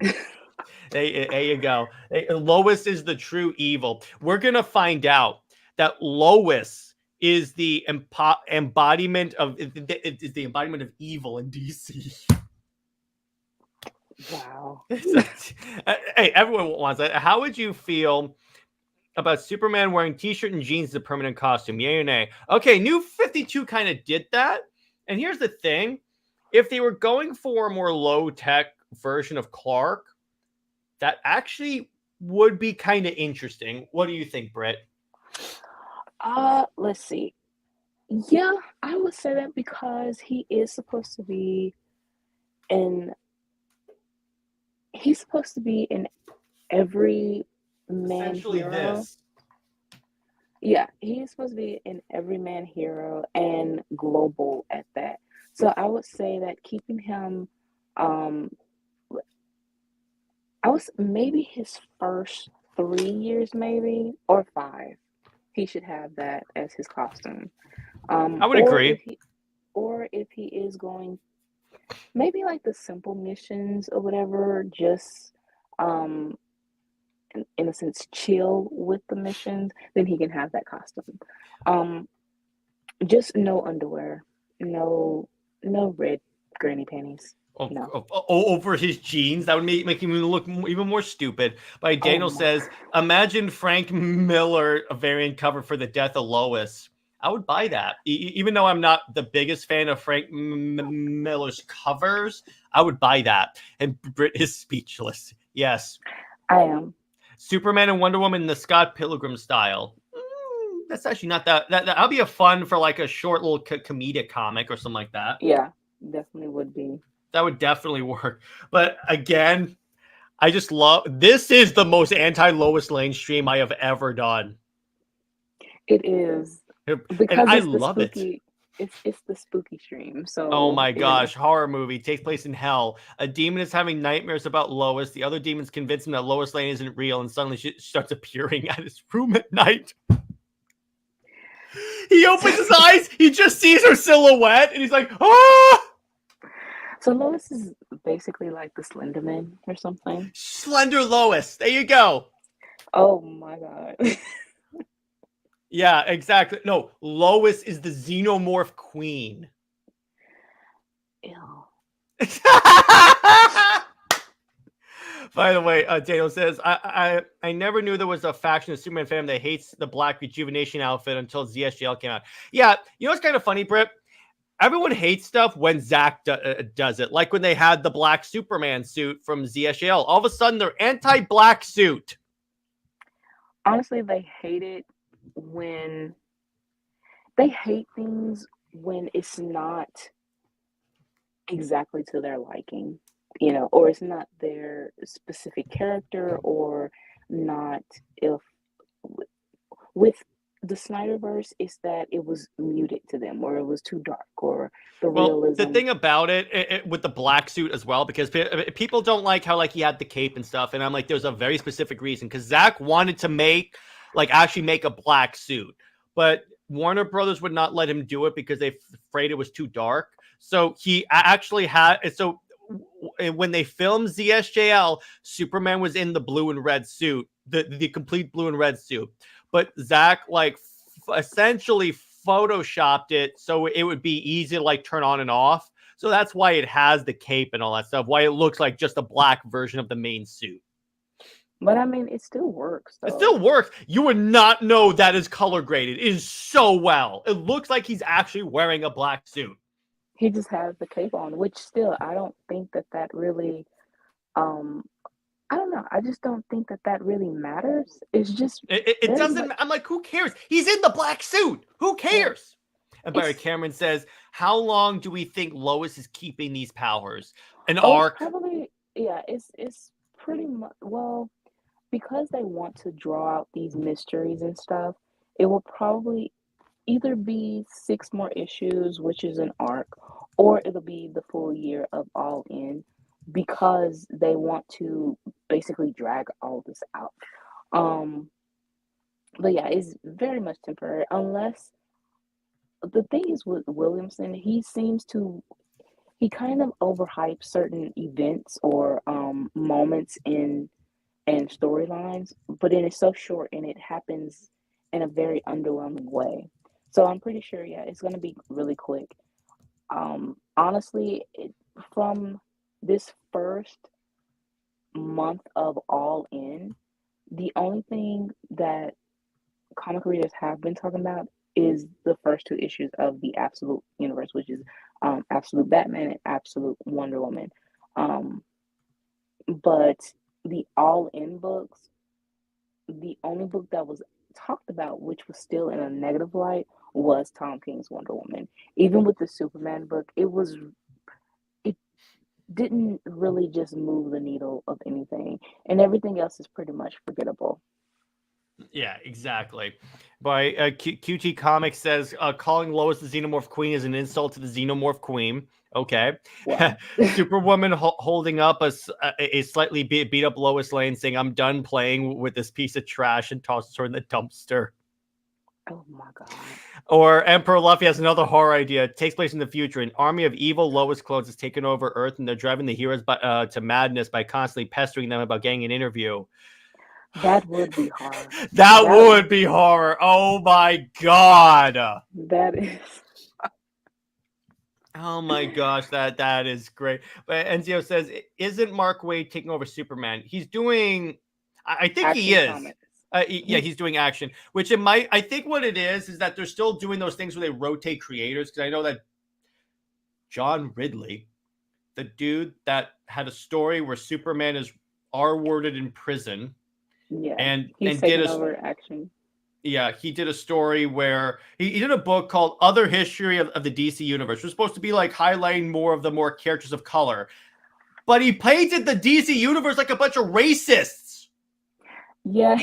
There you go. Lois is the true evil. We're gonna find out that Lois is the embodiment of evil in DC. Wow. Hey, everyone wants that. How would you feel about Superman wearing t-shirt and jeans as a permanent costume? Yay or nay? Okay, New 52 kind of did that. And here's the thing. If they were going for a more low-tech version of Clark, that actually would be kind of interesting. What do you think, Brit? Let's see. Yeah, I would say that because he is supposed to be in every man hero. This. Yeah, he's supposed to be an everyman hero and global at that. So I would say that keeping him, I was maybe his first 3 years, maybe or 5. He should have that as his costume. I would agree. If he is going, maybe like the simple missions or whatever, just in a sense chill with the missions, then he can have that costume. Just no underwear, no red granny panties. No. Over his jeans, that would make him look even more stupid. But Daniel says, imagine Frank Miller a variant cover for the death of Lois. I would buy that. Even though I'm not the biggest fan of Frank Miller's covers, I would buy that. And Brit is speechless. Yes. I am. Superman and Wonder Woman in the Scott Pilgrim style. That's actually not that. That'll be a fun for like a short little comedic comic or something like that. Yeah, definitely would be. That would definitely work. But again, I just love, this is the most anti-Lois Lane stream I have ever done. It is. Because and I love it. It's the spooky stream. So oh my gosh, horror movie takes place in hell. A demon is having nightmares about Lois. The other demons convince him that Lois Lane isn't real, and suddenly she starts appearing at his room at night. He opens his eyes, he just sees her silhouette, and he's like, ah! So Lois is basically like the Slenderman or something. Slender Lois. There you go. Oh my god. Yeah, exactly. No, Lois is the xenomorph queen. Ew. By the way, Daniel says, I never knew there was a faction of Superman fandom that hates the black rejuvenation outfit until ZSJL came out. Yeah, you know what's kind of funny, Britt? Everyone hates stuff when Zach does it. Like when they had the black Superman suit from ZSJL. All of a sudden, they're anti-black suit. Honestly, they hate it when... They hate things when it's not exactly to their liking, you know, or it's not their specific character, or not if with the Snyderverse, it's that it was muted to them, or it was too dark, or the realism. The thing about it with the black suit as well, because people don't like how like he had the cape and stuff, and I'm like, there's a very specific reason, because Zach wanted to actually make a black suit, but Warner Brothers would not let him do it because they afraid it was too dark. So he actually had, so when they filmed ZSJL, Superman was in the blue and red suit, the complete blue and red suit. But Zach essentially photoshopped it so it would be easy to like turn on and off. So that's why it has the cape and all that stuff, why it looks like just a black version of the main suit. But I mean, it still works, though. It still works. You would not know that is color graded. It is so well. It looks like he's actually wearing a black suit. He just has the cape on, which still, I don't think that really, I don't know. I just don't think that really matters. It's just... It doesn't... I'm like, who cares? He's in the black suit. Who cares? Yeah. And Barry Cameron says, how long do we think Lois is keeping these powers? An arc? Probably, yeah, it's pretty much... Well... Because they want to draw out these mysteries and stuff, it will probably either be 6 more issues, which is an arc, or it'll be the full year of All In, because they want to basically drag all this out. But yeah, it's very much temporary, unless... The thing is with Williamson, he kind of overhypes certain events or moments and storylines, but then it's so short and it happens in a very underwhelming way. So I'm pretty sure, yeah, it's going to be really quick. Honestly, from this first month of All In, the only thing that comic readers have been talking about is the first 2 issues of the Absolute Universe, which is Absolute Batman and Absolute Wonder Woman. But the All-In books, the only book that was talked about, which was still in a negative light, was Tom King's Wonder Woman. Even with the Superman book, it didn't really just move the needle of anything, and everything else is pretty much forgettable. Yeah, exactly. By QT Comics says, calling Lois the Xenomorph Queen is an insult to the Xenomorph Queen. Okay. Wow. Superwoman holding up a slightly beat up Lois Lane, saying, I'm done playing with this piece of trash, and tosses her in the dumpster. Oh my God. Or Emperor Luffy has another horror idea. It takes place in the future. An army of evil Lois clones has taken over Earth, and they're driving the heroes to madness by constantly pestering them about getting an interview. That would be horror. That would be horror. Oh my God. That is. Oh my gosh, that is great. But Enzio says, isn't Mark Waid taking over Superman? He's doing, I think action he is. Yeah, he's doing action, which it might, I think what it is that they're still doing those things where they rotate creators. Because I know that John Ridley, the dude that had a story where Superman is R-worded in prison. Yeah, and he's did over action. Yeah, he did a story where he did a book called Other History of the DC Universe. It was supposed to be like highlighting more of the more characters of color. But he painted the DC Universe like a bunch of racists. Yeah.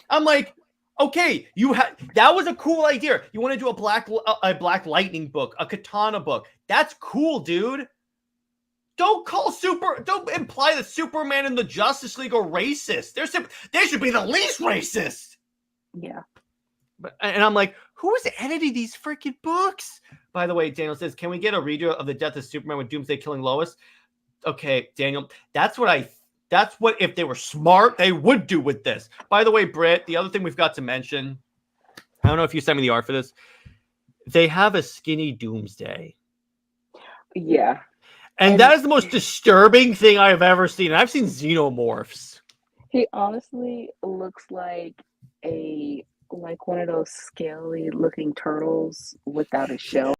I'm like, okay, that was a cool idea. You want to do a Black Lightning book, a Katana book. That's cool, dude. Don't imply that Superman and the Justice League are racist. They should be the least racist. Yeah. And I'm like, who is editing these freaking books? By the way, Daniel says, can we get a redo of the death of Superman with Doomsday killing Lois? Okay, Daniel, that's what if they were smart, they would do with this. By the way, Brit, the other thing we've got to mention, I don't know if you sent me the art for this. They have a skinny Doomsday. Yeah. And And that is the most disturbing thing I have ever seen. I've seen xenomorphs. he honestly looks like one of those scaly looking turtles without a shell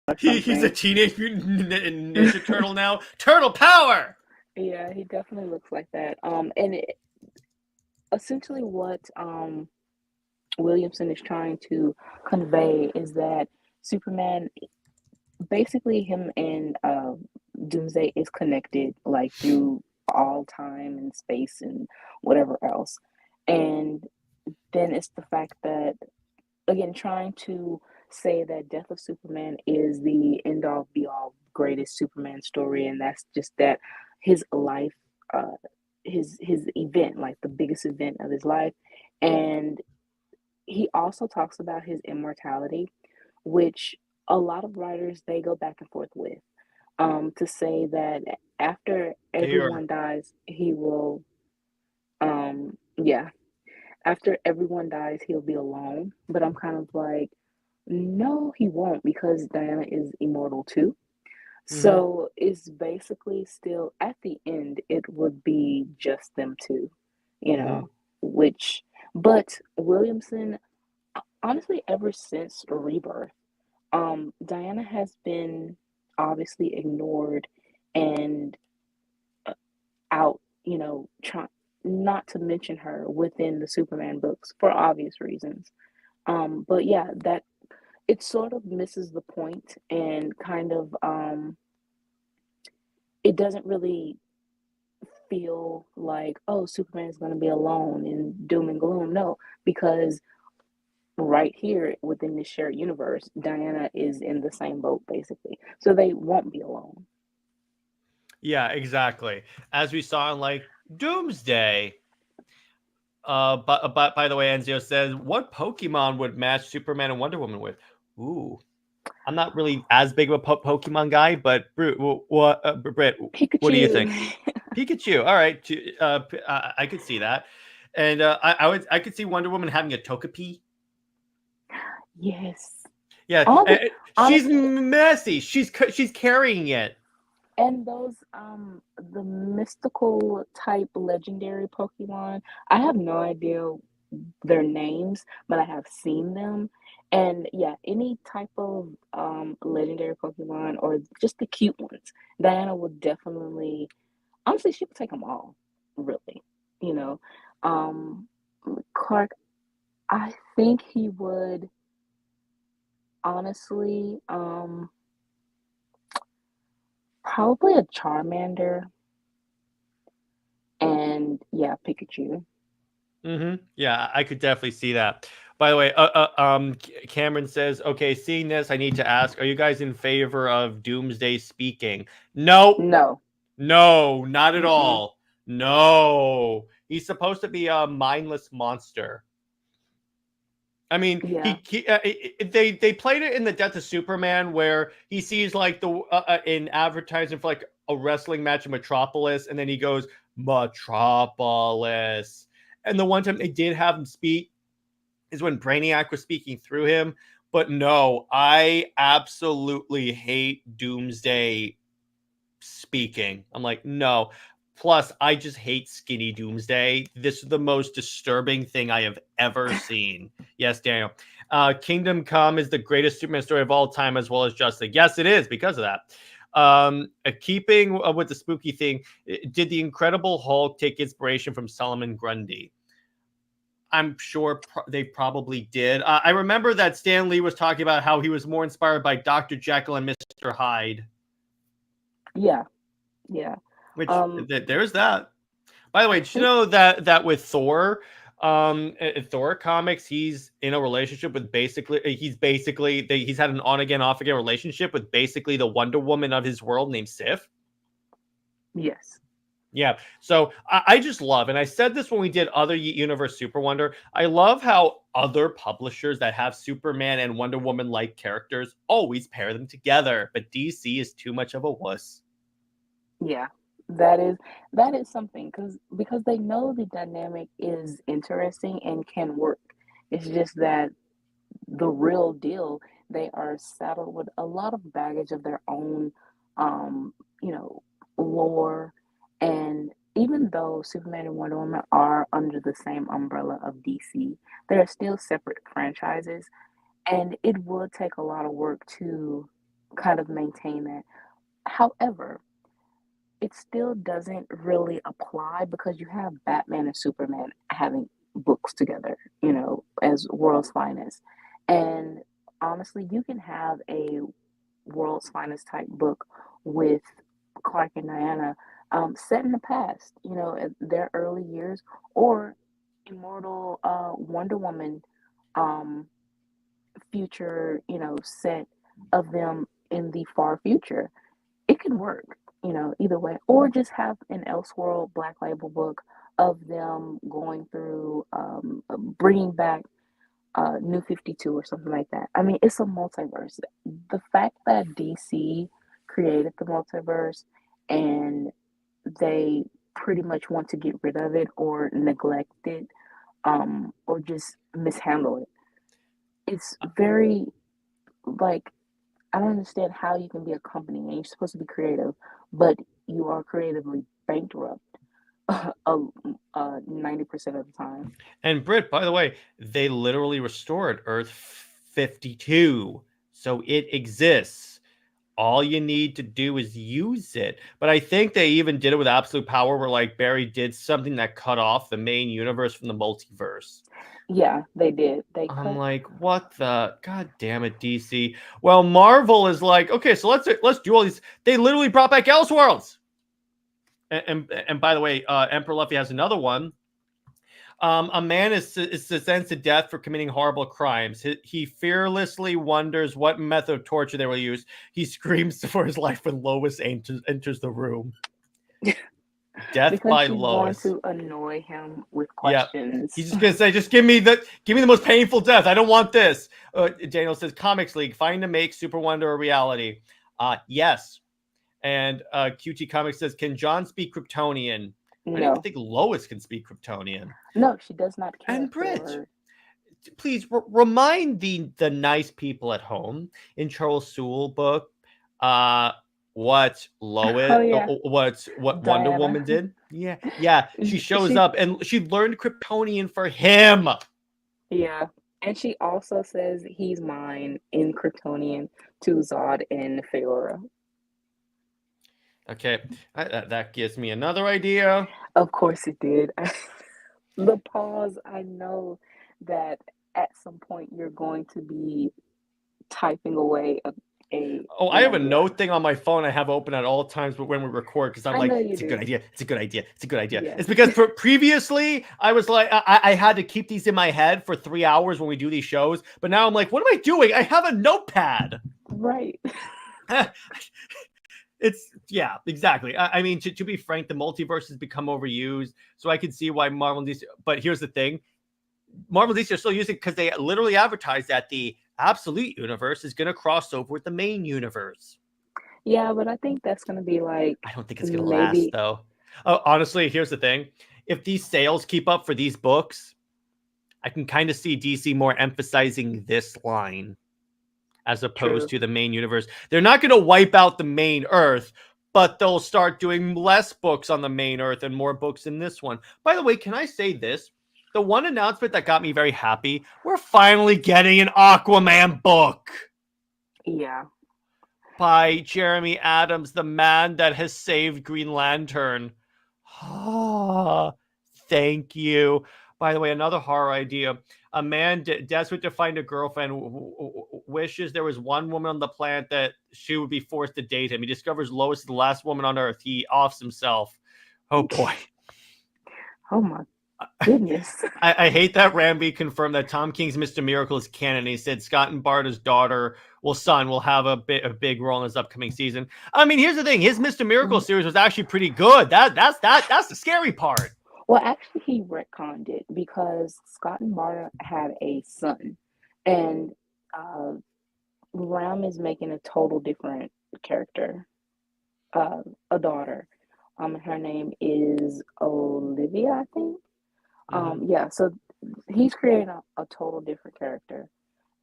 or He's a something. teenage mutant ninja turtle now. Turtle power! Yeah, he definitely looks like that. And essentially what Williamson is trying to convey is that Superman, basically him and Doomsday is connected like through all time and space and whatever else. And then it's the fact that, again, trying to say that Death of Superman is the end all be all greatest Superman story, and that's just that his life, uh, his event, like the biggest event of his life. And he also talks about his immortality, which a lot of writers they go back and forth with, to say that after Here. everyone dies, he will, yeah, after everyone dies, he'll be alone. But I'm kind of like, no, he won't, because Diana is immortal too. Mm-hmm. So it's basically still at the end, it would be just them two, you Mm-hmm. know, which, but Williamson, honestly, ever since Rebirth, Diana has been obviously ignored and out, try, not to mention her within the Superman books for obvious reasons. But yeah, that it sort of misses the point and kind of it doesn't really feel like, oh, Superman is going to be alone in doom and gloom. No, because right here within this shared universe, Diana is in the same boat basically, so they won't be alone. Yeah, exactly. As we saw in like Doomsday. But by the way, Enzio says, what Pokemon would match Superman and Wonder Woman with? Ooh, I'm not really as big of a Pokemon guy, but Brit, what do you Pikachu. think? Pikachu. All right, I could see that, and I could see Wonder Woman having a Togepi. Yes. Yeah, All the she's honestly, messy. She's carrying it. and those the mystical type legendary Pokemon, I have no idea their names, but I have seen them. And yeah, any type of legendary Pokemon or just the cute ones, Diana would definitely, honestly, she would take them all, really. You know, um, Clark, I think he would honestly, probably a Charmander and yeah, Pikachu. Mm-hmm. Yeah, I could definitely see that. By the way, Cameron says, "Okay, seeing this, I need to ask: are you guys in favor of Doomsday speaking?" No, No. no, not at Mm-mm. all. No, he's supposed to be a mindless monster. I mean, Yeah. they played it in the Death of Superman where he sees like the in advertising for like a wrestling match in Metropolis, and then he goes Metropolis. And the one time they did have him speak is when Brainiac was speaking through him. But no, I absolutely hate Doomsday speaking. I'm like, no. Plus, I just hate skinny Doomsday. This is the most disturbing thing I have ever seen. Yes, Daniel. Kingdom Come is the greatest Superman story of all time, as well as Justice. Yes, it is because of that. Keeping with the spooky thing, did the Incredible Hulk take inspiration from Solomon Grundy? I'm sure they probably did. I remember that Stan Lee was talking about how he was more inspired by Dr. Jekyll and Mr. Hyde. Yeah. Yeah. Which Um, there's that. By the way, I did you think know that with Thor, in Thor comics, he's in a relationship with he's had an on again off again relationship with basically the Wonder Woman of his world named Sif. yes. Yeah, so I just love, and I said this when we did other Universe Super Wonder. I love how other publishers that have Superman and Wonder Woman like characters always pair them together, but DC is too much of a wuss. Yeah. That is something because they know the dynamic is interesting and can work. It's just that the real deal, they are saddled with a lot of baggage of their own, though Superman and Wonder Woman are under the same umbrella of DC, they are still separate franchises, and it would take a lot of work to kind of maintain that. However, it still doesn't really apply because you have Batman and Superman having books together, as world's finest. And honestly, you can have a world's finest type book with Clark and Diana set in the past, in their early years, or immortal Wonder Woman um, future, set of them in the far future. It can work, either way. Or just have an Elseworld Black Label book of them going through, bringing back New 52 or something like that. I mean, it's a multiverse. The fact that DC created the multiverse and they pretty much want to get rid of it or neglect it, or just mishandle it. It's very, like, I don't understand how you can be a company and you're supposed to be creative, but you are creatively bankrupt 90% of the time. And Brit, by the way, they literally restored Earth 52, so it exists. All you need to do is use it. But I think they even did it with absolute power, where like Barry did something that cut off the main universe from the multiverse. Yeah, they did. I'm like, what the god damn it, DC. Well, Marvel is like, okay, so let's do all these. They literally brought back Elseworlds. And by the way, Emperor Luffy has another one. A man is sentenced to death for committing horrible crimes. He fearlessly wonders what method of torture they will use. He screams for his life when Lois enters the room. Death because by she's Lois. going to annoy him with questions. He's just gonna say, just give me the most painful death. I don't want this. Daniel says, Comics League, find to make Super Wonder a reality. Yes. And QT Comics says, can John speak Kryptonian? No. I don't even think Lois can speak Kryptonian. No, she does not care. And Brit, please remind the nice people at home in Charles Sewell book what Lois, what Wonder Woman did. Yeah. She shows up and she learned Kryptonian for him. Yeah, and she also says he's mine in Kryptonian to Zod and Feora. Okay, that gives me another idea. Of course it did. The pause, I know that at some point you're going to be typing away I have a note thing on my phone I have open at all times, but when we record, because I'm like, it's a good idea. It's a good idea. It's a good idea. Yeah. It's because previously I was like, I had to keep these in my head for 3 hours when we do these shows, but now I'm like, what am I doing? I have a notepad. Right. Yeah, exactly. I mean, to be frank, the multiverse has become overused, so I can see why Marvel and DC. But here's the thing: Marvel and DC are still using it because they literally advertise that the Absolute Universe is going to cross over with the main universe. Yeah, but I think that's going to be like. I don't think it's going to last, though. Honestly, here's the thing: if these sales keep up for these books, I can kind of see DC more emphasizing this line as opposed to the main universe. They're not going to wipe out the main Earth, but they'll start doing less books on the main Earth and more books in this one. By the way, can I say this? The one announcement that got me very happy, we're finally getting an Aquaman book. Yeah. By Jeremy Addams, the man that has saved Green Lantern. Thank you. By the way, another horror idea. A man desperate to find a girlfriend wishes there was one woman on the planet that she would be forced to date him. He discovers Lois is the last woman on Earth. He offs himself. Oh, boy. Oh, my goodness. I hate that Ramby confirmed that Tom King's Mr. Miracle is canon. He said Scott and Barta's son will have a big role in his upcoming season. I mean, here's the thing. His Mr. Miracle series was actually pretty good. That's the scary part. Well, actually, he retconned it because Scott and Barta had a son, and Ram is making a total different character, a daughter. Her name is Olivia, I think. Yeah, so he's creating a total different character.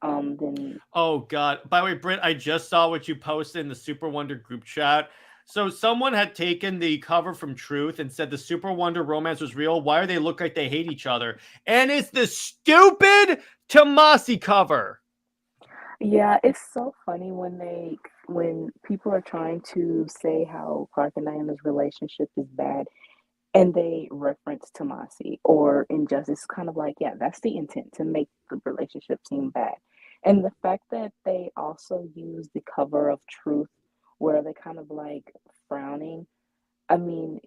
Than. Oh God! By the way, Britt, I just saw what you posted in the Super Wonder group chat. So someone had taken the cover from Truth and said the Super Wonder romance was real. Why do they look like they hate each other? And it's the stupid Tomasi cover. Yeah, it's so funny when people are trying to say how Clark and Diana's relationship is bad and they reference Tomasi or Injustice. It's kind of like, yeah, that's the intent, to make the relationship seem bad. And the fact that they also use the cover of Truth where they kind of like frowning. I mean,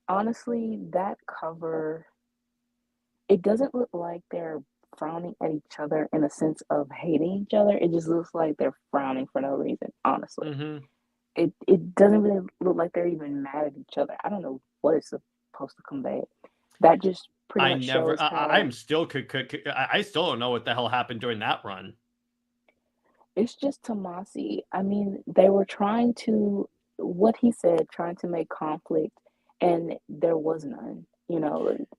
honestly, that cover, it doesn't look like they're frowning at each other in a sense of hating each other. It just looks like they're frowning for no reason, honestly. Mm-hmm. It doesn't really look like they're even mad at each other. I don't know what it's supposed to convey. That just pretty I much never. shows I'm how still. I still don't know what the hell happened during that run. it's just Tomasi. I mean, they were trying to, what he said, trying to make conflict, and there was none,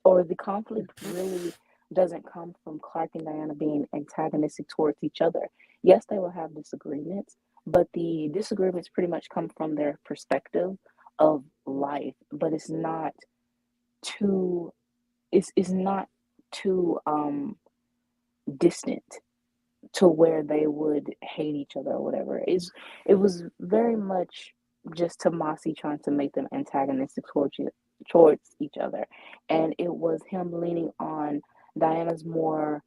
or the conflict really doesn't come from Clark and Diana being antagonistic towards each other. Yes, they will have disagreements, but the disagreements pretty much come from their perspective of life, but too, it's not too distant to where they would hate each other or whatever. It was very much just Tomasi trying to make them antagonistic towards each other, and it was him leaning on Diana's more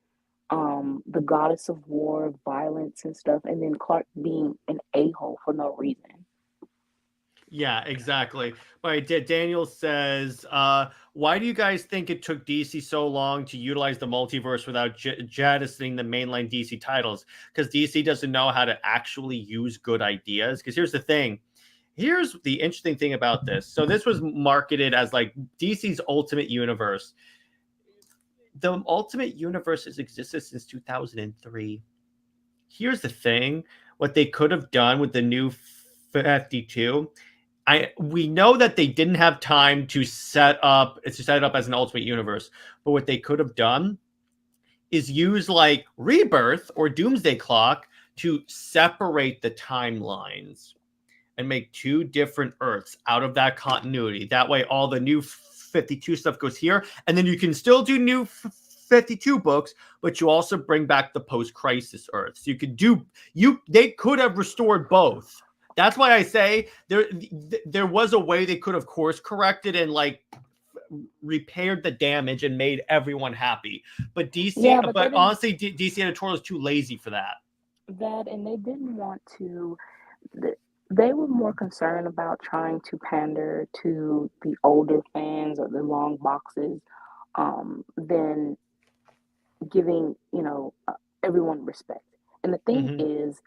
the goddess of war, violence and stuff, and then Clark being an a-hole for no reason. Yeah, exactly. All right, Daniel says, why do you guys think it took DC so long to utilize the multiverse without jettisoning the mainline DC titles? Because DC doesn't know how to actually use good ideas. Because here's the thing. Here's the interesting thing about this. So this was marketed as like DC's Ultimate Universe. The Ultimate Universe has existed since 2003. Here's the thing. What they could have done with the new 52, we know that they didn't have time to set it up as an Ultimate Universe, but what they could have done is use like Rebirth or Doomsday Clock to separate the timelines and make two different Earths out of that continuity. That way, all the new 52 stuff goes here, and then you can still do new 52 books, but you also bring back the post-crisis Earth. So you could do they could have restored both. That's why I say there was a way they could have course corrected and like repaired the damage and made everyone happy. But Yeah, but honestly, DC editorial is too lazy for that. And they didn't want to. They were more concerned about trying to pander to the older fans or the long boxes than giving everyone respect. And the thing Mm-hmm. is,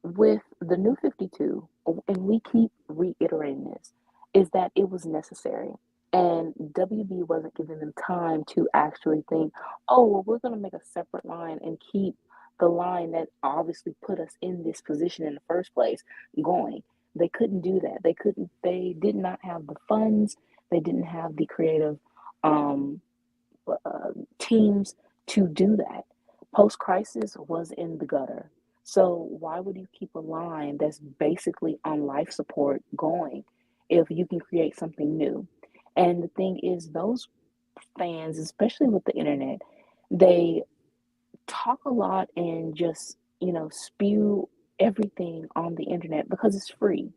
with the new 52, and we keep reiterating this, is that it was necessary. And WB wasn't giving them time to actually think, oh, well, we're going to make a separate line and keep the line that obviously put us in this position in the first place going. They couldn't do that. They did not have the funds. They didn't have the creative um, teams to do that. Post crisis was in the gutter. So why would you keep a line that's basically on life support going if you can create something new? And the thing is, those fans, especially with the internet, they talk a lot and just, spew everything on the internet because it's free.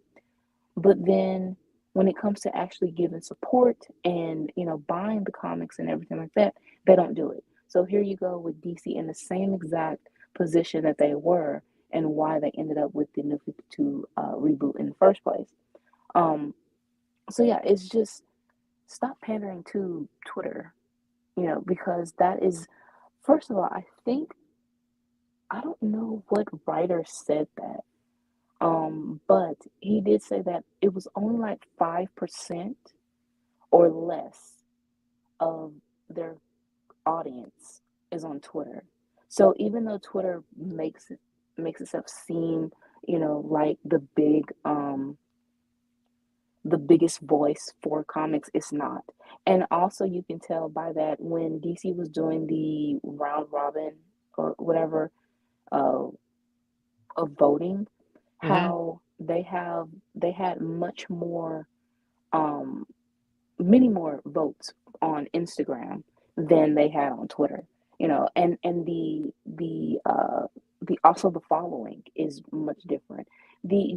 But then when it comes to actually giving support and, buying the comics and everything like that, they don't do it. So here you go with DC in the same exact position that they were and why they ended up with the New 52 reboot in the first place. Um, so yeah, it's just stop pandering to Twitter, because that is, first of all, I don't know what writer said that, but he did say that it was only like 5% or less of their audience is on Twitter. So even though Twitter makes itself seem, like the biggest voice for comics, it's not. And also you can tell by that when DC was doing the round robin or whatever uh, of voting, Mm-hmm. how they had much more, um many more votes on Instagram than they had on Twitter. And the also the following is much different. The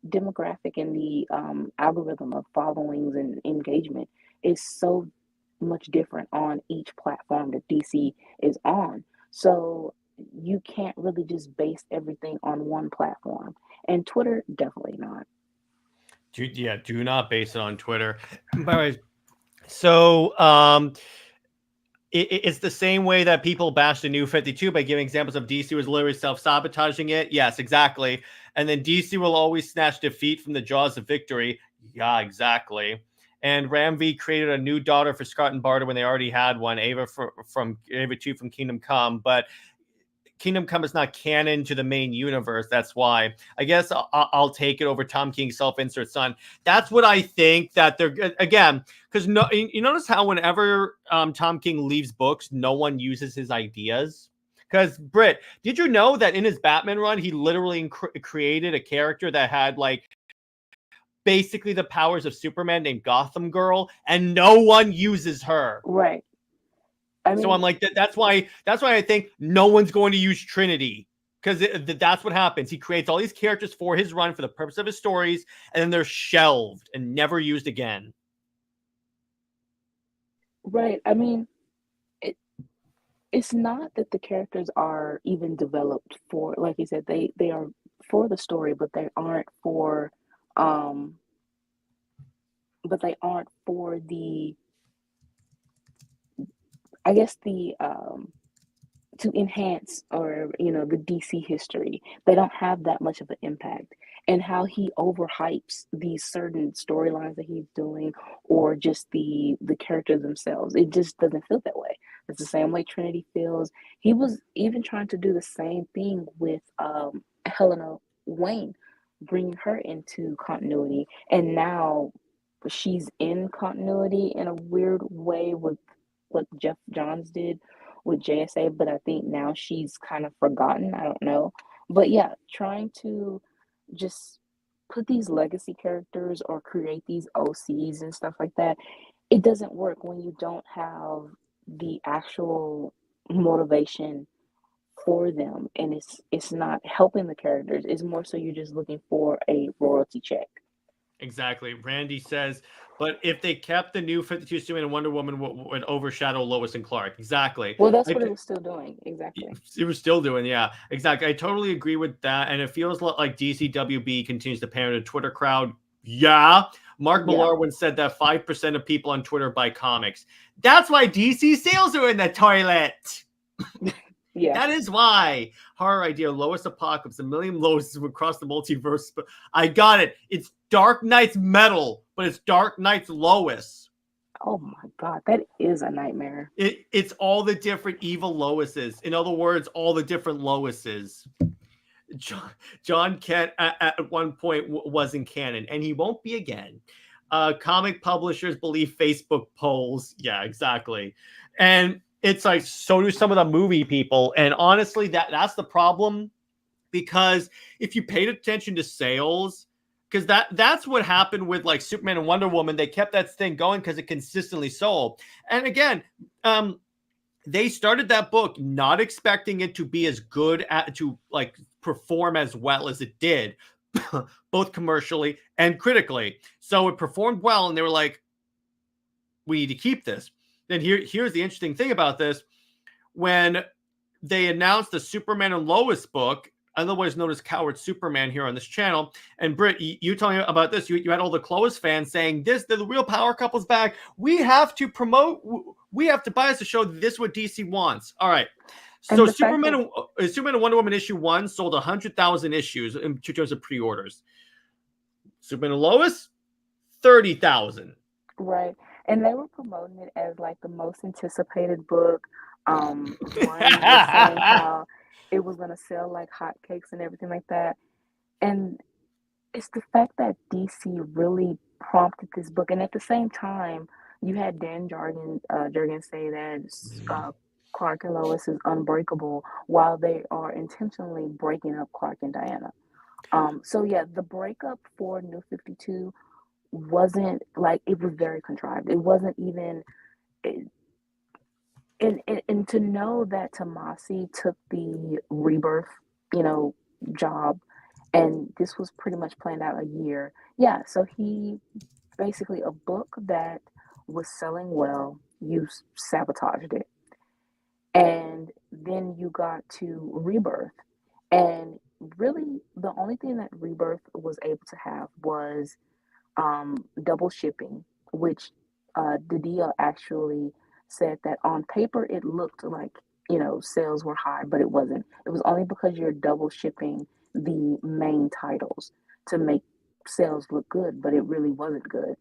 demographic and the algorithm of followings and engagement is so much different on each platform that DC is on. So you can't really just base everything on one platform. And Twitter, definitely not. Do not base it on Twitter. By the way, so it's the same way that people bash the New 52 by giving examples of DC was literally self-sabotaging it. Yes, exactly. And then DC will always snatch defeat from the jaws of victory. Yeah, exactly. And Ramvi created a new daughter for Scott and Barter when they already had one, Ava from Ava 2 from Kingdom Come. But Kingdom Come is not canon to the main universe. That's why. I guess I'll take it over Tom King's self-insert son. That's what I think that they're again, because no, you notice how whenever Tom King leaves books, no one uses his ideas. Because Brit, did you know that in his Batman run, he literally created a character that had like basically the powers of Superman named Gotham Girl, and no one uses her. Right. So I'm like, that's why I think no one's going to use Trinity, because that's what happens. He creates all these characters for his run for the purpose of his stories, and then they're shelved and never used again. Right. It's not that the characters are even developed for, like you said, they are for the story, but they aren't for, um, the, I guess to enhance, or the DC history. They don't have that much of an impact. And how he overhypes these certain storylines that he's doing, or just the characters themselves, it just doesn't feel that way. It's the same way Trinity feels. He was even trying to do the same thing with Helena Wayne, bringing her into continuity, and now she's in continuity in a weird way with what Jeff Johns did with JSA, but I think now she's kind of forgotten. I don't know. But yeah, trying to just put these legacy characters or create these OCs and stuff like that, it doesn't work when you don't have the actual motivation for them, and it's not helping the characters. It's more so you're just looking for a royalty check. Exactly. Randy says, but if they kept the New 52 Superman and Wonder Woman would overshadow Lois and Clark. Exactly. Well, that's what it was still doing. Exactly. It was still doing, yeah, exactly. I totally agree with that. And it feels like DCWB continues to pander to the Twitter crowd. Yeah. Mark Millar once said that 5% of people on Twitter buy comics. That's why DC sales are in the toilet. Yeah. That is why. Horror idea, Lois Apocalypse, a million Lois would cross the multiverse. But I got it. It's Dark Knight's metal, but it's Dark Knight's Lois. Oh my God, that is a nightmare. It's all the different evil Loises. In other words, all the different Loises. John Kent at one point wasn't canon, and he won't be again. Comic publishers believe Facebook polls. Yeah, exactly. And it's like, so do some of the movie people. And honestly, that's the problem, because if you paid attention to sales, because that's what happened with like Superman and Wonder Woman, they kept that thing going because it consistently sold. And again, they started that book not expecting it to be as good to like perform as well as it did, both commercially and critically. So it performed well, and they were like, we need to keep this. Then here's the interesting thing about this. When they announced the Superman and Lois book, otherwise known as Coward Superman, here on this channel, and Brit, you told me about this. You had all the Clois fans saying the real power couple's back. We have to promote. We have to buy us to show this what DC wants. All right. So Superman and Wonder Woman issue 1 sold 100,000 issues in terms of pre-orders. Superman and Lois, 30,000. Right. And they were promoting it as like the most anticipated book. One was saying how it was going to sell like hotcakes and everything like that. And it's the fact that DC really prompted this book. And at the same time, you had Dan Jurgens say that Clark and Lois is unbreakable, while they are intentionally breaking up Clark and Diana. So yeah, the breakup for New 52 wasn't like, it was very contrived. It wasn't even and to know that Tomasi took the rebirth, you know, job, and this was pretty much planned out a year. Yeah, so he basically, a book that was selling well, you sabotaged it. And then you got to Rebirth. And really, the only thing that Rebirth was able to have was double shipping, which Didia actually said that on paper it looked like, you know, sales were high, but it wasn't. It was only because you're double shipping the main titles to make sales look good, but it really wasn't good.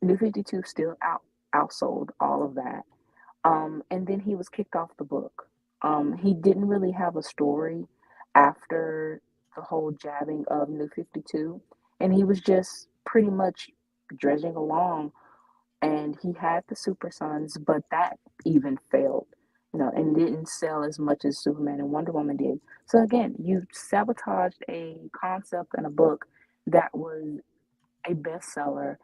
New 52 still outsold all of that. And then he was kicked off the book. He didn't really have a story after the whole jabbing of New 52, and he was just pretty much dredging along. And he had the Super Sons, but that even failed, you know, and didn't sell as much as Superman and Wonder Woman did. So again, you sabotaged a concept and a book that was a bestseller,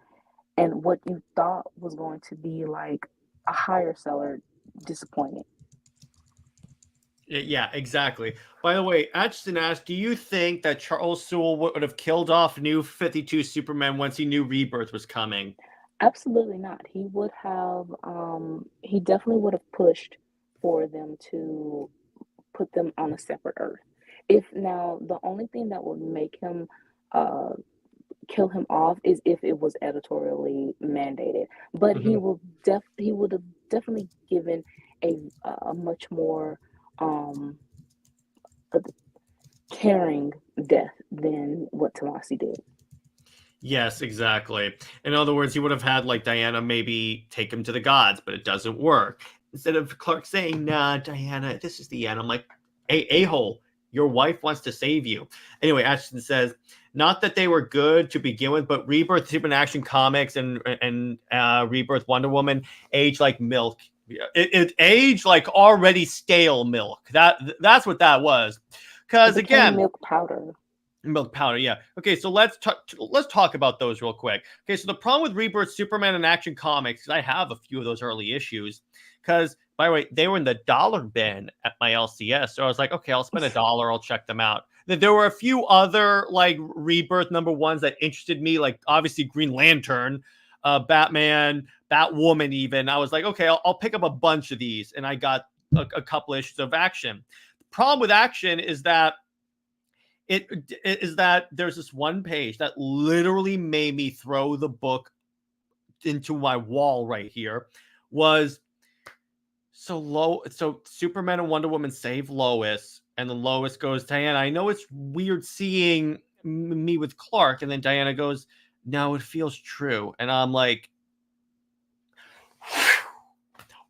and what you thought was going to be like a higher seller disappointed. Yeah, exactly. By the way, Ashton asked, do you think that Charles Soule would have killed off New 52 Superman once he knew Rebirth was coming? Absolutely not. He would have, he definitely would have pushed for them to put them on a separate Earth. If now, the only thing that would make him uh, kill him off is if it was editorially mandated. But Mhm. he would have definitely given a much more um, a caring death than what Tomasi did. Yes, exactly. In other words, he would have had like Diana maybe take him to the gods, but it doesn't work. Instead of Clark saying, "Nah, Diana, this is the end," I'm like, "Hey, a-hole, your wife wants to save you." Anyway, Ashton says, "Not that they were good to begin with, but Rebirth Superman Action Comics and Rebirth Wonder Woman age like milk. It aged like already stale milk. That's what that was." It Because became again, milk powder. milk powder, yeah. Okay, so let's talk about those real quick. Okay, so the problem with Rebirth Superman and Action Comics, I have a few of those early issues, because by the way, they were in the dollar bin at my LCS, so I was like, okay, I'll spend $1, I'll check them out. There were a few other like Rebirth number ones that interested me, like obviously Green Lantern, Batman, Batwoman, even. I was like, okay, I'll pick up a bunch of these, and I got a couple issues of Action. The problem with Action is that it is that there's this one page that literally made me throw the book into my wall right here. Was so Superman and Wonder Woman save Lois, and then Lois goes, Diana, I know it's weird seeing me with Clark, and then Diana goes, no, it feels true. And I'm like,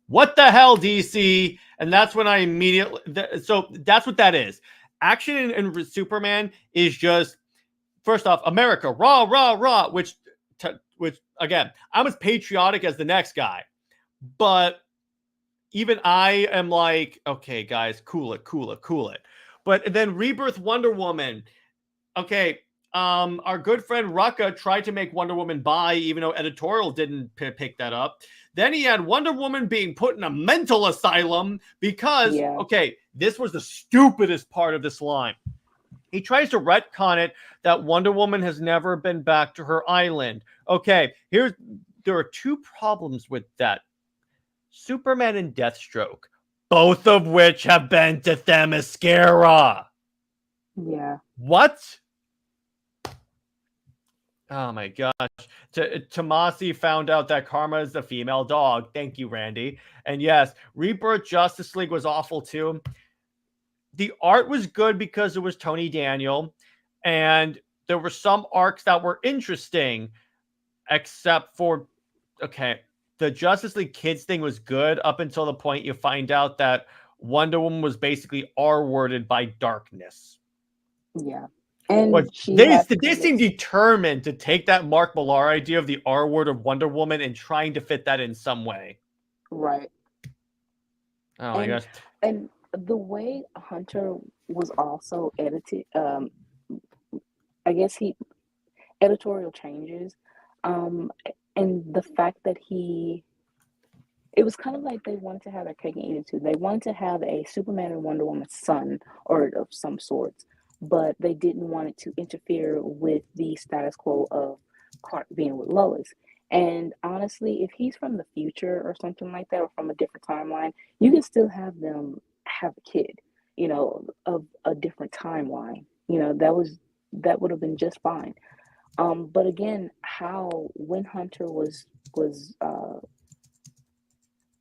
what the hell, DC? And that's when I immediately, so that's what that is. Action in Superman is just, first off, America, rah, rah, rah, which again, I'm as patriotic as the next guy. But even I am like, okay, guys, cool it, cool it, cool it. But then Rebirth Wonder Woman, okay, our good friend Rucka tried to make Wonder Woman bi, even though editorial didn't pick that up. Then he had Wonder Woman being put in a mental asylum because, Yeah. okay, this was the stupidest part of this line. He tries to retcon it that Wonder Woman has never been back to her island. Okay, there are two problems with that. Superman and Deathstroke, both of which have been to Themyscira. Yeah. What? Oh my gosh. Tomasi found out that Karma is the female dog. Thank you, Randy. And yes, Rebirth Justice League was awful too. The art was good because it was Tony Daniel, and there were some arcs that were interesting, except for, okay, the Justice League Kids thing was good up until the point you find out that Wonder Woman was basically R-worded by darkness. Yeah. But And she they had to they seem commit. determined to take that Mark Millar idea of the R word of Wonder Woman and trying to fit that in some way. Right. Oh my And gosh. and the way Hunter was also edited, I guess he editorial changes, um, and the fact that it was kind of like they wanted to have their cake and eat it too. They wanted to have a Superman and Wonder Woman son or of some sorts, but they didn't want it to interfere with the status quo of Clark being with Lois. And honestly, if he's from the future or something like that, or from a different timeline, you can still have them have a kid, of a different timeline. That would have been just fine. But again, how when Hunter was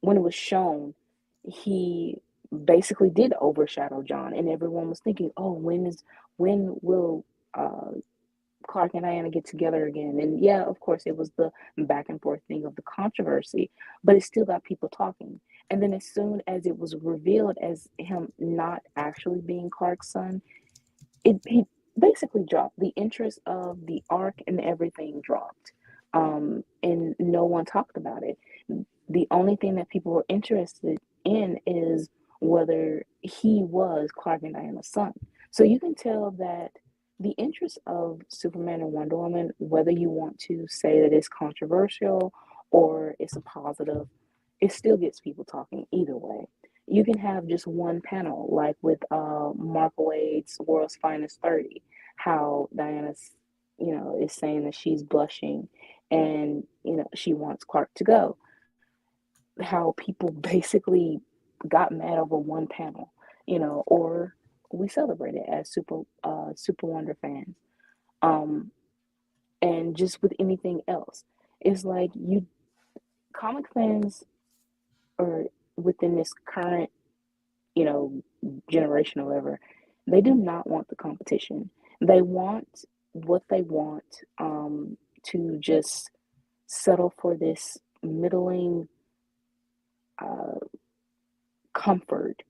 when it was shown, he basically did overshadow John, and everyone was thinking, "Oh, when will uh, Clark and Diana get together again?" And yeah, of course, it was the back and forth thing of the controversy, but it still got people talking. And then as soon as it was revealed as him not actually being Clark's son, he basically dropped the interest of the arc, and everything dropped. And no one talked about it. The only thing that people were interested in is whether he was Clark and Diana's son. So you can tell that the interest of Superman and Wonder Woman, whether you want to say that it's controversial or it's a positive, it still gets people talking either way. You can have just one panel, like with Mark Wade's World's Finest 30, how Diana's, is saying that she's blushing and, she wants Clark to go. How people basically got mad over one panel, or we celebrate it as Super Wonder fans. Um, and just with anything else, it's like you comic fans are within this current, you know, generation or whatever, they do not want the competition. They want what they want, to just settle for this middling uh, comfort,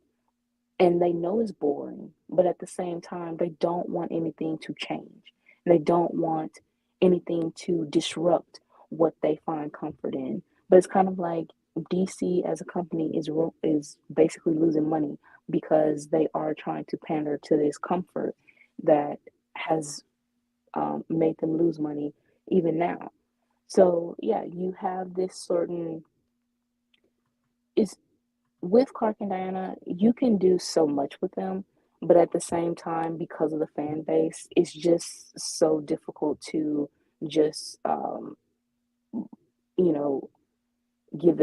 and they know it's boring, but at the same time, they don't want anything to change. They don't want anything to disrupt what they find comfort in. But it's kind of like DC as a company is basically losing money because they are trying to pander to this comfort that has made them lose money even now. So yeah, you have this certain is with Clark and Diana, you can do so much with them, but at the same time, because of the fan base, it's just so difficult to just you know give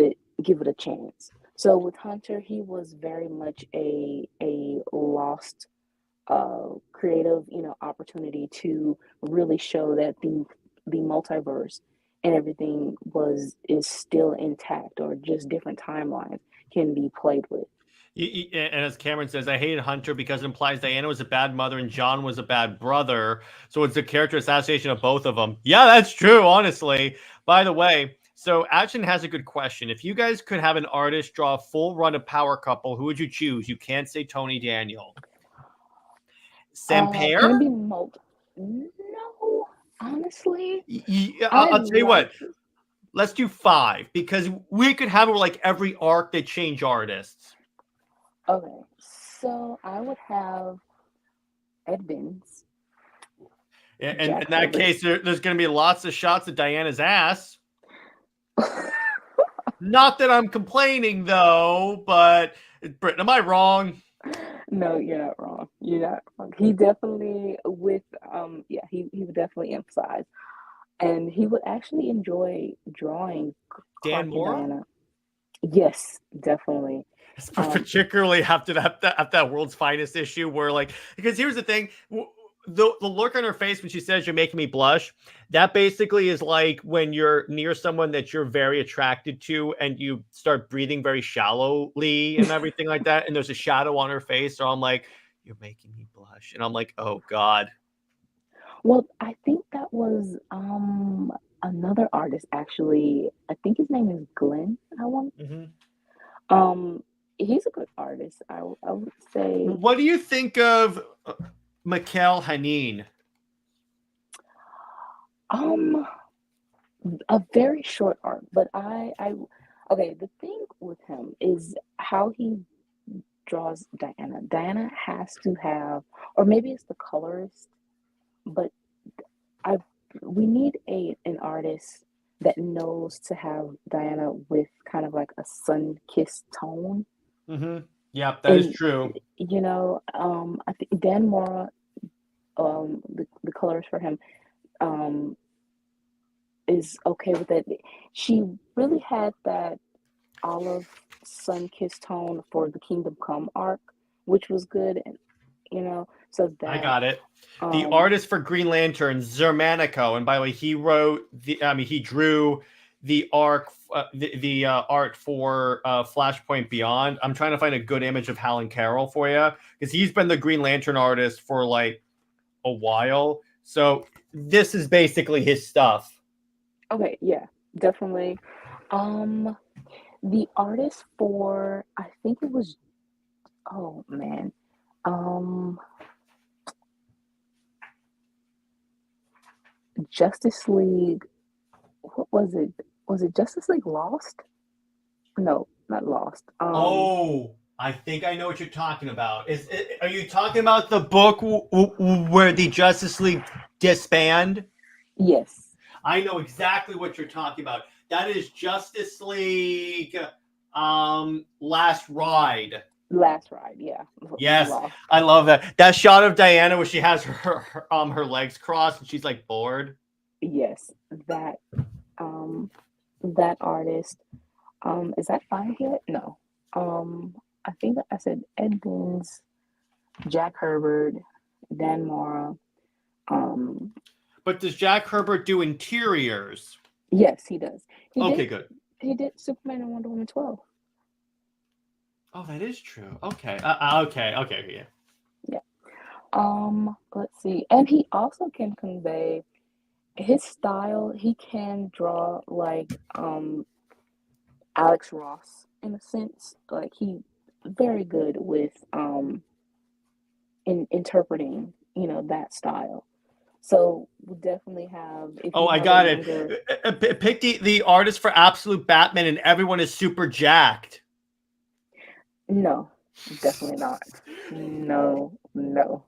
it a chance. So with Hunter, he was very much a lost creative opportunity to really show that the multiverse and everything is still intact, or just different timelines can be played with. And as Cameron says, I hated Hunter because it implies Diana was a bad mother and John was a bad brother. So it's a character assassination of both of them. Yeah, that's true, honestly. By the way, so Action has a good question. If you guys could have an artist draw a full run of Power Couple, who would you choose? You can't say Tony Daniel. Can it Sampere? be multi? No, honestly, I'll I tell you like. what. Let's do 5 because we could have like every arc they change artists. Okay, so I would have Ed Binns, And Jack in that Herbert. case, there's going to be lots of shots of Diana's ass. Not that I'm complaining though, but Brit, am I wrong? No, you're not wrong. You're not wrong. He definitely yeah, he would definitely emphasize, and he would actually enjoy drawing Dan Clark and Mora? Diana. Yes, definitely. Um, Particularly after that World's Finest issue where like, because here's the thing, the look on her face when she says you're making me blush, that basically is like when you're near someone that you're very attracted to and you start breathing very shallowly and everything like that, and there's a shadow on her face. So I'm like, you're making me blush, and I'm like, oh god. well, I think that was another artist actually. I think his name is Glenn. I want Mhm. he's a good artist. I would say What do you think of Mikhail Hanin? um a very short arc, but I okay, the thing with him is how he draws Diana. Diana has to have, or maybe it's the colorist, but we need an artist that knows to have Diana with kind of like a sun-kissed tone. Mm-hmm. Yep, that is And true. I think Dan Mora, the colorist for him, um, is okay with it. She really had that olive sun-kissed tone for the Kingdom Come arc, which was good, and so I that art it. The um artist for Green Lantern, Zermanico, and by the way, he drew the arc, art for Flashpoint Beyond. I'm trying to find a good image of Hal and Carol for you because he's been the Green Lantern artist for like a while. So this is basically his stuff. okay, yeah, definitely. The artist for, I think it was, oh man, um Justice League, what was it? Was it Justice League Lost? No, not Lost. Oh, I think I know what you're talking about. Are you talking about the book where the Justice League disband? Yes. I know exactly what you're talking about. That is Justice League Last Ride. Last Ride, yeah. Yes, Lost. I love that. That shot of Diana where she has her legs crossed and she's like bored. Yes, that artist. Is that fine yet? No. I think I said Ed Boon's, Jack Herbert, Dan Mora. But does Jack Herbert do interiors? Yes, he does. Okay, good. He did Superman and Wonder Woman 12. Oh, that is true. Okay. Okay. Yeah. Yeah. Let's see. And he also can convey his style. He can draw like Alex Ross in a sense. Like he very good with in interpreting, that style. So we definitely have. If Oh, you I have got a younger, it. Pick the artist for Absolute Batman, and everyone is super jacked. no, definitely not. No.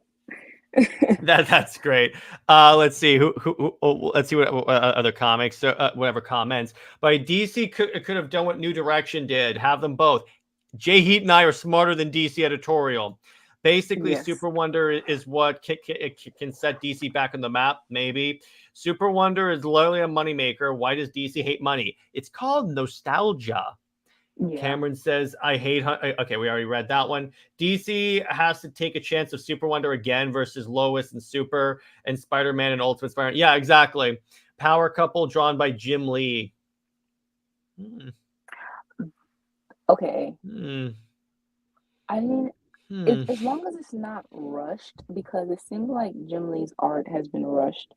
That's great. Let's see let's see what other comics, whatever comments. But DC could have done what New Direction did. Have them both. Jay Heat and I are smarter than DC editorial. Basically, Yes. Super Wonder is what can set DC back on the map. Maybe Super Wonder is literally a moneymaker. Why does DC hate money? It's called nostalgia. Yeah. Cameron says, I hate... Okay, we already read that one. DC has to take a chance of Super Wonder again versus Lois and Super and Spider-Man and Ultimate Spider-Man. Yeah, exactly. Power couple drawn by Jim Lee. Okay. I mean, Hmm. as long as it's not rushed, because it seems like Jim Lee's art has been rushed.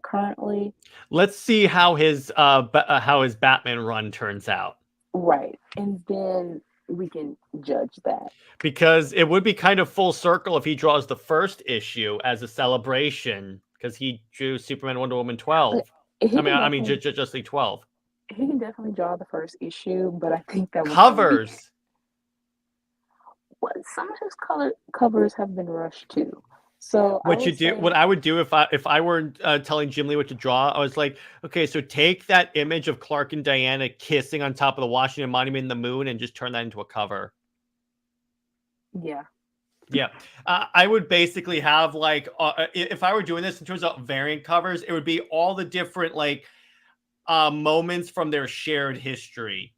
Currently, Let's see how his Batman run turns out. right, and then we can judge that. Because it would be kind of full circle if he draws the first issue as a celebration, because he drew Superman, Wonder Woman 12. Just League 12. He can definitely draw the first issue, but I think that Covers. Some of his covers have been rushed too. So what I would do if I were telling Jim Lee what to draw, I was like, okay, so take that image of Clark and Diana kissing on top of the Washington Monument in the moon and just turn that into a cover. Yeah. Yeah. I would basically have like, if I were doing this in terms of variant covers, it would be all the different like moments from their shared history.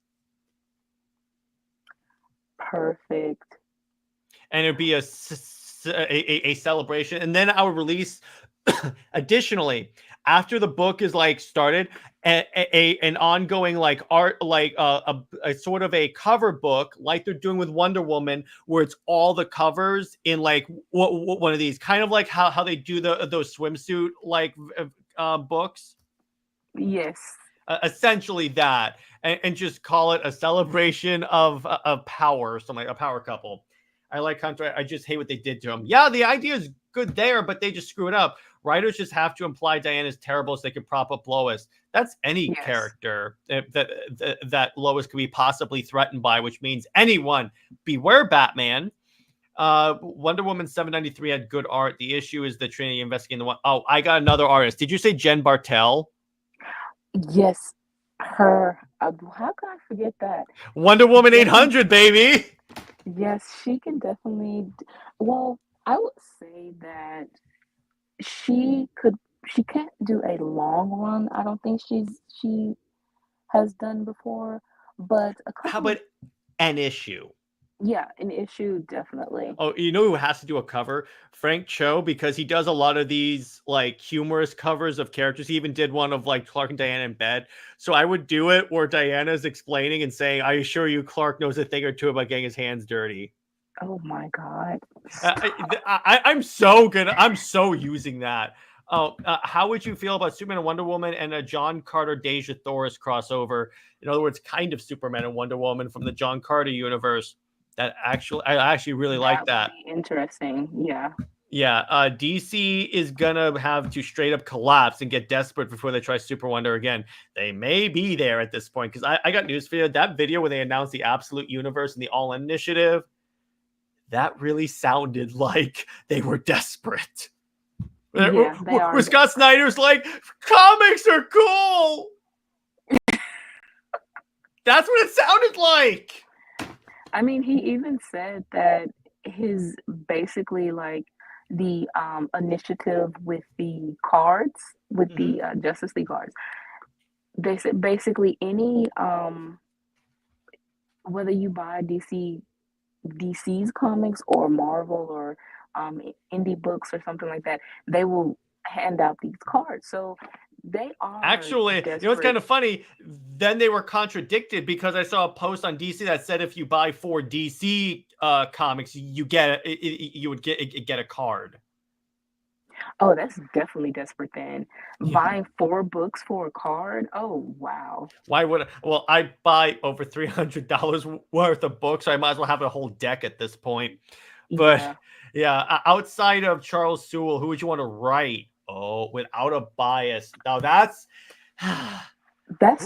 Perfect. And it'd be a celebration. And then I would release, additionally, after the book is like started, an ongoing like art, like a sort of a cover book like they're doing with Wonder Woman, where it's all the covers in like one of these, kind of like how they do those swimsuit like books. Yes. Essentially that, and just call it a celebration of power, or something like a power couple. I like Hunter. I just hate what they did to him. Yeah, the idea is good there, but they just screw it up. Writers just have to imply Diana's terrible so they can prop up Lois. That's any character that Lois could be possibly threatened by, which means anyone. Beware Batman. Wonder Woman 793 had good art. The issue is the Trinity investigating the one. Oh, I got another artist. Did you say Jen Bartel? Yes, her. How can I forget that? Wonder Woman Jen, 800, baby. yes, she can definitely. Well, I would say that she could. She can't do a long run. I don't think she has done before, but a How couple about of, an issue? yeah, an issue definitely. Oh, you know who has to do a cover? Frank Cho, because he does a lot of these like humorous covers of characters. He even did one of like Clark and Diana in bed. So I would do it where Diana's explaining and saying, "I assure you, Clark knows a thing or two about getting his hands dirty." Oh my God. I'm so good. I'm so using that. Oh, how would you feel about Superman and Wonder Woman and a John Carter Deja Thoris crossover? In other words, kind of Superman and Wonder Woman from the John Carter universe. I actually really like that. Would be interesting. Yeah. Yeah, DC is gonna have to straight up collapse and get desperate before they try Super Wonder again. They may be there at this point because I got news for you. That video where they announced the Absolute Universe and the All In Initiative, that really sounded like they were desperate. Yeah, they are. Where Scott Snyder's like, comics are cool. That's what it sounded like. I mean, he even said that his basically like the initiative with the cards, with the Justice League cards. They said basically any whether you buy DC's comics or Marvel or indie books or something like that, they will hand out these cards. So they are actually desperate. You know what's kind of funny, then they were contradicted because I saw a post on DC that said if you buy 4 DC comics you would get a card. Oh, that's definitely desperate then. Buying 4 books for a card? Oh, wow. Why would I buy over $300 worth of books, so I might as well have a whole deck at this point. But yeah, outside of Charles Sewell, who would you want to write? Oh, without a bias. Now that's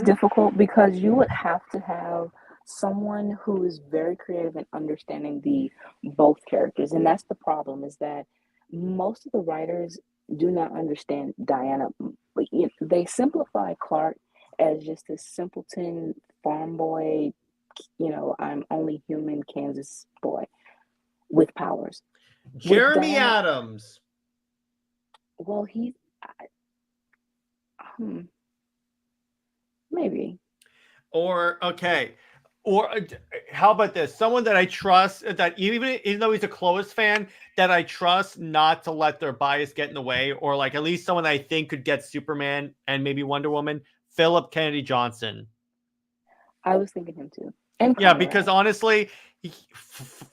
difficult because you would have to have someone who is very creative in understanding the both characters. And that's the problem, is that most of the writers do not understand Diana. They simplify Clark as just a simpleton farm boy, I'm only human Kansas boy with powers. Jeremy Addams. Well, maybe. Or how about this? Someone that I trust, that even though he's a Clovis fan, that I trust not to let their bias get in the way, or like at least someone that I think could get Superman and maybe Wonder Woman. Philip Kennedy Johnson. I was thinking him too. And yeah, because honestly,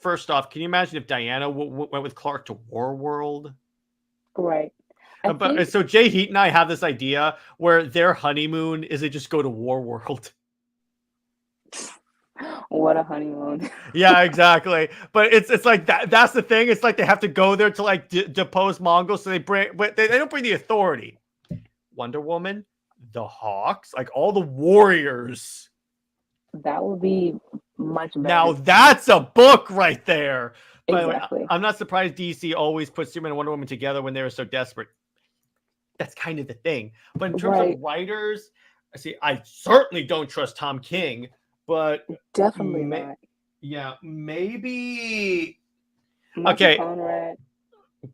first off, can you imagine if Diana went with Clark to Warworld? Right. So Jay Heat and I have this idea where their honeymoon is they just go to Warworld. What a honeymoon. Yeah, exactly. But it's like that's the thing. It's like they have to go there to like depose Mongols. So they don't bring the authority. Wonder Woman, the Hawks, like all the warriors. That would be much better. Now that's a book right there. Exactly. By the way, I'm not surprised DC always puts Superman and Wonder Woman together when they were so desperate. That's kind of the thing. But in terms of writers, I certainly don't trust Tom King, but definitely not. Yeah, maybe. Michael Conrad.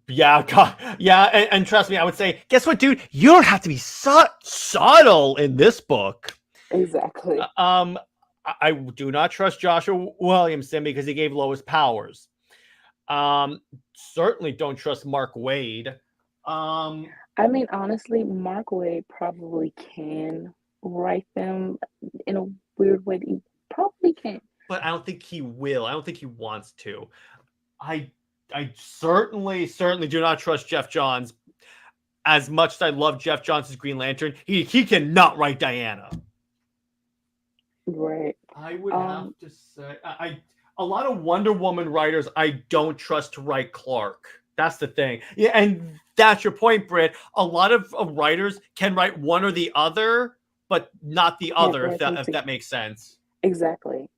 Yeah, God, yeah, and trust me, I would say, guess what, dude? You don't have to be subtle in this book. Exactly. I do not trust Joshua Williamson because he gave Lois powers. Certainly don't trust Mark Waid. I mean, honestly, Mark Waid probably can write them in a weird way. He probably can. But I don't think he will. I don't think he wants to. I certainly do not trust Jeff Johns. As much as I love Jeff Johns' Green Lantern, he cannot write Diana. Right. I would have to say a lot of Wonder Woman writers I don't trust to write Clark. That's the thing. Yeah, and that's your point, Brit. A lot of writers can write one or the other, but not the other, if that makes sense. Exactly.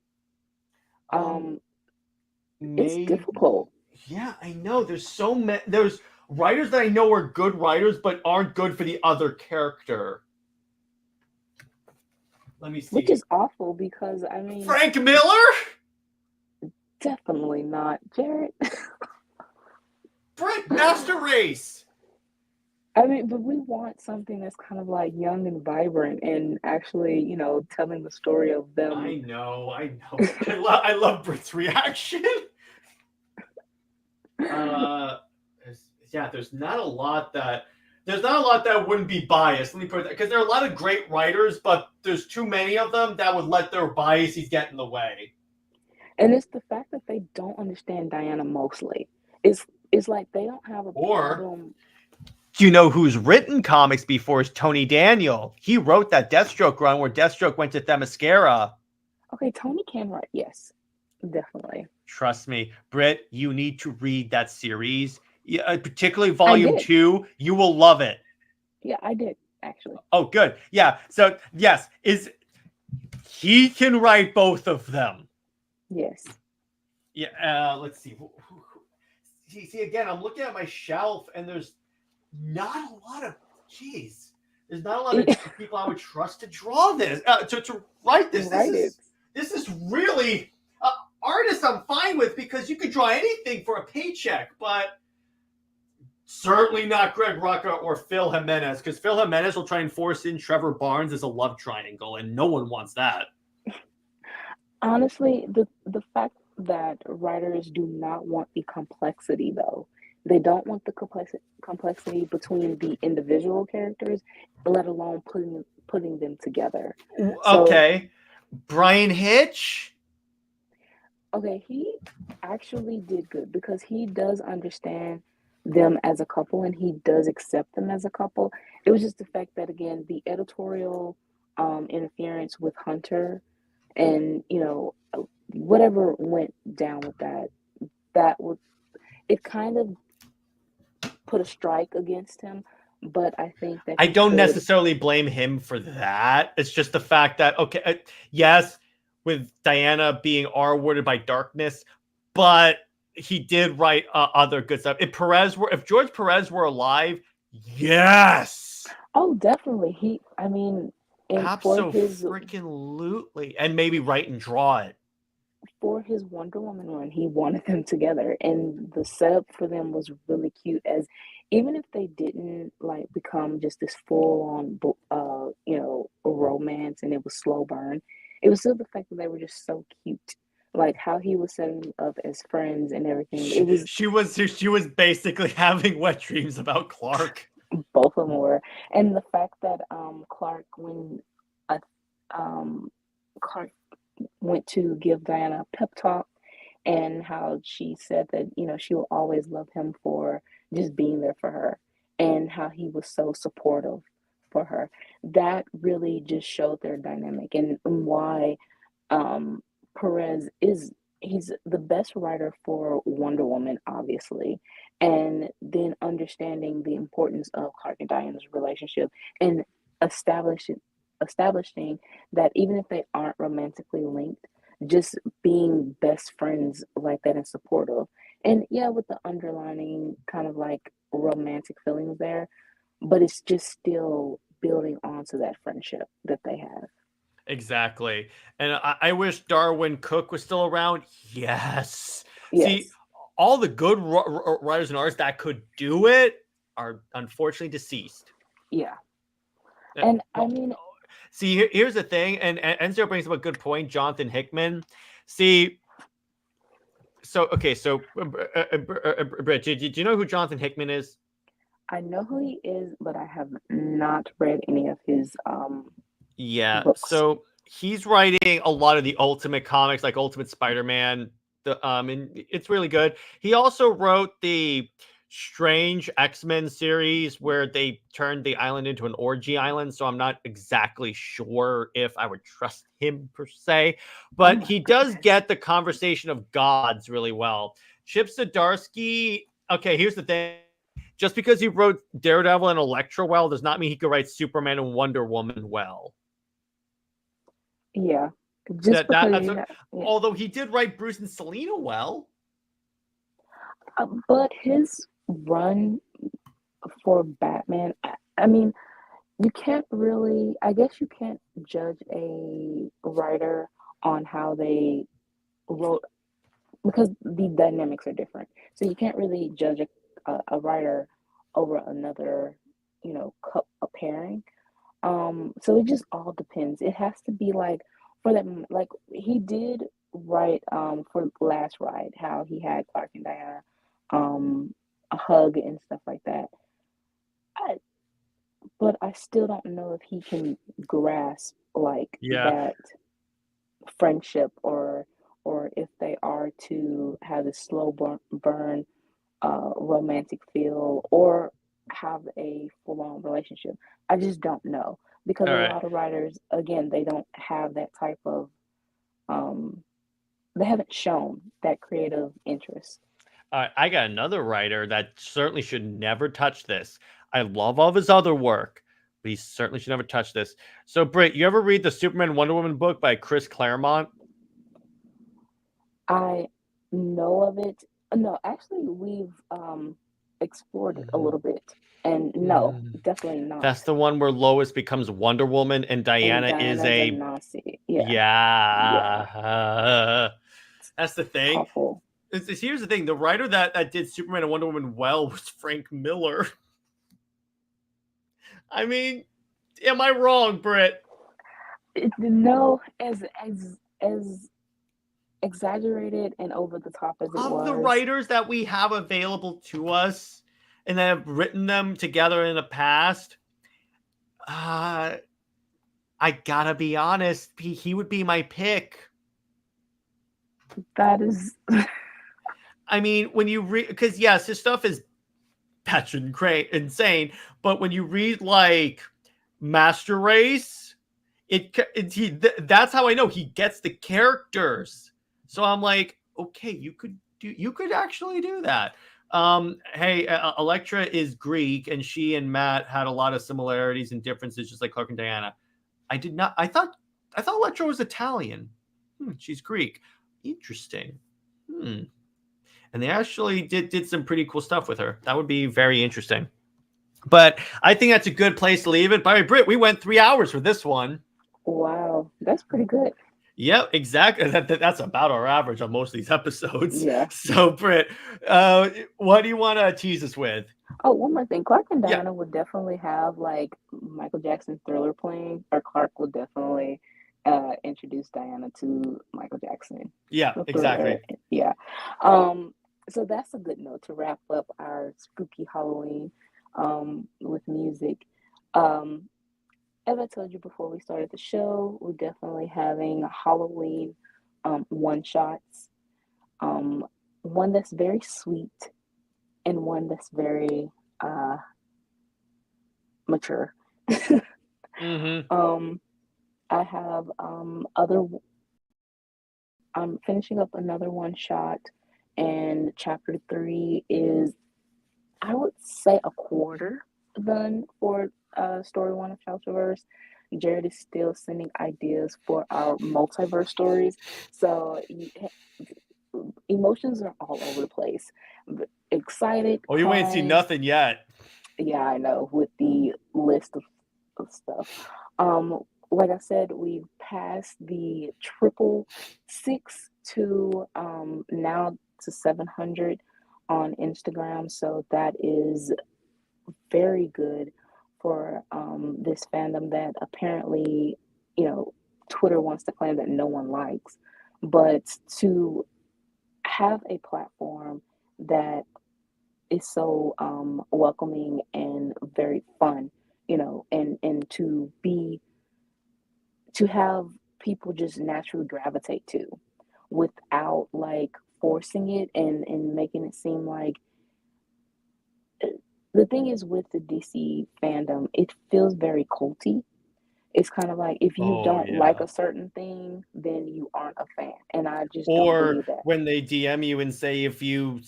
It's difficult. Yeah, I know. There's so many. There's writers that I know are good writers, but aren't good for the other character. Let me Which see. is awful because I mean, Frank Miller? definitely not Jared. Brit, Master Race. I mean, but we want something that's kind of like young and vibrant and actually, telling the story of them. I know. I love Brit's reaction. Yeah, there's not a lot that wouldn't be biased. Let me put it because there are a lot of great writers, but there's too many of them that would let their biases get in the way. And it's the fact that they don't understand Diana mostly. It's like they don't have a problem. Do you know who's written comics before is Tony Daniel? He wrote that Deathstroke run where Deathstroke went to Themyscira. Okay, Tony can write, yes, definitely. Trust me, Brit, you need to read that series. Particularly volume 2. You will love it. Yeah, I did, actually. Oh, good. Yeah. So, yes, he can write both of them. Yes. Yeah. Let's see. See, again, I'm looking at my shelf, and there's not a lot of, there's not a lot of people I would trust to draw this, to write this. This is really, artists I'm fine with because you could draw anything for a paycheck, but certainly not Greg Rucka or Phil Jimenez, because Phil Jimenez will try and force in Trevor Barnes as a love triangle, and no one wants that. Honestly, the fact that writers do not want the complexity, though. They don't want the complexity between the individual characters, let alone putting them together. Okay. So, Brian Hitch? Okay, he actually did good because he does understand them as a couple and he does accept them as a couple. It was just the fact that, again, the editorial interference with Hunter and, whatever went down with it kind of put a strike against him. But I think that I don't necessarily blame him for that. It's just the fact that, okay, yes, with Diana being R-worded by darkness, but he did write other good stuff. If George Perez were alive, yes. Oh, definitely. Absolutely. And maybe write and draw it. For his Wonder Woman run, he wanted them together, and the setup for them was really cute. As even if they didn't become just this full-on, romance, and it was slow burn, it was still the fact that they were just so cute. Like how he was setting them up as friends and everything. She was basically having wet dreams about Clark. Both of them were, and the fact that Clark went to give Diana a pep talk and how she said that, she will always love him for just being there for her and how he was so supportive for her. That really just showed their dynamic and why Perez he's the best writer for Wonder Woman, obviously, and then understanding the importance of Clark and Diana's relationship and establishing that even if they aren't romantically linked, just being best friends like that and supportive. And yeah, with the underlining kind of romantic feelings there, but it's just still building onto that friendship that they have. Exactly. And I wish Darwin Cook was still around. Yes. See, all the good writers and artists that could do it are unfortunately deceased. Yeah. And I mean, see, here's the thing, and Enzo brings up a good point, Jonathan Hickman. See, so Brit, do you know who Jonathan Hickman is? I know who he is, but I have not read any of his books. So he's writing a lot of the Ultimate comics, like Ultimate Spider-Man. And it's really good. He also wrote the Strange X-Men series where they turned the island into an orgy island, so I'm not exactly sure if I would trust him per se, but he does get the conversation of gods really well. Chip Zdarsky, okay, here's the thing. Just because he wrote Daredevil and Elektra well does not mean he could write Superman and Wonder Woman well. Yeah. Although he did write Bruce and Selena well. But his run for Batman, I mean, you can't really, I guess you can't judge a writer on how they wrote because the dynamics are different. So you can't really judge a writer over another, a pairing. So it just all depends. It has to be like for them, like he did write for Last Ride, how he had Clark and Diana a hug and stuff like that. I, but I still don't know if he can grasp like Yeah. that friendship or if they are to have a slow burn romantic feel or have a full-on relationship. I just don't know because All a right. lot of writers, again, they don't have that type of um, they haven't shown that creative interest. All right. I got another writer that certainly should never touch this. I love all of his other work, but he certainly should never touch this. So, Britt, you ever read the Superman and Wonder Woman book by Chris Claremont? I know of it. No, actually, we've explored it a Mhm. little bit, and no, Mhm. definitely not. That's the one where Lois becomes Wonder Woman and And Diana is Diana's a a Nazi. Yeah, yeah, yeah. That's the thing. awful. Here's the thing: the writer that did Superman and Wonder Woman well was Frank Miller. I mean, am I wrong, Britt? No, as exaggerated and over the top as it Of the was, writers that we have available to us and that have written them together in the past, uh, I gotta be honest, he would be my pick. that is I mean, when you read, because yes, his stuff is insane, but when you read like Master Race, that's how I know he gets the characters. So I'm like, okay, you could actually do that. Hey, Elektra is Greek, and she and Matt had a lot of similarities and differences, just like Clark and Diana. I did not. I thought Elektra was Italian. She's Greek. Interesting. Hmm. And they actually did some pretty cool stuff with her. That would be very interesting. But I think that's a good place to leave it. By the way, Britt, we went 3 hours for this one. wow. That's pretty good. Yep, exactly. That's about our average on most of these episodes. Yeah. So, Britt, what do you want to tease us with? Oh, one more thing. Clark and Yeah, Diana would definitely have like Michael Jackson Thriller playing, or Clark would definitely introduce Diana to Michael Jackson. yeah, The Thriller. exactly. Yeah. Um, so that's a good note to wrap up our spooky Halloween with music. Um, as I told you before we started the show, we're definitely having Halloween one shots. Um, one that's very sweet and one that's very uh, mature. Mm-hmm. um, I have other. I'm finishing up another one shot, and chapter three is, I would say, a quarter done for story one of Shelterverse. Jared is still sending ideas for our multiverse stories, so emotions are all over the place. Excited, Oh, you ain't seen crying. nothing yet. Yeah, I know, with the list of stuff. Like I said, we passed the triple six to now to 700 on Instagram, so that is very good for this fandom that apparently, you know, Twitter wants to claim that no one likes, but to have a platform that is so welcoming and very fun, and to have people just naturally gravitate to without like forcing it and making it seem like the thing is with the DC fandom, it feels very culty. It's kind of like if you Oh don't like yeah. a certain thing, then you aren't a fan, and I just don't Or believe that. when they DM you and say if you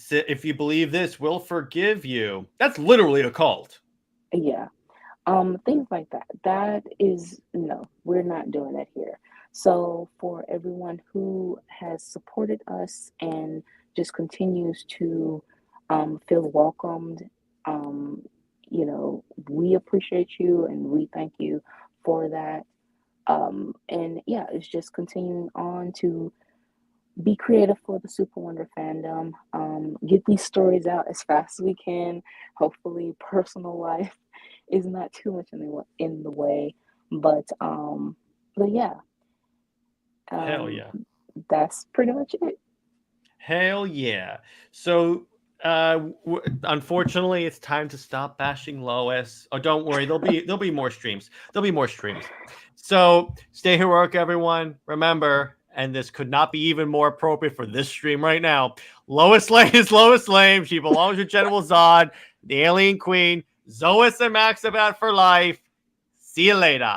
believe this, we'll forgive you. That's literally a cult. Yeah. Things like that. That is, no, we're not doing that here. So for everyone who has supported us and just continues to Feel welcomed. Um, we appreciate you and we thank you for that. And yeah, it's just continuing on to be creative for the Super Wonder fandom. Get these stories out as fast as we can. Hopefully, personal life is not too much in the way. But yeah, Hell um, yeah. that's pretty much it. Hell yeah. So unfortunately it's time to stop bashing Lois. Oh, don't worry, there'll be more streams. There'll be more streams. So stay heroic, everyone. Remember, and this could not be even more appropriate for this stream right now. Lois Lane is Lois Lane. She belongs with General Zod, the alien queen. Zois and Maxabat for life. See you later.